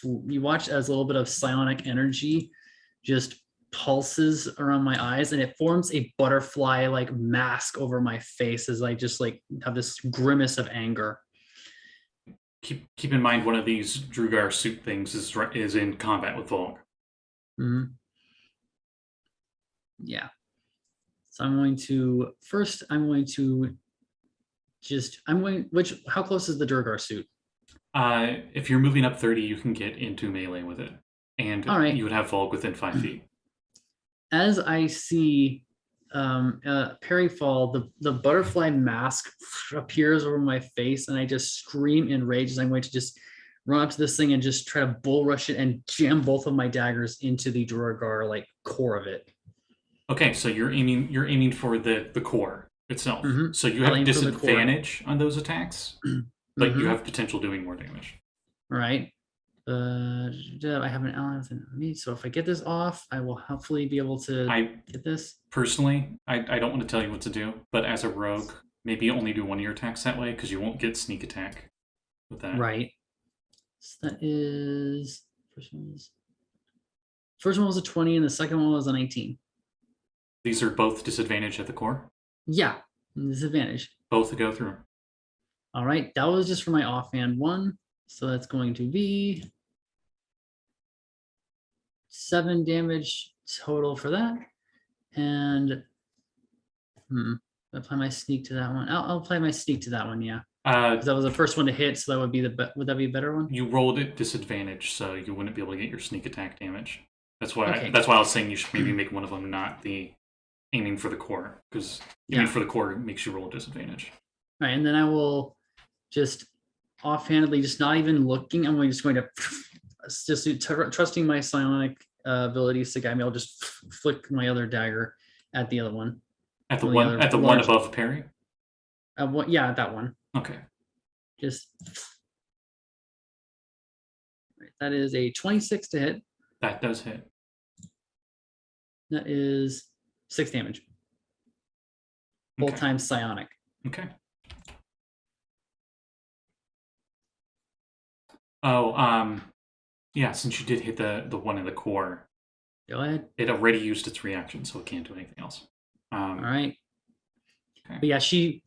you watch as a little bit of psionic energy just pulses around my eyes, and it forms a butterfly like mask over my face as I just like have this grimace of anger. Keep in mind, one of these Drugar suit things is in combat with Valgg. Mm-hmm. Yeah. So I'm going to first. How close is the Drugar suit? If you're moving up 30, you can get into melee with it, and you would have Valgg within 5 feet. As I see Perry fall, the butterfly mask appears over my face, and I just scream in rage as I'm going to just run up to this thing and just try to bull rush it and jam both of my daggers into the Drugar like core of it. Okay, so you're aiming for the core itself. Mm-hmm. So you have disadvantage on those attacks, but you have potential doing more damage. All right. I have an ally within me, so if I get this off, I will hopefully be able to get this. Personally, I don't want to tell you what to do, but as a rogue, maybe only do one of your attacks that way because you won't get sneak attack with that. Right. So that is first one was a 20 and the second one was an 18. These are both disadvantage at the core? Yeah, disadvantage. Both go through. All right, that was just for my offhand one. So that's going to be 7 damage total for that. And I'll apply my sneak to that one. I'll apply my sneak to that one, yeah. Because that was the first one to hit, so that would be would that be a better one? You rolled at disadvantage, so you wouldn't be able to get your sneak attack damage. That's why I was saying you should maybe make one of them not the aiming for the core, because aiming for the core makes you roll disadvantage. All right, and then I will just offhandedly, just not even looking, I'm just going to trusting my psionic abilities to guide me. I'll just flick my other dagger at the other one. At the one above Perry? Yeah, at that one. Okay. Just that is a 26 to hit. That does hit. That is 6 damage. Both times psionic. Okay. Oh, yeah, since you did hit the one in the core. Go ahead. It already used its reaction, so it can't do anything else. All right. Okay. But yeah, she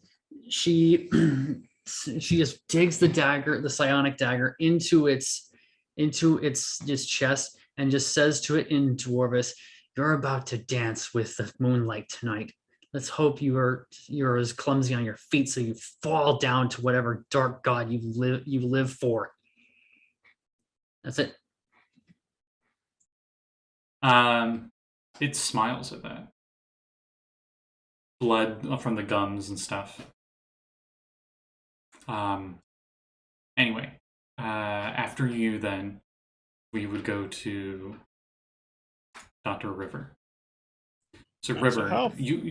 just digs the psionic dagger into its just chest and just says to it in Dwarvish, "You're about to dance with the moonlight tonight. Let's hope you're as clumsy on your feet so you fall down to whatever dark god you live for." That's it. It smiles at that. Blood from the gums and stuff. Anyway, after you, then we would go to Dr. River. So River,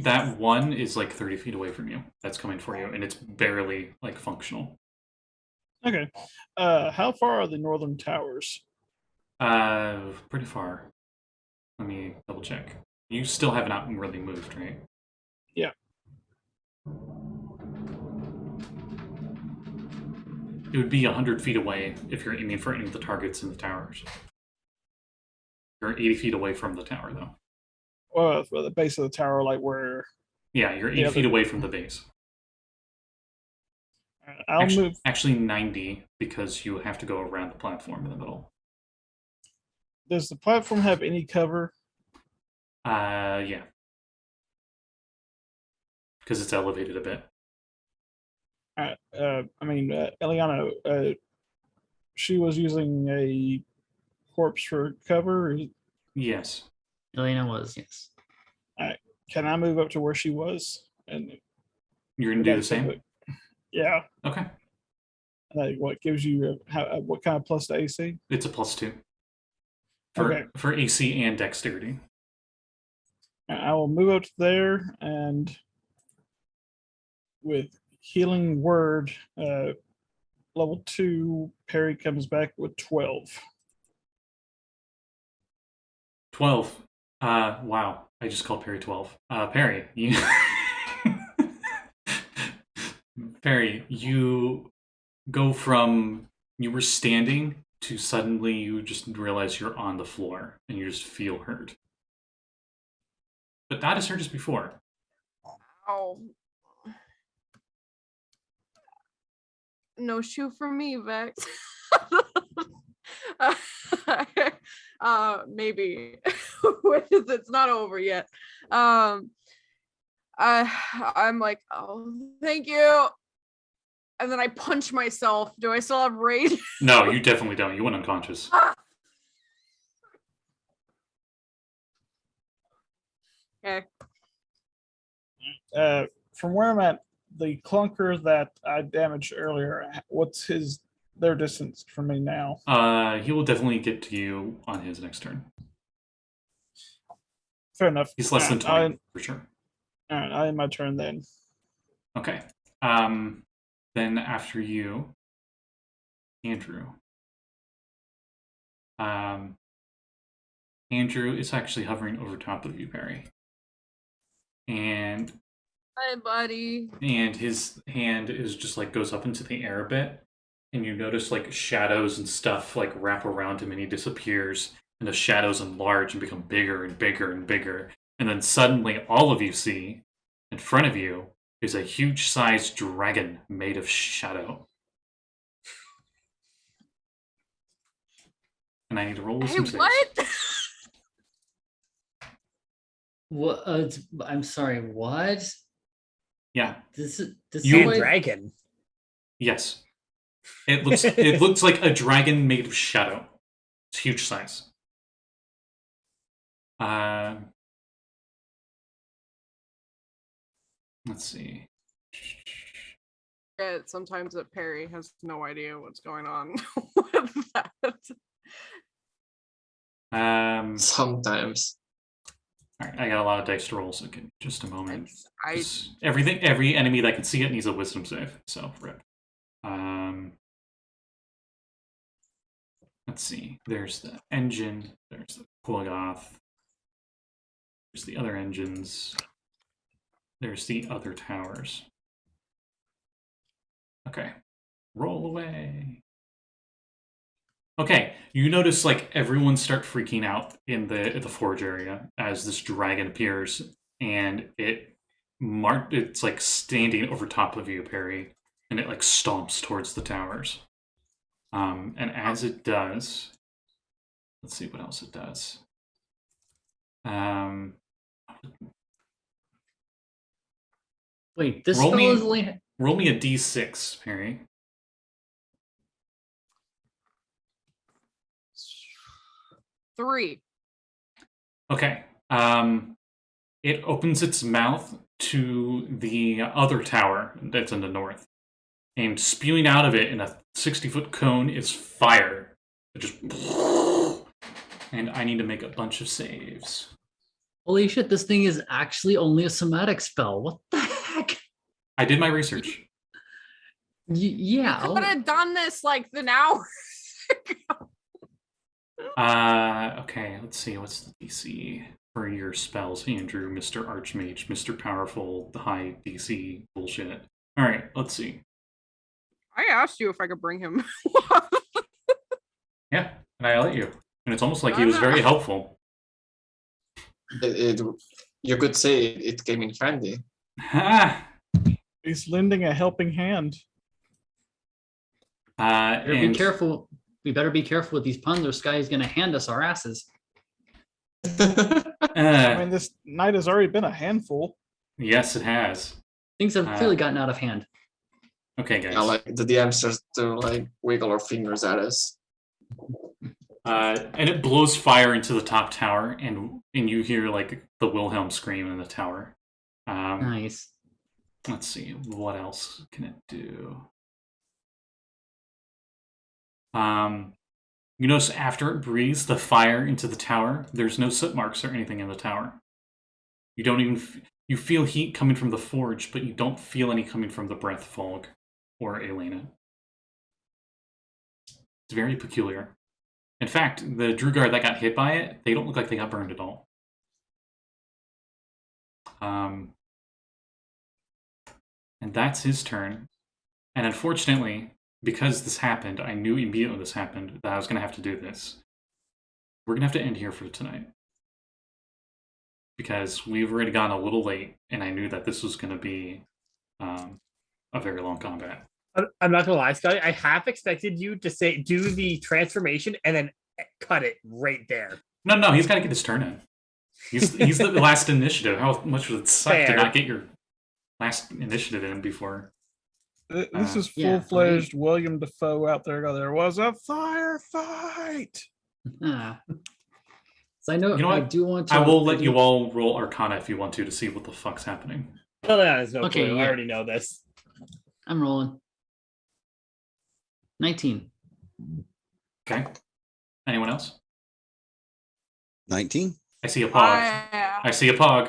that one is like 30 feet away from you. That's coming for you, and it's barely like functional. Okay. How far are the northern towers? Pretty far. Let me double check. You still haven't really moved, right? Yeah. It would be 100 feet away if you're aiming for any of the targets in the towers. You're 80 feet away from the tower, though. Well, for the base of the tower, like where... Yeah, you're 80 feet away from the base. I'll move... Actually 90, because you have to go around the platform in the middle. does the platform have any cover? Yeah. Because it's elevated a bit. Eliana, she was using a corpse for cover. Yes. Elena was, yes. Can I move up to where she was? And You're gonna do the same? Yeah. Okay. Like, what gives you what kind of plus to AC? It's a +2 Okay. for AC and dexterity. I will move up to there, and with healing word, level 2, Perry comes back with 12. 12. Wow. I just called Perry 12. Perry, you Perry, you go from you were standing to suddenly you just realize you're on the floor and you just feel hurt. But not as hurt as before. Oh. No shoe for me, Vex. Maybe. It's not over yet. I'm like, oh, thank you. And then I punch myself. Do I still have rage? No, you definitely don't. You went unconscious. Okay. From where I'm at, the clunker that I damaged earlier, what's their distance from me now? He will definitely get to you on his next turn. Fair enough. He's less than 20 for sure. All right, I have my turn then. Okay. Then after you, Andrew. Andrew is actually hovering over top of you, Perry. And hi, buddy. And his hand is just like goes up into the air a bit, and you notice like shadows and stuff like wrap around him, and he disappears, and the shadows enlarge and become bigger and bigger and bigger, and then suddenly all of you see in front of you is a huge-sized dragon made of shadow. And I need to roll some saves. What? What? I'm sorry. What? Yeah. This dragon. Yes. It looks like a dragon made of shadow. It's huge size. Let's see. Sometimes that Perry has no idea what's going on with that. Sometimes. All right, I got a lot of dice to roll, so give me just a moment. Every enemy that can see it needs a wisdom save. So rip. Let's see. There's the engine. There's the Quilgoth. There's the other engines. There's the other towers. Okay. Roll away. Okay, you notice like everyone start freaking out in the forge area as this dragon appears, and it's like standing over top of you, Perry, and it like stomps towards the towers. And as it does, let's see what else it does. Wait, this roll spell is only... Roll me a d6, Perry. 3. Okay. It opens its mouth to the other tower that's in the north. And spewing out of it in a 60-foot cone is fire. It just... And I need to make a bunch of saves. Holy shit, this thing is actually only a somatic spell. What the heck? I did my research. Yeah. I would have done this like an hour ago. Okay, let's see. What's the DC for your spells, Andrew, Mr. Archmage, Mr. Powerful, the high DC bullshit? All right, let's see. I asked you if I could bring him. Yeah, and I let you. And it's almost like he was very helpful. You could say it came in handy. He's lending a helping hand. Be careful. we better be careful with these puns, or Sky is going to hand us our asses. I mean, this night has already been a handful. Yes, it has. Things have clearly gotten out of hand. Okay, guys. Yeah, like the DM starts to like wiggle our fingers at us. And it blows fire into the top tower, and you hear like the Wilhelm scream in the tower. Nice. Let's see, what else can it do? You notice after it breathes the fire into the tower, there's no soot marks or anything in the tower. You don't even you feel heat coming from the forge, but you don't feel any coming from the breath Valgg or Elena. It's very peculiar. In fact, the Drugar that got hit by it, they don't look like they got burned at all. And that's his turn. And unfortunately, because this happened, I knew immediately this happened that I was going to have to do this. We're going to have to end here for tonight. Because we've already gone a little late, and I knew that this was going to be a very long combat. I'm not gonna lie, Scotty. I half expected you to say do the transformation and then cut it right there. No, he's got to get his turn in. He's the last initiative. How much would it suck to not get your last initiative in before? This is full-fledged William Dafoe out there. There was a firefight. So I know, you know I what? do want to. I will let you all roll Arcana if you want to see what the fuck's happening. No, there's no Okay, clue. yeah. I already know this. I'm rolling. 19. Okay. Anyone else? 19. I see a pog. I see a pog.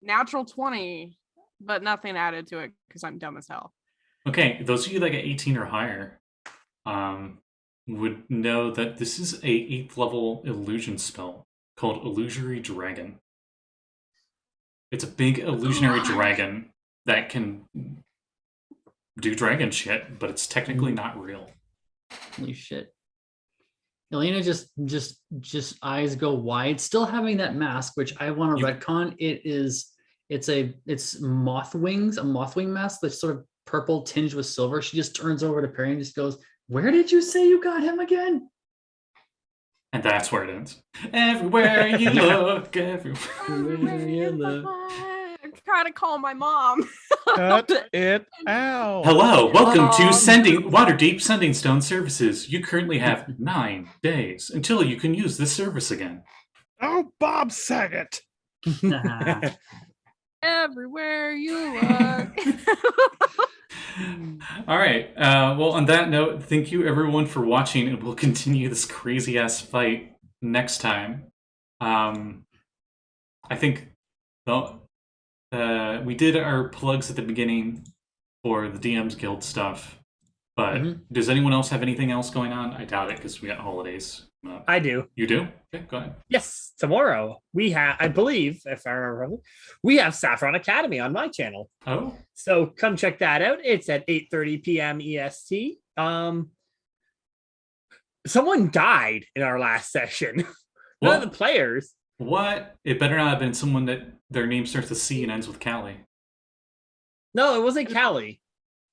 Natural 20, but nothing added to it because I'm dumb as hell. Okay, those of you that get 18 or higher would know that this is a 8th level illusion spell called Illusory Dragon. It's a big illusionary dragon that can do dragon shit, but it's technically not real. Holy shit. Elena just eyes go wide, still having that mask, which I want to retcon. It's moth wings, a mothwing mask that's sort of purple tinged with silver. She just turns over to Perry and just goes, "Where did you say you got him again?" And that's where it ends. Everywhere you look, everywhere you look. I'm trying to call my mom. Cut it out. Hello, welcome to Waterdeep Sending Stone Services. You currently have 9 days until you can use this service again. Oh, Bob Saget. Everywhere you look. All right. Well, on that note, thank you everyone for watching, and we'll continue this crazy ass fight next time. I think we did our plugs at the beginning for the DM's Guild stuff, but does anyone else have anything else going on? I doubt it because we got holidays. I do. You do? Okay, go ahead. Yes, tomorrow we have, I believe, if I remember, we have Saffron Academy on my channel. Oh, so come check that out. It's at 8:30 p.m. EST. Someone died in our last session. One of the players. What? It better not have been someone that their name starts with C and ends with Callie. No, it wasn't Callie.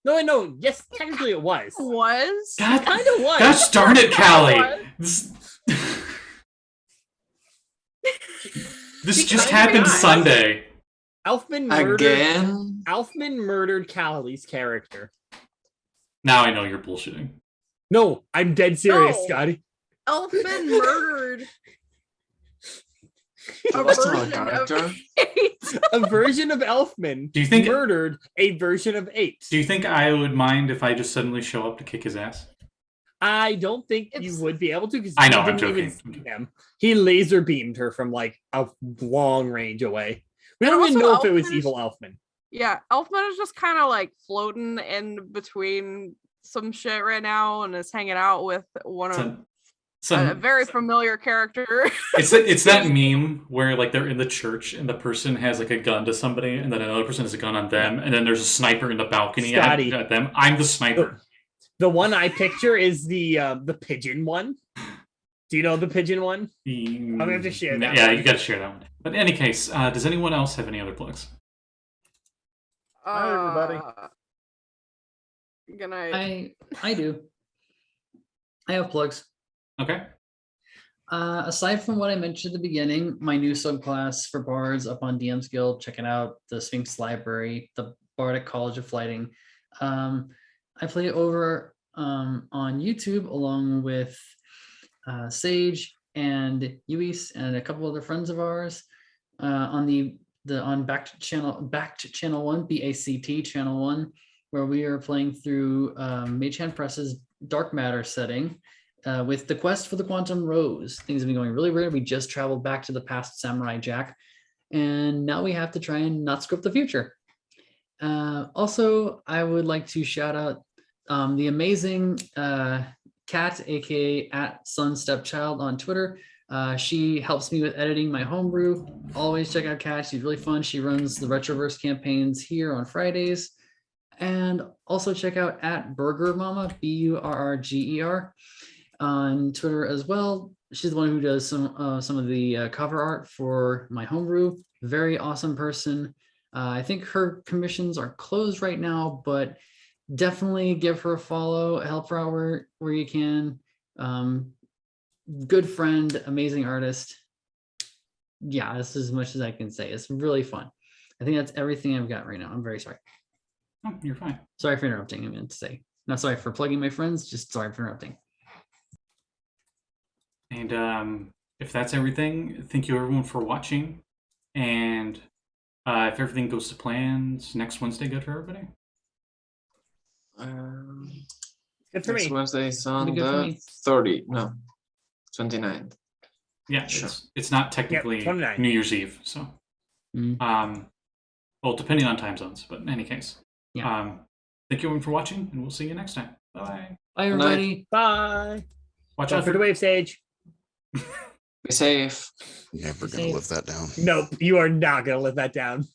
No. Yes, technically it was. Was? God, it kind of was. Gosh darn it, Callie! This just happened Sunday. Elfman murdered Callie's character. Now I know you're bullshitting. No, I'm dead serious, No. Scotty. Elfman murdered That's not a character. A version of Elfman Do you think murdered a version of 8. Do you think I would mind if I just suddenly show up to kick his ass? I don't think you would be able to because I know, I'm joking. Him. He laser beamed her from like a long range away. We don't even Also, know if it was Elfman evil Elfman. Yeah, Elfman is just kind of like floating in between some shit right now and is hanging out with one of a very familiar character. It's that meme where like they're in the church and the person has like a gun to somebody and then another person has a gun on them and then there's a sniper in the balcony at them. I'm the sniper. The one I picture is the pigeon one. Do you know the pigeon one? I'm gonna have to share that. Yeah, one. you got to share that one. But in any case, does anyone else have any other plugs? Hi, everybody. Good night. I do. I have plugs. Okay. Aside from what I mentioned at the beginning, my new subclass for bards up on DM's Guild, check it out, the Sphinx Library, the Bardic College of Flighting. I play over on YouTube along with Saege and Lluis and a couple other friends of ours on on Backed Channel 1, BACT Channel 1, where we are playing through Mage Hand Press's Dark Matter setting with the quest for the Quantum Rose. Things have been going really weird. We just traveled back to the past Samurai Jack, and now we have to try and not script the future. Also, I would like to shout out the amazing Kat, aka @SunStepchild on Twitter. She helps me with editing my homebrew. Always check out Kat. She's really fun. She runs the Retroverse campaigns here on Fridays. And also check out @Burger Mama, BURRGER on Twitter as well. She's the one who does some of the cover art for my homebrew. Very awesome person. I think her commissions are closed right now, but definitely give her a follow, help her out where you can. Good friend, amazing artist. Yeah, that's as much as I can say. It's really fun. I think that's everything I've got right now. I'm very sorry. Oh, you're fine. Sorry for interrupting. I meant to say, not sorry for plugging my friends, just sorry for interrupting. And if that's everything, thank you everyone for watching. And if everything goes to plans, next Wednesday good for everybody? Good for Next me. Wednesday is on Good for the me. 30th. No, 29th. Yeah, Sure. it's not technically 29. New Year's Eve, so Mm. well, depending on time zones, but in any case, Yeah. thank you everyone for watching, and we'll see you next time. Bye. Bye, Good night. everybody. Bye. Watch Don't out for forget to wave, Sage. Be safe. Never Be gonna safe. live that down. Nope, you are not gonna let that down.